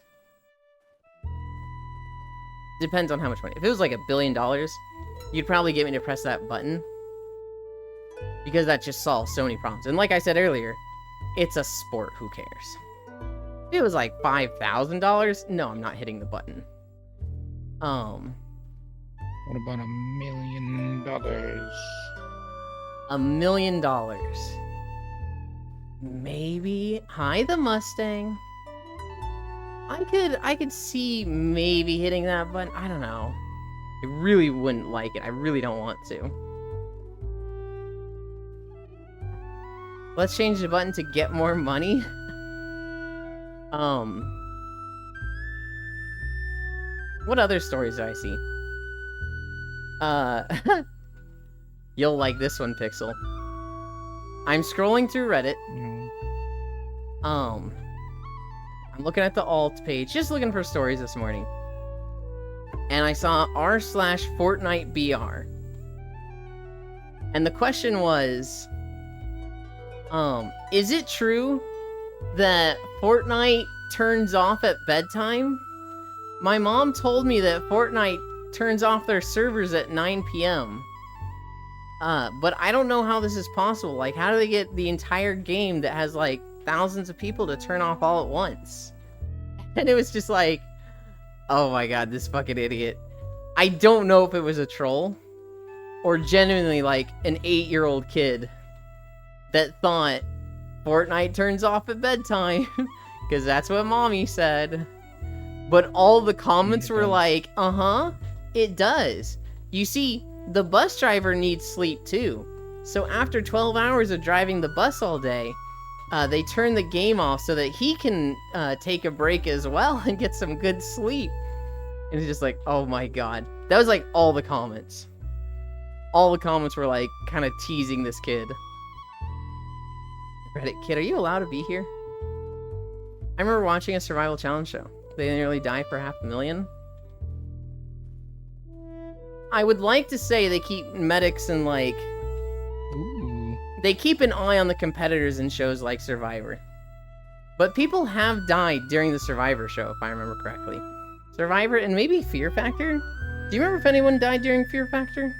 depends on how much money. If it was, like, $1 billion, you'd probably get me to press that button. Because that just solves so many problems. And like I said earlier, it's a sport, who cares? If it was like $5,000, no, I'm not hitting the button. What about $1 million? $1 million. maybe hide the Mustang. I could see maybe hitting that button. I don't know. I really wouldn't like it. I really don't want to. Let's change the button to get more money. What other stories do I see? You'll like this one, Pixel. I'm scrolling through Reddit. I'm looking at the alt page, just looking for stories this morning. And I saw r/FortniteBR. And the question was, is it true that Fortnite turns off at bedtime? My mom told me that Fortnite turns off their servers at 9 p.m. But I don't know how this is possible. Like, how do they get the entire game that has, like, thousands of people to turn off all at once? And it was just like, oh my god, this fucking idiot. I don't know if it was a troll or genuinely, like, an 8-year-old kid that thought Fortnite turns off at bedtime because that's what mommy said. But all the comments were like, it does. You see, the bus driver needs sleep too. So after 12 hours of driving the bus all day, they turn the game off so that he can take a break as well and get some good sleep. And it's just like, oh my god. That was like all the comments. All the comments were like kind of teasing this kid. Reddit kid, are you allowed to be here? I remember watching a survival challenge show. They nearly die for 500,000. I would like to say they keep medics and like... Ooh. They keep an eye on the competitors in shows like Survivor. But people have died during the Survivor show, if I remember correctly. Survivor and maybe Fear Factor? Do you remember if anyone died during Fear Factor?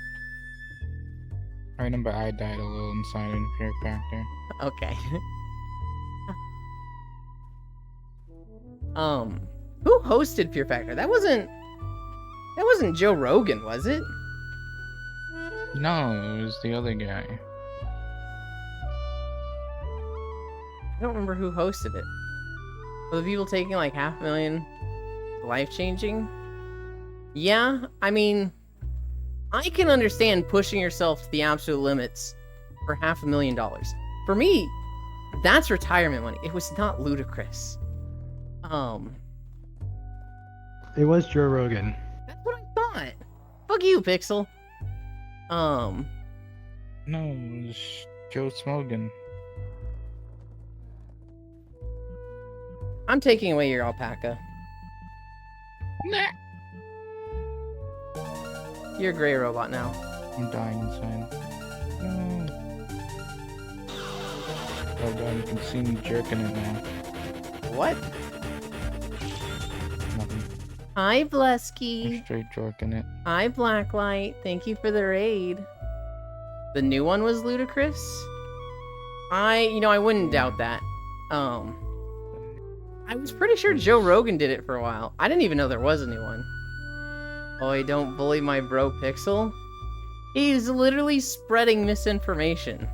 I remember I died a little inside in Fear Factor. Okay. Who hosted Fear Factor? That wasn't Joe Rogan, was it? No, it was the other guy. I don't remember who hosted it. Were the people taking like 500,000 life-changing? Yeah, I mean, I can understand pushing yourself to the absolute limits for $500,000. For me, that's retirement money. It was not ludicrous. It was Joe Rogan. That's what I thought. Fuck you, Pixel. No, it was Joe Smogan. I'm taking away your alpaca. Nah. You're a gray robot now. I'm dying inside. No. Oh god, you can see me jerking it now. What? Nothing. Hi, I'm Blesky. straight jerking it. Hi, Blacklight. Thank you for the raid. The new one was ludicrous? I wouldn't doubt that. I was pretty sure Joe Rogan did it for a while. I didn't even know there was a new one. Boy, don't bully my bro Pixel. He's literally spreading misinformation.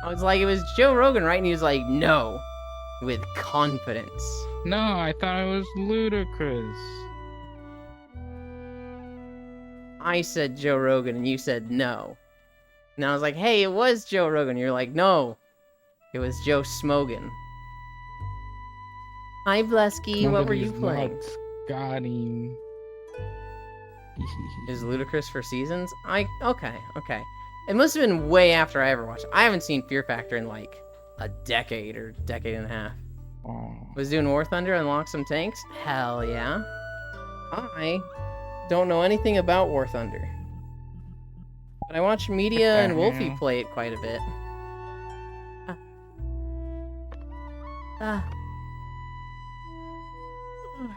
I was like, it was Joe Rogan, right? And he was like, no. With confidence. No, I thought it was ludicrous. I said Joe Rogan and you said no. And I was like, hey, it was Joe Rogan. You're like, no. It was Joe Smogan. Hi, Blesky. What were you playing? Scotty. Is Ludicrous for seasons? Okay. It must have been way after I ever watched it. I haven't seen Fear Factor in like a decade or decade and a half. Oh. Was doing War Thunder, unlock some tanks? Hell yeah. I don't know anything about War Thunder. But I watched Media and Wolfie play it quite a bit.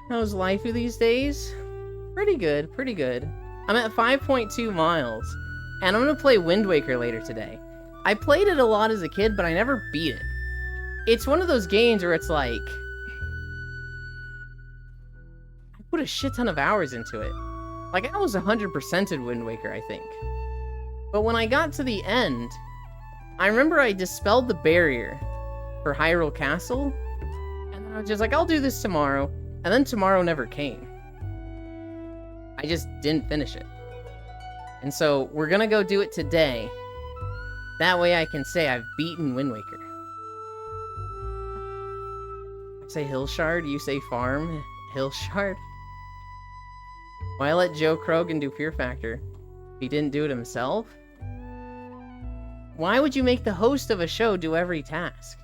How's life these days? Pretty good. I'm at 5.2 miles, and I'm gonna play Wind Waker later today. I played it a lot as a kid, but I never beat it. It's one of those games where it's like... I put a shit ton of hours into it. Like, I was 100%ed Wind Waker, I think. But when I got to the end, I remember I dispelled the barrier for Hyrule Castle. And then I was just like, I'll do this tomorrow. And then tomorrow never came. I just didn't finish it. And so we're gonna go do it today. That way I can say I've beaten Wind Waker. I say Hillshard, you say farm. Hillshard? Why let Joe Krogan do Fear Factor? He didn't do it himself? Why would you make the host of a show do every task?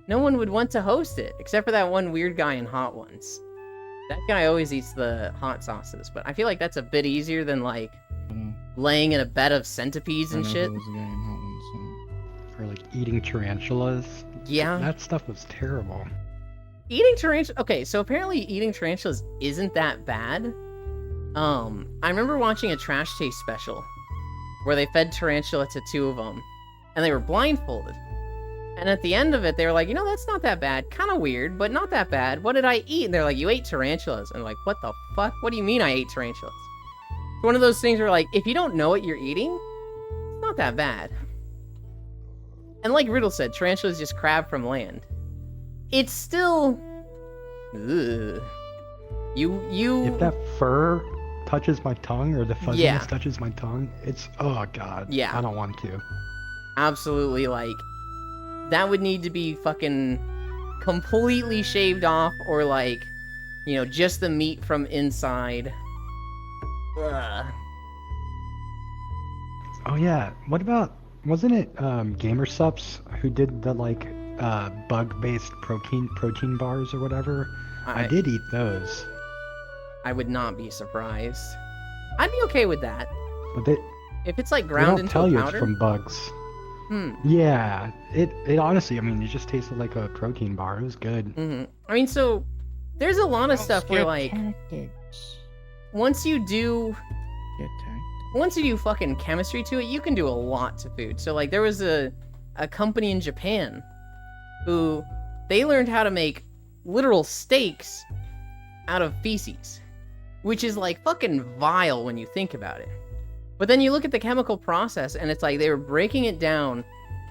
No one would want to host it, except for that one weird guy in Hot Ones. That guy always eats the hot sauces, but I feel like that's a bit easier than, like, laying in a bed of centipedes and shit. Or like eating tarantulas. Yeah. That stuff was terrible. Eating tarantulas... Okay, so apparently eating tarantulas isn't that bad. I remember watching a Trash Taste special where they fed tarantula to 2 of them, and they were blindfolded. And at the end of it, they were like, you know, that's not that bad. Kind of weird, but not that bad. What did I eat? And they're like, you ate tarantulas. And I'm like, what the fuck? What do you mean I ate tarantulas? It's one of those things where, like, if you don't know what you're eating, it's not that bad. And like Riddle said, tarantula is just crab from land. It's still... Ugh. If that fur touches my tongue, or the fuzziness Yeah. touches my tongue, it's... Oh, God. Yeah. I don't want to. Absolutely, like... That would need to be fucking completely shaved off, or like, you know, just the meat from inside. Ugh. Oh, yeah. What about... Wasn't it Gamersups who did the, like, bug-based protein bars or whatever? I did eat those. I would not be surprised. I'd be okay with that. But they If it's like don't ground into tell a you powder. it's from bugs. Yeah, it honestly, I mean, it just tasted like a protein bar. It was good. I mean, so there's a lot of stuff where, like, once you do fucking chemistry to it, you can do a lot to food. So, like, there was a company in Japan who they learned how to make literal steaks out of feces, which is, like, fucking vile when you think about it. But then you look at the chemical process, and it's like they were breaking it down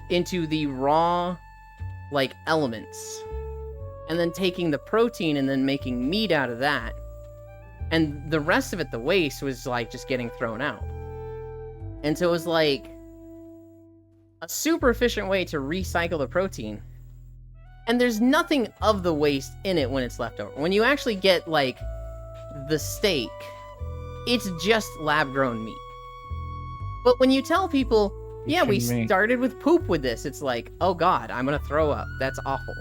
into the raw, like, elements, and then taking the protein and then making meat out of that. And the rest of it, the waste, was, like, just getting thrown out. And so it was, like, a super efficient way to recycle the protein. And there's nothing of the waste in it when it's left over. When you actually get, like, the steak, it's just lab-grown meat. But when you tell people, yeah, we started with poop with this, it's like, oh god, I'm gonna throw up. That's awful.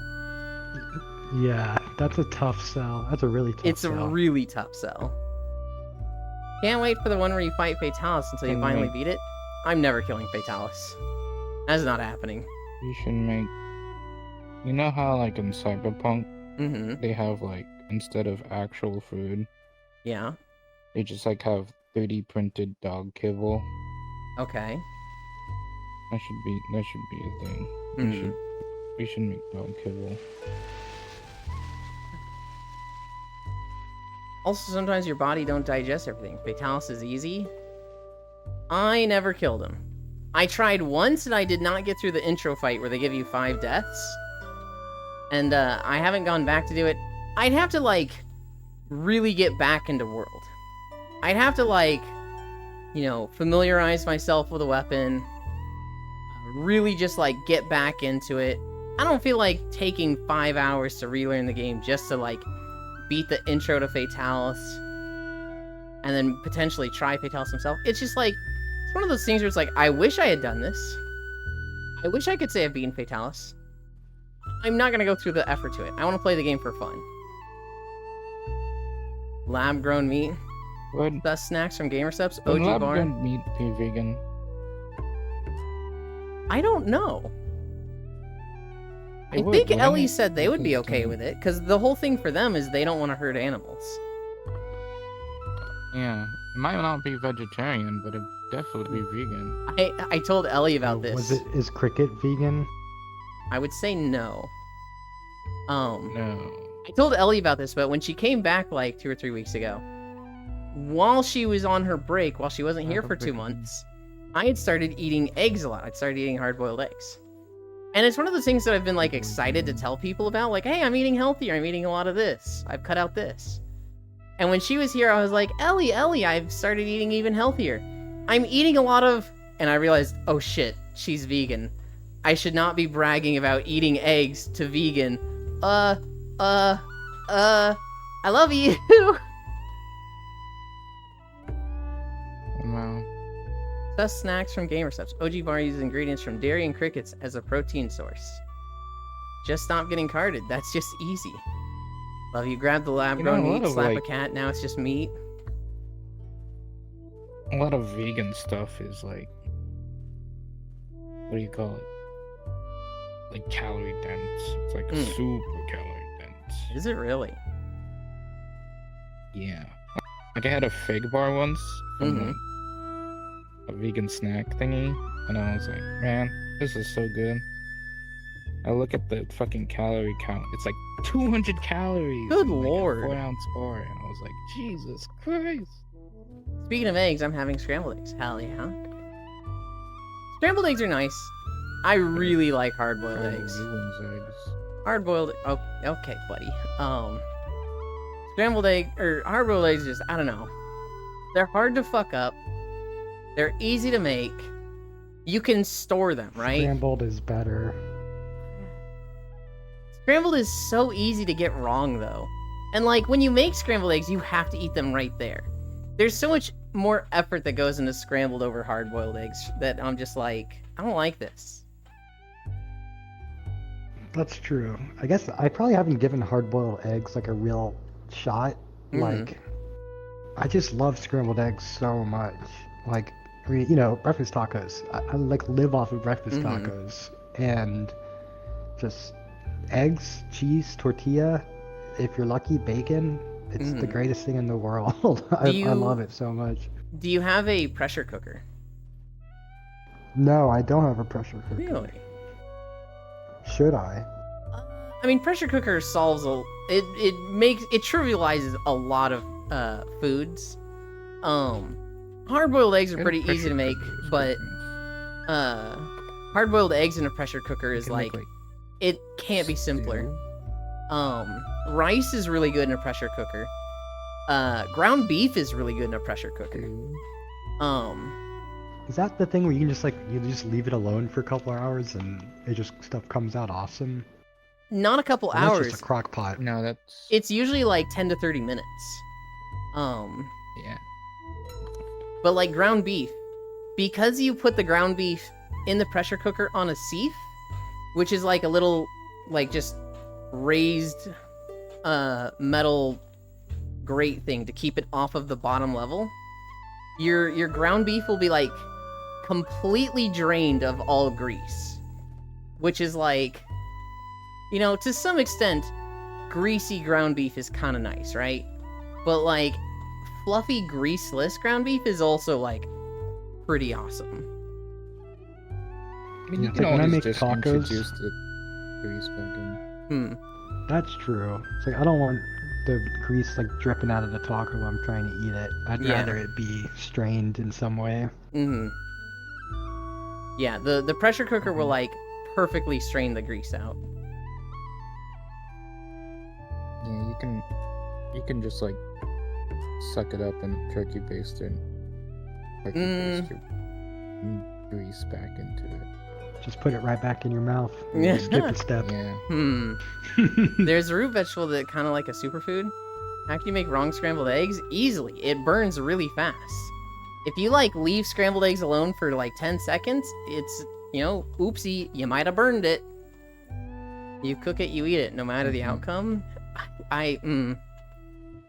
Yeah, that's a tough sell. That's a really tough sell. It's a really tough sell. Can't wait for the one where you fight Fatalis until you finally beat it. I'm never killing Fatalis. That's not happening. You should make... You know how, like, in Cyberpunk, Mm-hmm. they have, like, instead of actual food, Yeah. they just, like, have 3D printed dog kibble. Okay. That should be a thing. Mhm. We should make dog kibble. Also, sometimes your body don't digest everything. Fatalis is easy. I never killed him. I tried once and I did not get through the intro fight where they give you 5 deaths. And I haven't gone back to do it. I'd have to, like, really get back into World. I'd have to, like, you know, familiarize myself with a weapon. Really just, like, get back into it. I don't feel like taking 5 hours to relearn the game just to, like, beat the intro to Fatalis. And then potentially try Fatalis himself. It's just, like, it's one of those things where it's like, I wish I had done this. I wish I could say I've beaten Fatalis. I'm not gonna go through the effort to it. I want to play the game for fun. Lab-grown meat. Would Best snacks from Gamersups. OG Bar. lab-grown meat be vegan? I don't know. I It would, think wouldn't Ellie it? said they would be Because, okay with it, because the whole thing for them is they don't want to hurt animals. Yeah, it might not be vegetarian, but it definitely be vegan. I told Ellie about this. Is cricket vegan? I would say no. No. I told Ellie about this, but when she came back like 2 or 3 weeks ago, while she was on her break, while she wasn't here for 2 months, I had started eating eggs a lot. I'd started eating hard-boiled eggs. And it's one of those things that I've been like excited to tell people about, like, hey, I'm eating healthier, I'm eating a lot of this, I've cut out this. And when she was here, I was like, Ellie, I've started eating even healthier. I'm eating a lot of, and I realized, oh shit, she's vegan. I should not be bragging about eating eggs to vegan. I love you. Wow. Best snacks from GamerSubs. OG Bar uses ingredients from dairy and crickets as a protein source. Just stop getting carded. That's just easy. Love you. Grab the lab-grown meat, slap a cat. Now it's just meat. A lot of vegan stuff is like, what do you call it? Like calorie dense. It's like super calorie dense. Is it really? Yeah. Like I had a fig bar once from like, a vegan snack thingy, and I was like, man, this is so good. I look at the fucking calorie count. It's like 200 calories. Good in, like, lord. a 4-ounce bar, and I was like, Jesus Christ. Speaking of eggs, I'm having scrambled eggs. Hell yeah. Scrambled eggs are nice. I really like hard-boiled eggs. Hard-boiled. Oh, okay, buddy. Scrambled egg or hard-boiled eggs, just I don't know. They're hard to fuck up. They're easy to make. You can store them, right? Scrambled is better. Scrambled is so easy to get wrong, though. And, like, when you make scrambled eggs, you have to eat them right there. There's so much more effort that goes into scrambled over hard-boiled eggs that I'm just like, I don't like this. That's true. I guess I probably haven't given hard-boiled eggs like a real shot. Like, I just love scrambled eggs so much. Like, I mean, you know, breakfast tacos. I like live off of breakfast tacos. And just eggs, cheese, tortilla, if you're lucky, bacon. It's the greatest thing in the world. I love it so much. Do you have a pressure cooker? No, I don't have a pressure cooker. Really? Should I? I mean, pressure cooker solves it trivializes a lot of foods. Hard-boiled eggs are pretty easy to make, but hard-boiled eggs in a pressure cooker is like it can't be simpler. Rice is really good in a pressure cooker. Ground beef is really good in a pressure cooker. Is that the thing where you can just you just leave it alone for a couple of hours and stuff comes out awesome? Not a couple Well, hours. That's just a crock pot. No, that's... It's usually like 10 to 30 minutes. Yeah. But like ground beef, because you put the ground beef in the pressure cooker on a sieve, which is like a little, like just raised metal grate thing to keep it off of the bottom level, your ground beef will be like completely drained of all grease, which is like, you know, to some extent, greasy ground beef is kind of nice, right? But like fluffy, greaseless ground beef is also like pretty awesome. I mean, you It's can like when I always make just tacos- introduce the grease back in. That's true. It's like I don't want the grease like dripping out of the taco while I'm trying to eat it. I'd Yeah. rather it be strained in some way. Yeah, the pressure cooker will like perfectly strain the grease out. Yeah, you can just like suck it up and turkey baste it. Turkey baste your grease back into it. Just put it right back in your mouth. And Yeah. Skip a step. Yeah. There's a root vegetable that kind of like a superfood. How can you make wrong scrambled eggs? Easily. It burns really fast. If you like leave scrambled eggs alone for like 10 seconds, it's, you know, oopsie, you might have burned it. You cook it, you eat it, no matter the outcome. I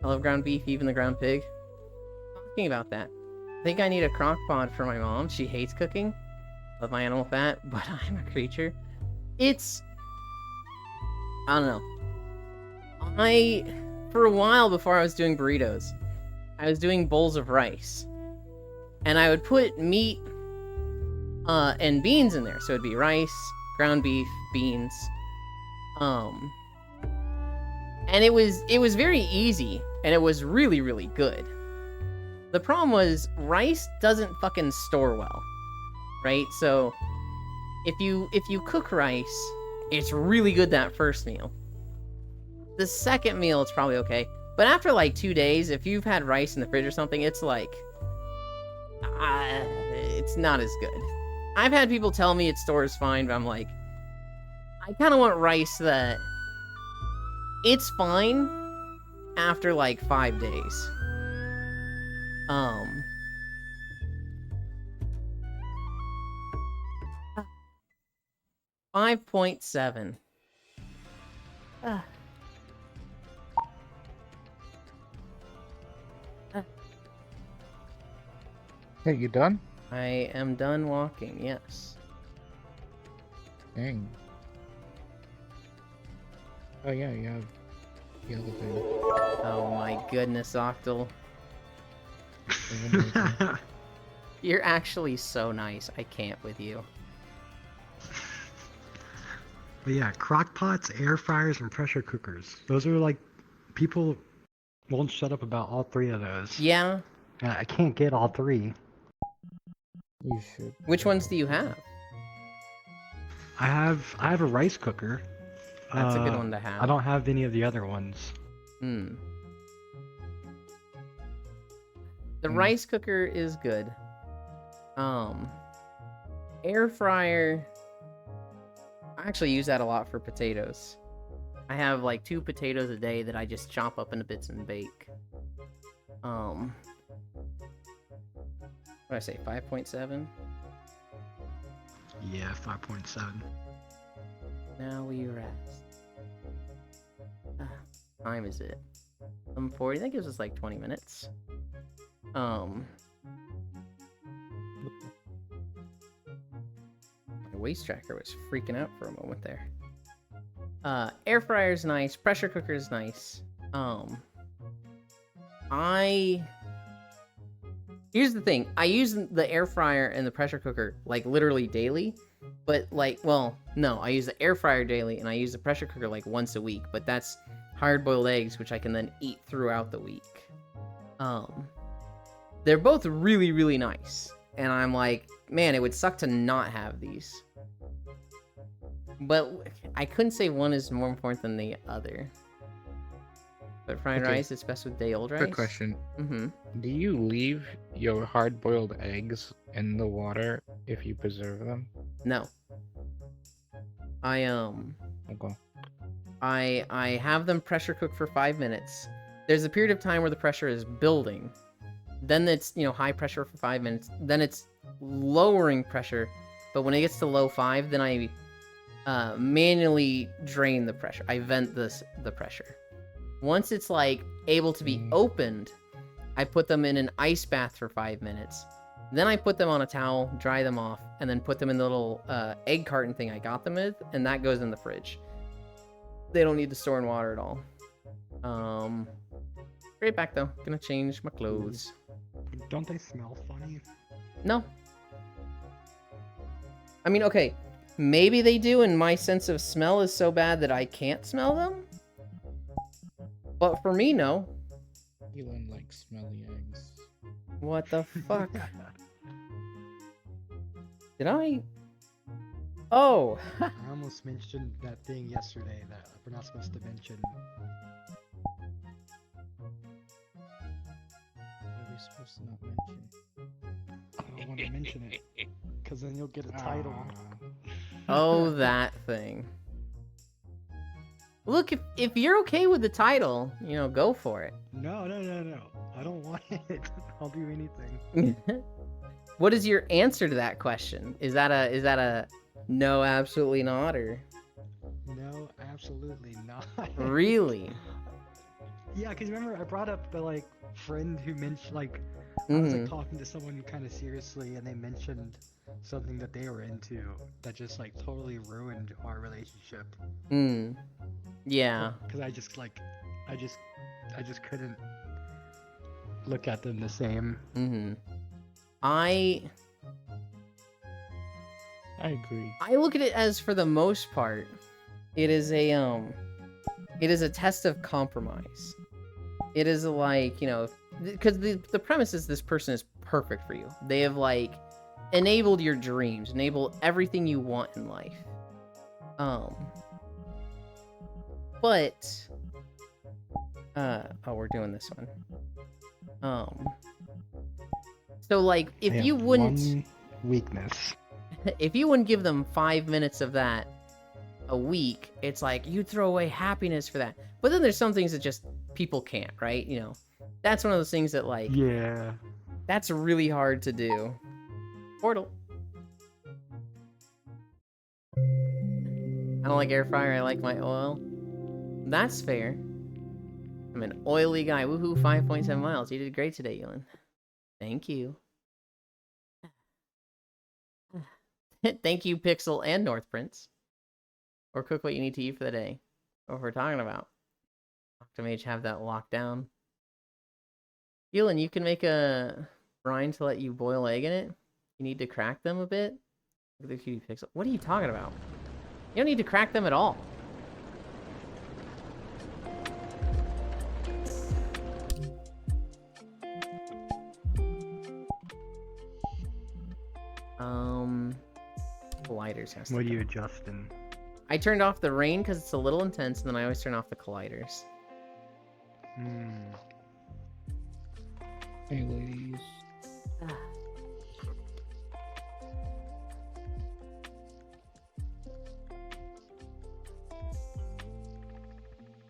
love ground beef, even the ground pig. Talking about that, I think I need a crock pot for my mom. She hates cooking. Love my animal fat, but I'm a creature. It's... I don't know. For a while before I was doing burritos, I was doing bowls of rice. And I would put meat and beans in there. So it'd be rice, ground beef, beans. And it was very easy, and it was really, really good. The problem was, rice doesn't fucking store well, right? So, if you cook rice, it's really good that first meal. The second meal, it's probably okay. But after like 2 days, if you've had rice in the fridge or something, it's like, it's not as good. I've had people tell me it stores fine, but I'm like, I kind of want rice that it's fine after like 5 days. 5.7. Hey, you done? I am done walking, yes. Dang. Oh yeah, you have the other thing. Oh my goodness, Octal. Isn't it? You're actually so nice. I can't with you. But yeah, crock pots, air fryers, and pressure cookers. Those are like, people won't shut up about all three of those. Yeah? And I can't get all three. You should. Which ones do you have? I have a rice cooker. That's a good one to have. I don't have any of the other ones. The rice cooker is good. Air fryer, I actually use that a lot for potatoes. I have like 2 potatoes a day that I just chop up into bits and bake. What did I say, 5.7? Yeah, 5.7. Now we rest. Time is it? 40. That gives us like 20 minutes. My waist tracker was freaking out for a moment there. Air fryer's nice. Pressure cooker's nice. Here's the thing. I use the air fryer and the pressure cooker like literally daily. But like, well, no, I use the air fryer daily and I use the pressure cooker like once a week. But that's hard-boiled eggs, which I can then eat throughout the week. They're both really, really nice. And I'm like, man, it would suck to not have these. But I couldn't say one is more important than the other. But fried Okay. rice is best with day-old rice. Quick question. Mm-hmm. Do you leave your hard-boiled eggs in the water if you preserve them? No. I Okay. I have them pressure cook for 5 minutes. There's a period of time where the pressure is building. Then it's, high pressure for 5 minutes. Then it's lowering pressure. But when it gets to low 5, then I manually drain the pressure. I vent the pressure. Once it's like able to be opened, I put them in an ice bath for 5 minutes. Then I put them on a towel, dry them off, and then put them in the little egg carton thing I got them with, and that goes in the fridge. They don't need to store in water at all. Right back though. Gonna change my clothes. Don't they smell funny? No. I mean, okay, maybe they do, and my sense of smell is so bad that I can't smell them. But for me, no. Elon likes smelly eggs. What the fuck? Did I? Oh. I almost mentioned that thing yesterday that we're not supposed to mention. What are we supposed to not mention? I don't want to mention it, because then you'll get a title. Oh, that thing. Look, if you're okay with the title, go for it. No. I don't want it. I'll do anything. What is your answer to that question? Is that a no, absolutely not, or No, absolutely not. really? Yeah, because remember I brought up the friend who mentioned I was talking to someone kind of seriously, and they mentioned something that they were into that just totally ruined our relationship. Yeah. Because I just couldn't look at them the same. I agree. I look at it as, for the most part, it is a test of compromise. It is because the premise is this person is perfect for you. They have enabled your dreams, enabled everything you want in life. But oh, we're doing this one. So like, I if have you wouldn't, one weakness. if you wouldn't give them 5 minutes of that a week, it's like you'd throw away happiness for that. But then there's some things that just people can't, right? You know, that's one of those things that like, Yeah. that's really hard to do. Portal. I don't like air fryer, I like my oil. That's fair. I'm an oily guy. Woohoo, 5.7 miles. You did great today, Ewan. Thank you. Thank you, Pixel and North Prince. Or cook what you need to eat for the day. What we're talking about. Octomage have that locked down. Ewan, you can make a brine to let you boil egg in it. You need to crack them a bit. Look at the cutie Pixel. What are you talking about? You don't need to crack them at all. Colliders has to What are go. you adjusting? I turned off the rain because it's a little intense, and then I always turn off the colliders. Hey, ladies.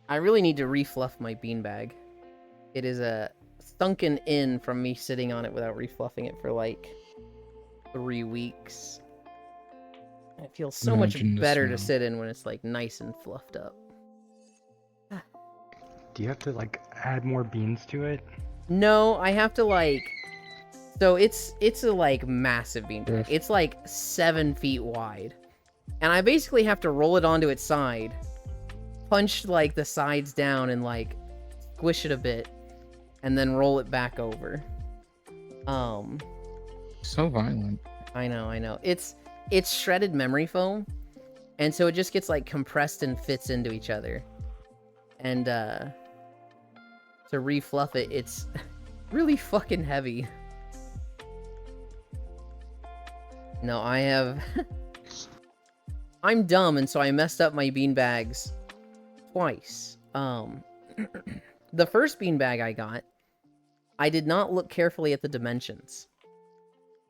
I really need to refluff my beanbag. It is a sunken in from me sitting on it without refluffing it for like 3 weeks. It feels so much Imagine the better to smell. sit in when it's like nice and fluffed up. Do you have to like add more beans to it? No, I have to like. So it's a like massive beanbag. Yes. It's like 7 feet wide, and I basically have to roll it onto its side, punch like the sides down and like squish it a bit, and then roll it back over. So violent. I know. It's shredded memory foam, and so it just gets like compressed and fits into each other. And to refluff it, it's really fucking heavy. No, I have... I'm dumb, and so I messed up my beanbags twice. The first beanbag I got, I did not look carefully at the dimensions.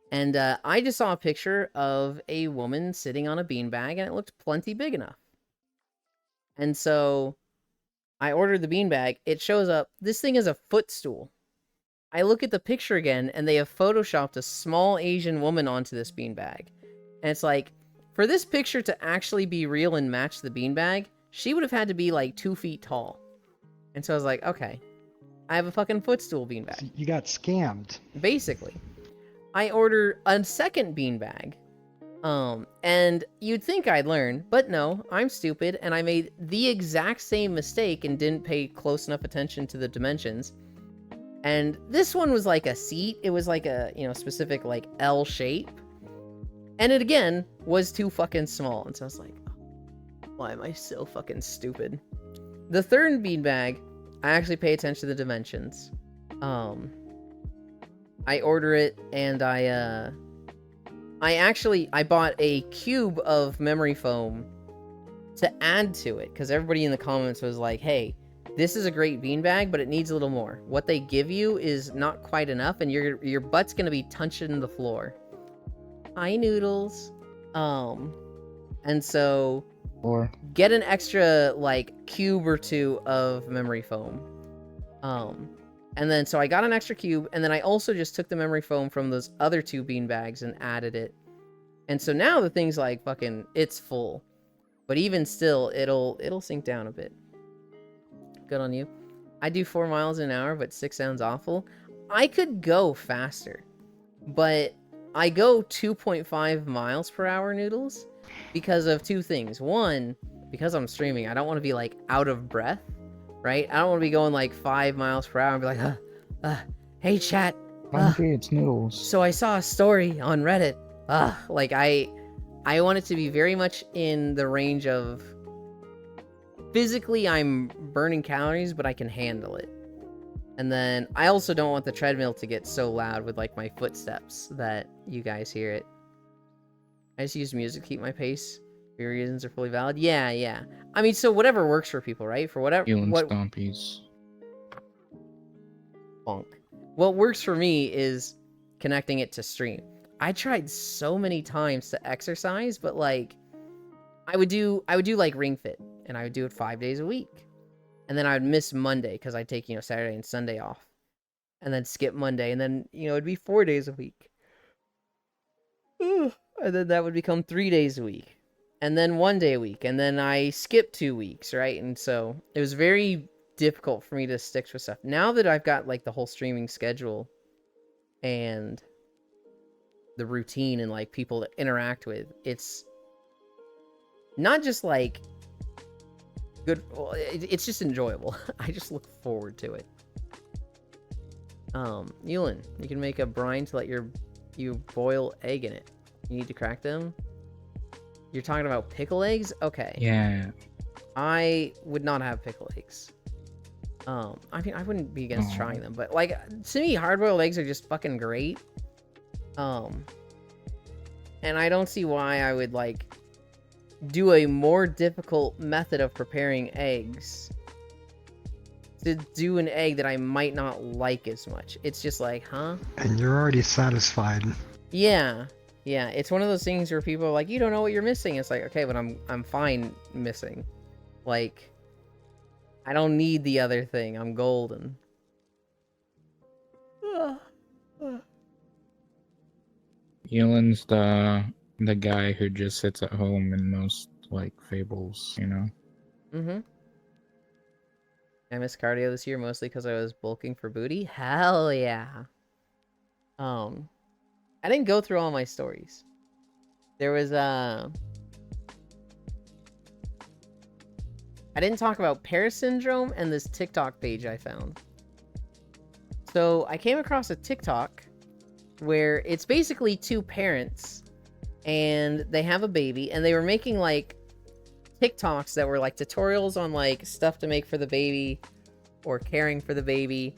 And I just saw a picture of a woman sitting on a beanbag, and it looked plenty big enough. And so I ordered the beanbag. It shows up. This thing is a footstool. I look at the picture again, and they have photoshopped a small Asian woman onto this beanbag. And it's like, for this picture to actually be real and match the beanbag, she would have had to be like 2 feet tall. And so I was like, okay, I have a fucking footstool beanbag. You got scammed. Basically. I order a second beanbag. And you'd think I'd learn, but no, I'm stupid, and I made the exact same mistake and didn't pay close enough attention to the dimensions. And this one was like a seat. It was like a, specific like L shape. And it again was too fucking small. And so I was like, oh, why am I so fucking stupid? The third beanbag, I actually pay attention to the dimensions. I order it, and I bought a cube of memory foam to add to it, because everybody in the comments was like, hey, this is a great beanbag, but it needs a little more. What they give you is not quite enough, and your butt's gonna be touching the floor. Hi, Noodles. And so Or get an extra like cube or two of memory foam. And then so I got an extra cube, and then I also just took the memory foam from those other 2 beanbags and added it. And so now the thing's like fucking, it's full. But even still, it'll sink down a bit. Good on you. I do 4 miles an hour, but 6 sounds awful. I could go faster, but I go 2.5 miles per hour, Noodles, because of 2 things. One, because I'm streaming, I don't want to be like out of breath, right? I don't want to be going like 5 miles per hour and be like, hey chat, hungry, it's noodles. so I saw a story on Reddit. Like I want it to be very much in the range of physically I'm burning calories, but I can handle it. And then I also don't want the treadmill to get so loud with like my footsteps that you guys hear it. I just use music to keep my pace. Your reasons are fully valid. Yeah. I mean, so whatever works for people, right? For whatever. You and What Stompies. Bonk. What works for me is connecting it to stream. I tried so many times to exercise, but like I would do like Ring Fit, and I would do it 5 days a week. And then I would miss Monday because I'd take, Saturday and Sunday off. And then skip Monday, and then, it'd be 4 days a week. And then that would become 3 days a week. And then 1 day a week. And then I skipped 2 weeks, right? And so it was very difficult for me to stick with stuff. Now that I've got like the whole streaming schedule and the routine and like people to interact with, it's not just like good, it's just enjoyable. I just look forward to it. Yulin, you can make a brine to let you boil egg in it. You need to crack them. You're talking about pickle eggs? Okay. Yeah. I would not have pickle eggs. I mean, I wouldn't be against trying them, but like to me, hard-boiled eggs are just fucking great. And I don't see why I would like do a more difficult method of preparing eggs to do an egg that I might not like as much. It's just like, huh? And you're already satisfied. Yeah. It's one of those things where people are like, you don't know what you're missing. It's like, okay, but I'm fine missing. Like, I don't need the other thing. I'm golden. Yulin's the guy who just sits at home in most like fables, Mm-hmm. I missed cardio this year mostly because I was bulking for booty. Hell yeah. I didn't go through all my stories. There was I didn't talk about Paris syndrome and this TikTok page I found. So I came across a TikTok where it's basically two parents and they have a baby, and they were making like TikToks that were like tutorials on like stuff to make for the baby or caring for the baby,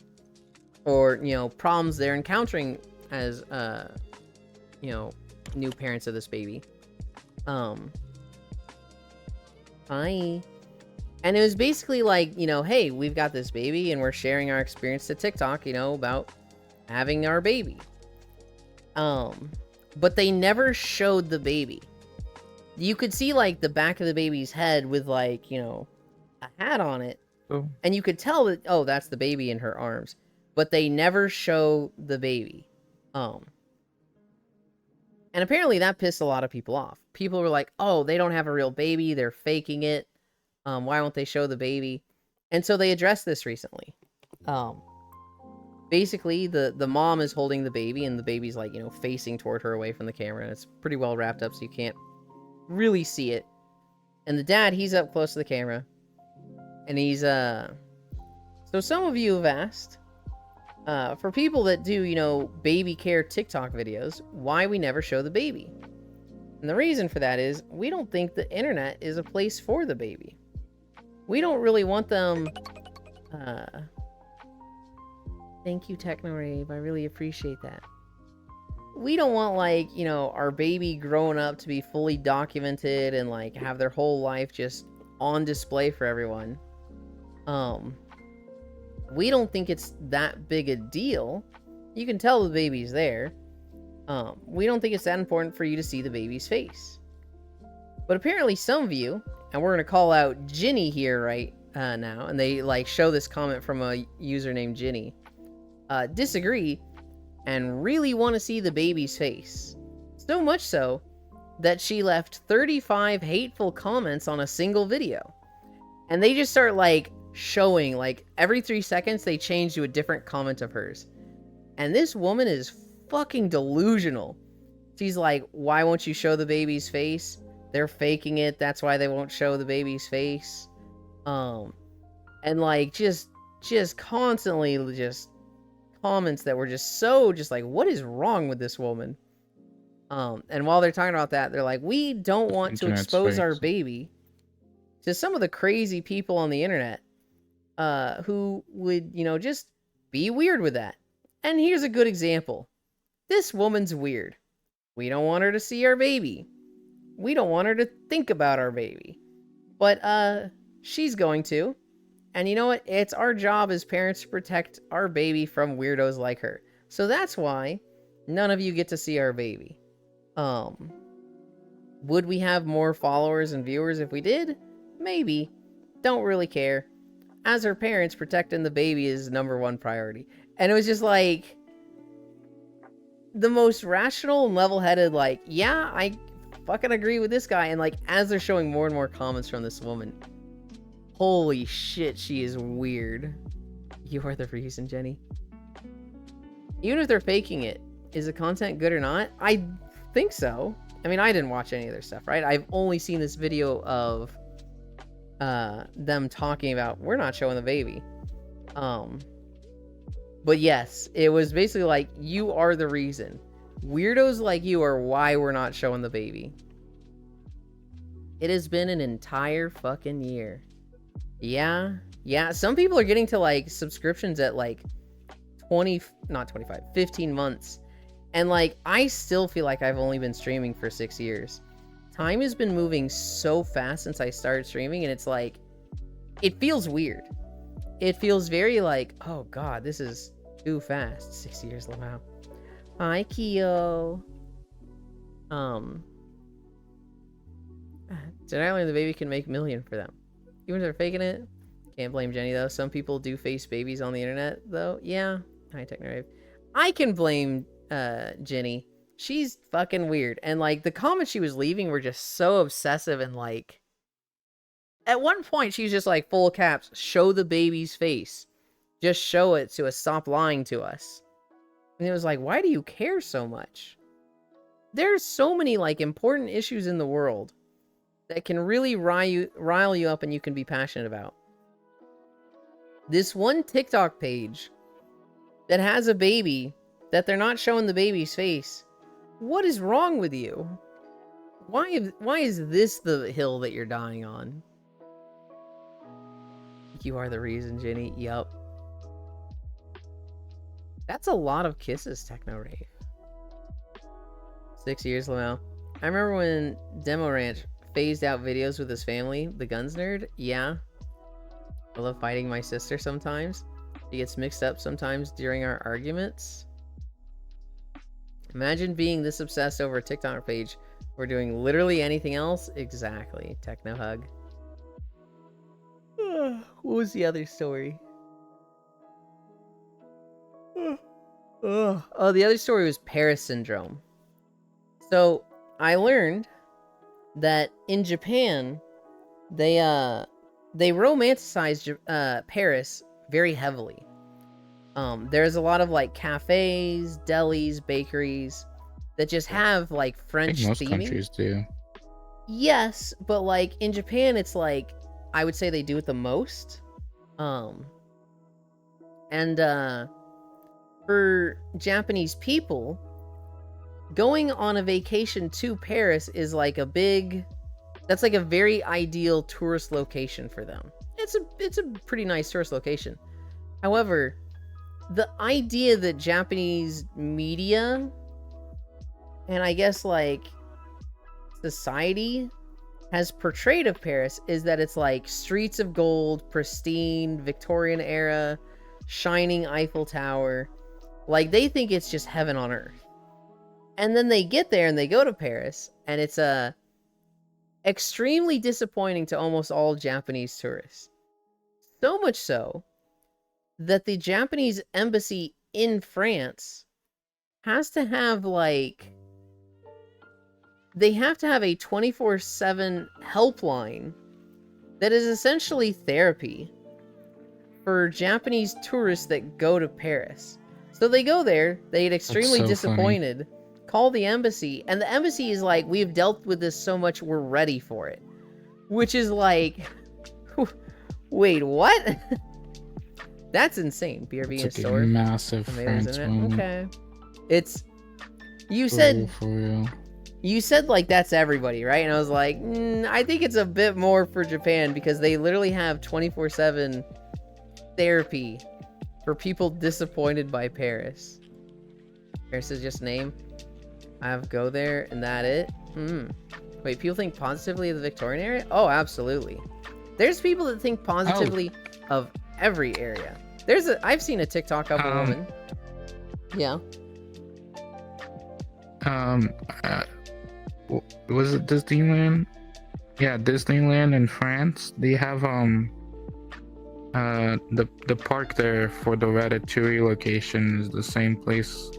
or problems they're encountering as new parents of this baby. And it was basically like, hey, we've got this baby and we're sharing our experience to TikTok, about having our baby. But they never showed the baby. You could see like the back of the baby's head with like, a hat on it. Oh. And you could tell that, oh, that's the baby in her arms. But they never show the baby. And apparently that pissed a lot of people off. People were like, oh, they don't have a real baby. They're faking it. Why won't they show the baby? And so they addressed this recently. Basically, the mom is holding the baby, and the baby's like, facing toward her away from the camera. And it's pretty well wrapped up, so you can't really see it. And the dad, he's up close to the camera. And he's, So some of you have asked, for people that do, baby care TikTok videos, why we never show the baby. And the reason for that is, we don't think the internet is a place for the baby. We don't really want them, Thank you, TechnoRave. I really appreciate that. We don't want, like, our baby growing up to be fully documented and, like, have their whole life just on display for everyone. We don't think it's that big a deal. You can tell the baby's there. We don't think it's that important for you to see the baby's face. But apparently some of you, and we're going to call out Ginny here right now, and they, like, show this comment from a user named Ginny, disagree and really want to see the baby's face. So much so that she left 35 hateful comments on a single video. And they just start, like, showing, like, every 3 seconds they change to a different comment of hers. And this woman is fucking delusional. She's like, why won't you show the baby's face? They're faking it, that's why they won't show the baby's face. And, like, just constantly just comments that were just so just like, what is wrong with this woman? And while they're talking about that, they're like, we don't want to expose our baby to some of the crazy people on the internet who would, just Be weird with that. And here's a good example. This woman's weird. We don't want her to see our baby. We don't want her to think about our baby. But, she's going to. And you know what? It's our job as parents to protect our baby from weirdos like her. So that's why none of you get to see our baby. Would we have more followers and viewers if we did? Maybe. Don't really care. As her parents, protecting the baby is #1 priority. And it was just like the most rational and level-headed, like, yeah, I fucking agree with this guy. And like, as they're showing more and more comments from this woman, holy shit, she is weird. You are the reason, Jenny. Even if they're faking it, is the content good or not? I think so. I mean, I didn't watch any of their stuff, right? I've only seen this video of them talking about, we're not showing the baby. But yes, it was basically like, you are the reason. Weirdos like you are why we're not showing the baby. It has been an entire fucking year. Yeah, some people are getting to like subscriptions at like 15 months. And like, I still feel like I've only been streaming for 6 years. Time has been moving so fast since I started streaming, and it's like, it feels weird. It feels very like, oh god, this is too fast. 6 years, wow. Hi, Kyo. Did I learn the baby can make $1 million for them? Even if they're faking it? Can't blame Jenny, though. Some people do face babies on the internet, though. Yeah. Hi, Technorave. I can blame Jenny. She's fucking weird. And like, the comments she was leaving were just so obsessive, and like, at one point she was just like, full caps, show the baby's face. Just show it to us. Stop lying to us. And it was like, why do you care so much? There's so many like important issues in the world that can really rile you up and you can be passionate about. This one TikTok page that has a baby that they're not showing the baby's face. What is wrong with you? Why is this the hill that you're dying on? You are the reason, Jenny. Yup. That's a lot of kisses, Technorave. 6 years, Lamau. I remember when Demo Ranch phased out videos with his family, the Guns Nerd. Yeah. I love fighting my sister sometimes. She gets mixed up sometimes during our arguments. Imagine being this obsessed over a TikTok page. We're doing literally anything else. Exactly. Techno hug. What was the other story? Oh, the other story was Paris syndrome. So I learned that in Japan, they romanticized Paris very heavily. There's a lot of like cafes, delis, bakeries that just have like French most theming. countries do. Yes, but like in Japan, it's like, I would say they do it the most. For Japanese people, going on a vacation to Paris is like that's like a very ideal tourist location for them. It's a pretty nice tourist location. However, the idea that Japanese media and I guess like society has portrayed of Paris is that it's like streets of gold, pristine, Victorian era, shining Eiffel Tower. Like, they think it's just heaven on earth. And then they get there and they go to Paris, and it's extremely disappointing to almost all Japanese tourists. So much so that the Japanese embassy in France has to have like, they have to have a 24/7 helpline that is essentially therapy for Japanese tourists that go to Paris. So they go there, they get extremely disappointed, call the embassy, and the embassy is like, we've dealt with this so much, we're ready for it. Which is like, wait, what? That's insane. BRB in a store. Massive France moment. Okay. It's, you said, for real. You said like that's everybody, right? And I was like, I think it's a bit more for Japan because they literally have 24/7 therapy For people disappointed by Paris. Paris is just name. I have go there and that it. Wait, people think positively of the Victorian area? Oh, absolutely. There's people that think positively of every area. I've seen a TikTok of a woman. Yeah. Was it Disneyland? Yeah, Disneyland in France. They have the park there for the Ratatouille location is the same place,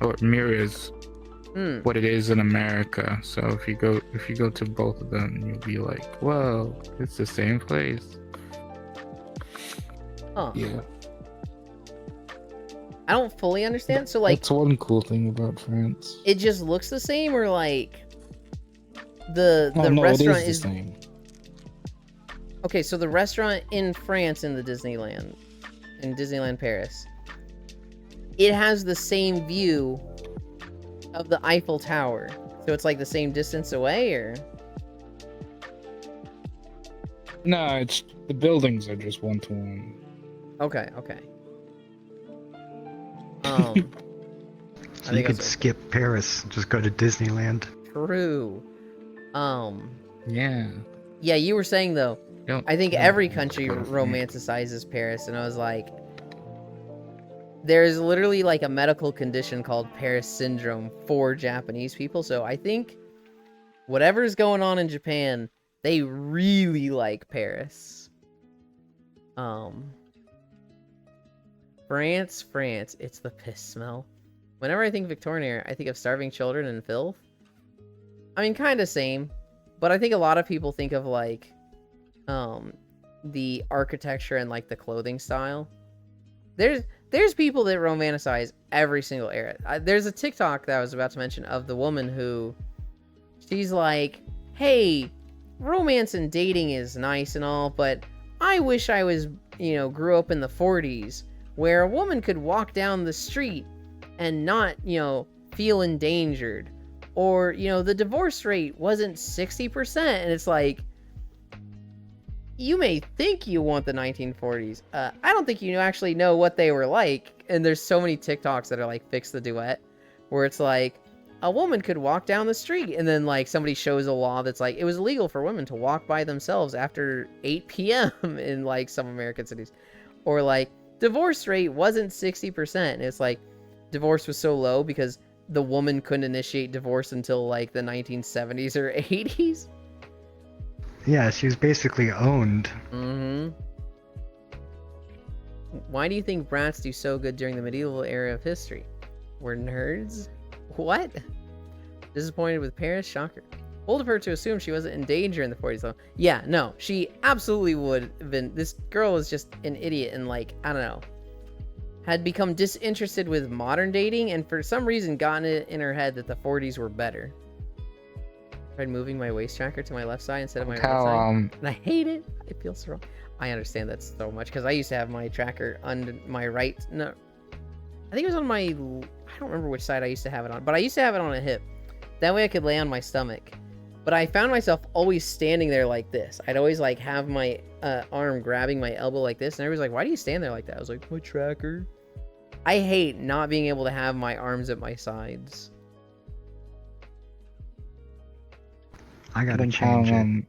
or mirrors what it is in America. So if you go to both of them, you'll be like, whoa, it's the same place. Huh. Yeah. I don't fully understand. So like, that's one cool thing about France. it just looks the same, or like the No, restaurant it is is the same. okay. So the restaurant in France in Disneyland Paris, it has the same view of the Eiffel Tower. So it's like the same distance away, or No, it's the buildings are just 1-to-1. okay. So you think could that's skip Paris, just go to Disneyland. true. Yeah. Yeah, you were saying though, I think every country go to France. romanticizes Paris, and I was like, there's literally like a medical condition called Paris syndrome for Japanese people. So I think whatever's going on in Japan, they really like Paris. France, it's the piss smell. Whenever I think Victorian era, I think of starving children and filth. I mean, kind of same, but I think a lot of people think of like the architecture and like the clothing style. There's people that romanticize every single era. There's a TikTok that I was about to mention of the woman who, she's like, hey, romance and dating is nice and all, but I wish I was, grew up in the 40s where a woman could walk down the street and not, feel endangered. Or, the divorce rate wasn't 60%. And it's like, you may think you want the 1940s. I don't think you actually know what they were like. And there's so many TikToks that are like, fix the duet, where it's like, a woman could walk down the street, and then like somebody shows a law that's like, it was illegal for women to walk by themselves after 8 p.m. in like some American cities. Or like, divorce rate wasn't 60%. And it's like, divorce was so low because the woman couldn't initiate divorce until like the 1970s or 80s. Yeah, she was basically owned. Why do you think brats do so good during the medieval era of history? We're nerds? What? Disappointed with Paris? Shocker. Bold of her to assume she wasn't in danger in the 40s though. Yeah, no, she absolutely would have been. This girl was just an idiot and like, I don't know, had become disinterested with modern dating and for some reason gotten it in her head that the 40s were better. Tried moving my waist tracker to my left side instead of my right side, and I hate it. It feels so wrong. I understand that so much because I used to have my tracker on my right. No, I think it was on my. I don't remember which side I used to have it on, but I used to have it on a hip. That way I could lay on my stomach. But I found myself always standing there like this. I'd always like have my arm grabbing my elbow like this, and everybody's like, "Why do you stand there like that?" I was like, "My tracker." I hate not being able to have my arms at my sides. I gotta change it.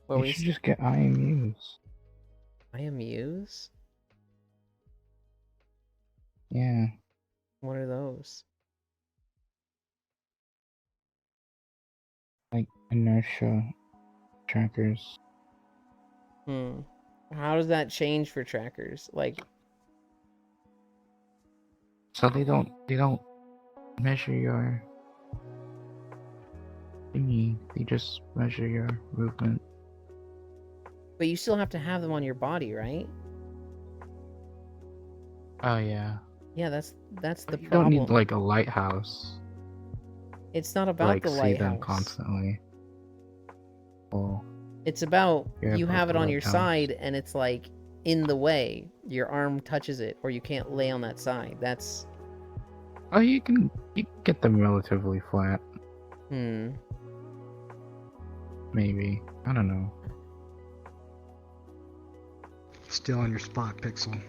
Well, you should just get IMUs. IMUs? Yeah. What are those? Like inertia trackers. How does that change for trackers? Like, so they don't measure your thingy. They just measure your movement. but you still have to have them on your body, right? Oh yeah. Yeah, that's the You problem. don't need like a lighthouse. It's not To, about like the see lighthouse. them constantly. Oh. It's about Yeah, you about have it the on your lighthouse. side and it's like in the way. Your arm touches it or you can't lay on that side. That's Oh, you can get them relatively flat. Maybe. I don't know. Still on your spot, Pixel.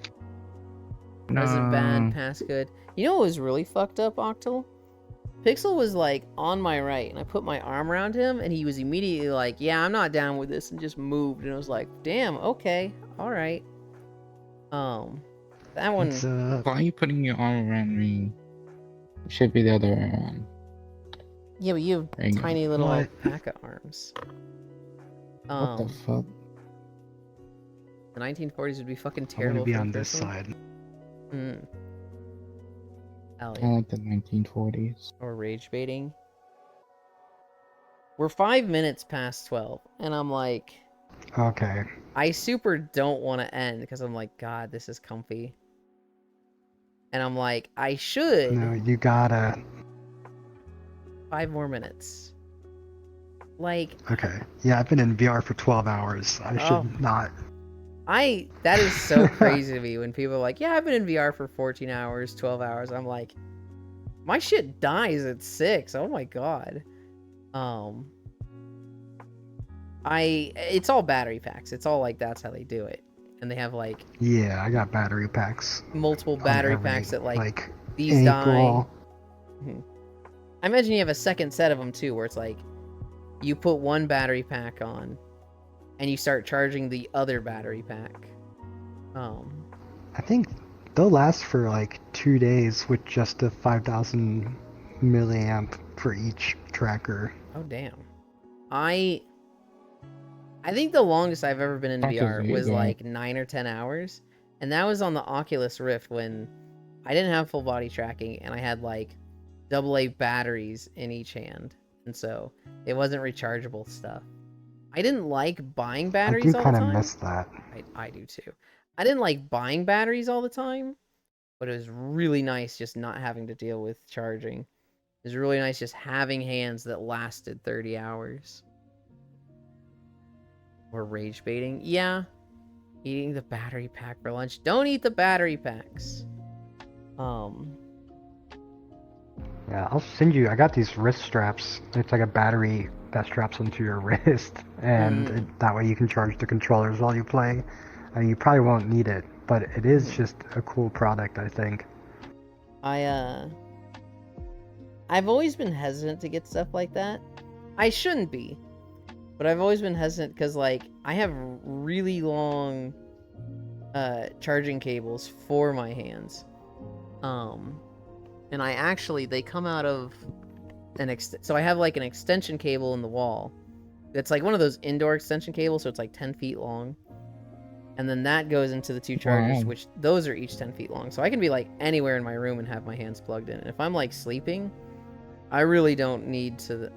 Present bad, No. past good. You know what was really fucked up, Octal? Pixel was like on my right, and I put my arm around him, and he was immediately like, "Yeah, I'm not down with this," and just moved. And I was like, "Damn, okay, all right." That one. It's Why are you putting your arm around me? It should be the other way around. Yeah, but you have There you go. tiny little What? alpaca arms. What the fuck? The 1940s would be fucking I'm terrible. gonna be for on this Pixel. side. I Elliot. like the 1940s. Or rage baiting. We're 5 minutes past 12, and I'm like, Okay. I super don't want to end because I'm like, God, this is comfy. And I'm like, I should. No, you gotta. 5 more minutes. Like, Okay. Yeah, I've been in VR for 12 hours. I Oh. should not. that is so crazy to me when people are like, yeah, I've been in VR for 14 hours, 12 hours. I'm like, my shit dies at 6. Oh my God. It's all battery packs. It's all like, that's how they do it. And they have like Yeah, I got battery packs. multiple on battery every, packs that like these ankle. die. I imagine you have a second set of them too, where it's like you put one battery pack on and you start charging the other battery pack. I think they'll last for like 2 days with just a 5,000 milliamp for each tracker. Oh damn. I think the longest I've ever been in Fuck is VR you was doing? like 9 or 10 hours, and that was on the Oculus Rift when I didn't have full body tracking and I had like AA batteries in each hand, and so it wasn't rechargeable stuff. I didn't like buying I batteries do all the kind of time. miss that. I do too. I didn't like buying batteries all the time, but it was really nice just not having to deal with charging. It was really nice just having hands that lasted 30 hours. Or rage baiting. Yeah. Eating the battery pack for lunch. Don't eat the battery packs. Yeah, I'll send you. I got these wrist straps. It's like a battery that straps onto your wrist, and that way you can charge the controllers while you play. I mean, you probably won't need it, but it is just a cool product, I think. I've always been hesitant to get stuff like that. I shouldn't be, but I've always been hesitant because like I have really long charging cables for my hands. And they come out of so I have like an extension cable in the wall. It's like one of those indoor extension cables, so it's like 10 feet long. And then that goes into the two chargers, Wow. which those are each 10 feet long. So I can be like anywhere in my room and have my hands plugged in. And if I'm like sleeping, I really don't need to,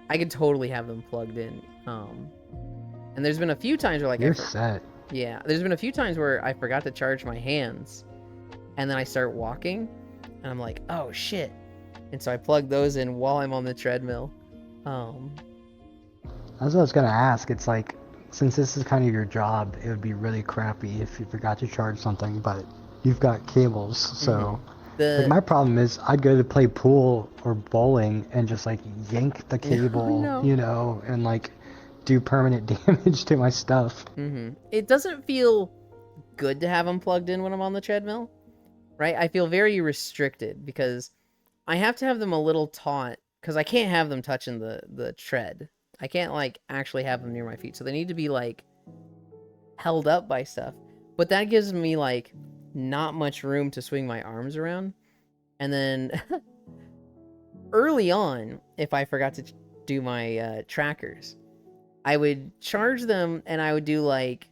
I could totally have them plugged in. And there's been a few times where like, You're set. yeah, there's been a few times where I forgot to charge my hands and then I start walking and I'm like, oh shit. And so I plug those in while I'm on the treadmill. That's what I was gonna ask. It's like, since this is kind of your job, it would be really crappy if you forgot to charge something, but you've got cables, so... Like, my problem is, I'd go to play pool or bowling and just, like, yank the cable, no. you know, and, like, do permanent damage to my stuff. It doesn't feel good to have them plugged in when I'm on the treadmill, right? I feel very restricted because I have to have them a little taut because I can't have them touching the tread. I can't like actually have them near my feet, so they need to be like held up by stuff. But that gives me like not much room to swing my arms around. And then early on, if I forgot to do my trackers, I would charge them and I would do like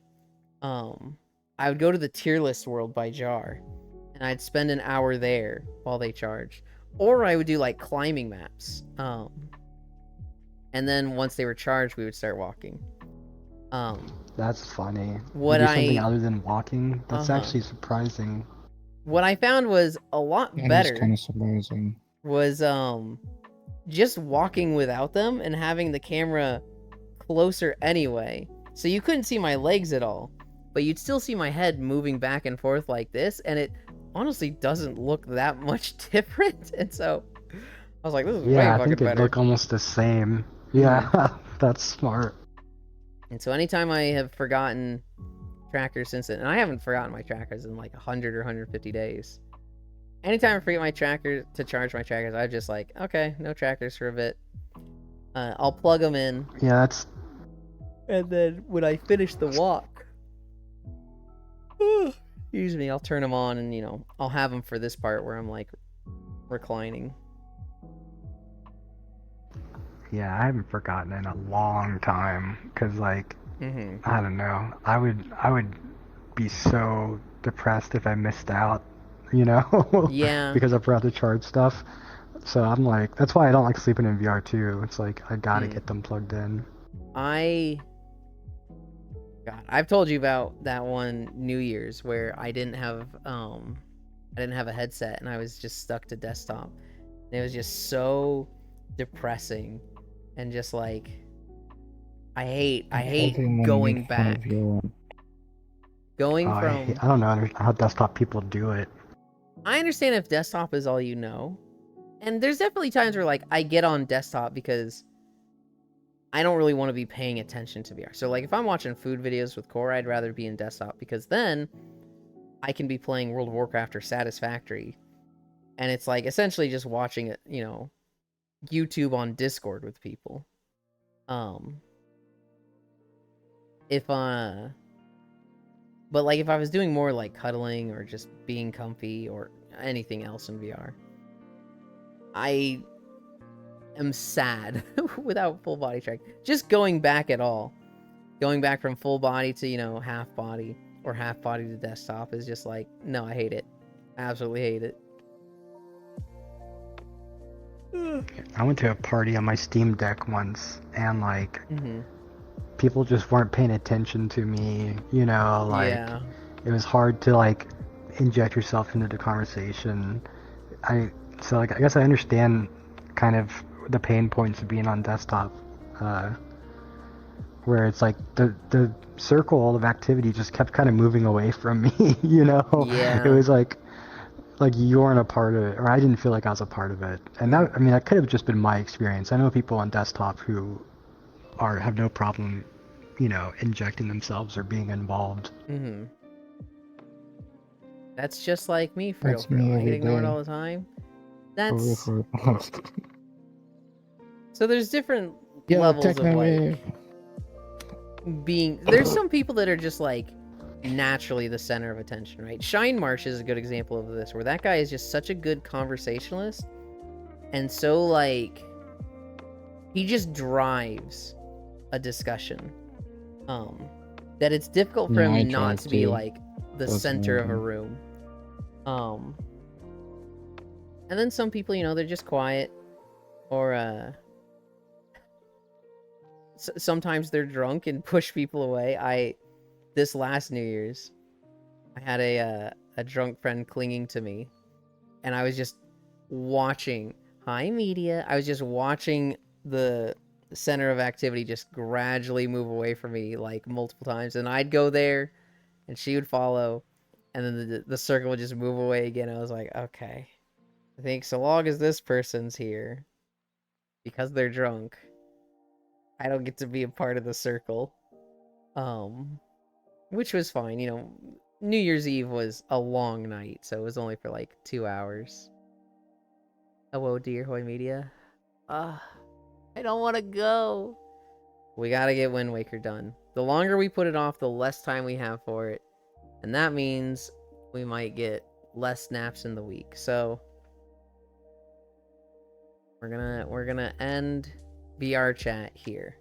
I would go to the tier list world by Jar and I'd spend an hour there while they charged. Or I would do like climbing maps. And then once they were charged, we would start walking. That's funny. What you do something I- other than walking? That's Uh-huh. actually surprising. What I found was a lot That is better kind of surprising. was just walking without them and having the camera closer anyway. So you couldn't see my legs at all, but you'd still see my head moving back and forth like this, and it honestly doesn't look that much different. And so I was like, this is way Yeah, I fucking think it better. look almost the same. Yeah, that's smart. And so anytime I have forgotten trackers since then, and I haven't forgotten my trackers in like 100 or 150 days. Anytime I forget my tracker to charge my trackers, I'm just like, okay, no trackers for a bit. I'll plug them in, Yeah, that's and then when I finish the walk, excuse me, I'll turn them on, and I'll have them for this part where I'm like reclining. yeah. I haven't forgotten in a long time because like Mm-hmm. I don't know. I would be so depressed if I missed out, Yeah. because I forgot to charge stuff. So I'm like, that's why I don't like sleeping in VR too. It's like I gotta get them plugged in. God, I've told you about that one New Year's where I didn't have a headset and I was just stuck to desktop. And it was just so depressing and just like I hate Everyone going makes fun back. of your- Going Oh, from I don't know how desktop people do it. I understand if desktop is all you know. And there's definitely times where like I get on desktop because I don't really want to be paying attention to VR. So like if I'm watching food videos with Core, I'd rather be in desktop because then I can be playing World of Warcraft or Satisfactory. And it's like essentially just watching it, YouTube on Discord with people. But like if I was doing more like cuddling or just being comfy or anything else in VR, I am sad without full body track. Just going back at all. Going back from full body to, half body or half body to desktop is just like, no, I hate it. Absolutely hate it. I went to a party on my Steam Deck once, and like Mm-hmm. people just weren't paying attention to me. Yeah. It was hard to like inject yourself into the conversation. I guess I understand kind of the pain points of being on desktop, where it's like the circle of activity just kept kind of moving away from me. Yeah. It was like you weren't a part of it, or I didn't feel like I was a part of it. And that could have just been my experience. I know people on desktop who have no problem, injecting themselves or being involved. Mm-hmm. That's just like me, for That's real. me I get every ignored day. all the time. For real, That's for real. so there's different Yo, levels of Technowave. like being. There's some people that are just like naturally the center of attention, right? Shine Marsh is a good example of this, where that guy is just such a good conversationalist, and so like he just drives a discussion, that it's difficult for Yeah, I him not drive to be too. like the Doesn't center of a matter. room. And then some people, they're just quiet, or sometimes they're drunk and push people away. This last New Year's, I had a drunk friend clinging to me, and I was just watching. Hi, media. I was just watching the center of activity just gradually move away from me like multiple times, and I'd go there, and she would follow, and then the circle would just move away again. I was like, okay, I think so long as this person's here, because they're drunk, I don't get to be a part of the circle. Which was fine, New Year's Eve was a long night, so it was only for like 2 hours. Oh dear, Hoy Media. I don't want to go. We gotta get Wind Waker done. The longer we put it off, the less time we have for it. And that means we might get less naps in the week. So we're gonna end VR chat here.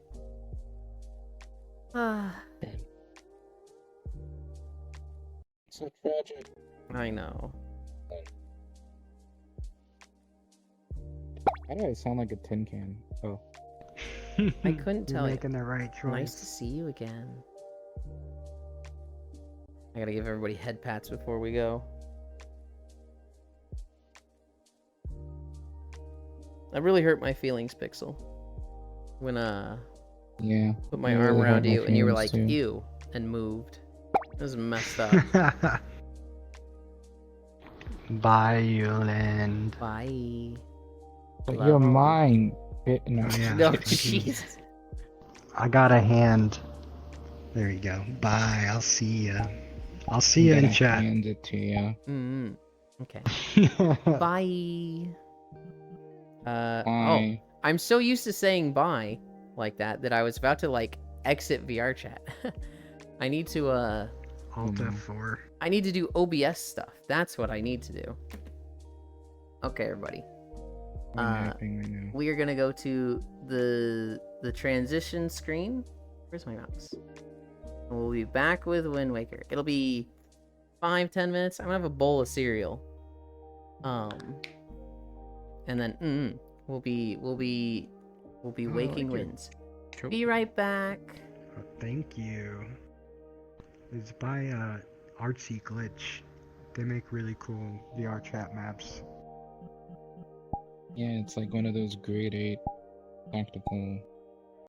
So tragic. I know. Why do I sound like a tin can? Oh. I couldn't You're tell you. making the right choice. Nice to see you again. I gotta give everybody head pats before we go. That really hurt my feelings, Pixel. When Yeah. put my It arm really hurt around my you and you were feelings, like, too. ew, and moved. It was messed up. Bye, Yuland. Bye. But Hello? you're mine. No. Yeah. No, I can- jeez. I got a hand. There you go. Bye. I'll see ya. I'll see you I'm in gonna chat. hand it to you. Mm. Okay. Bye. Bye. Oh, Bye. I'm so used to saying bye like that I was about to like exit VR chat. I need to Alt F4. I need to do OBS stuff. That's what I need to do. Okay, everybody. I'm napping right now. We are gonna go to the transition screen. Where's my mouse? And we'll be back with Wind Waker. It'll be 5-10 minutes. I'm gonna have a bowl of cereal. And then we'll be Waking like it. Winds. Cool. Be right back. Oh, thank you. It's by Artsy Glitch. They make really cool VR chat maps. Yeah, it's like one of those grade 8 tactical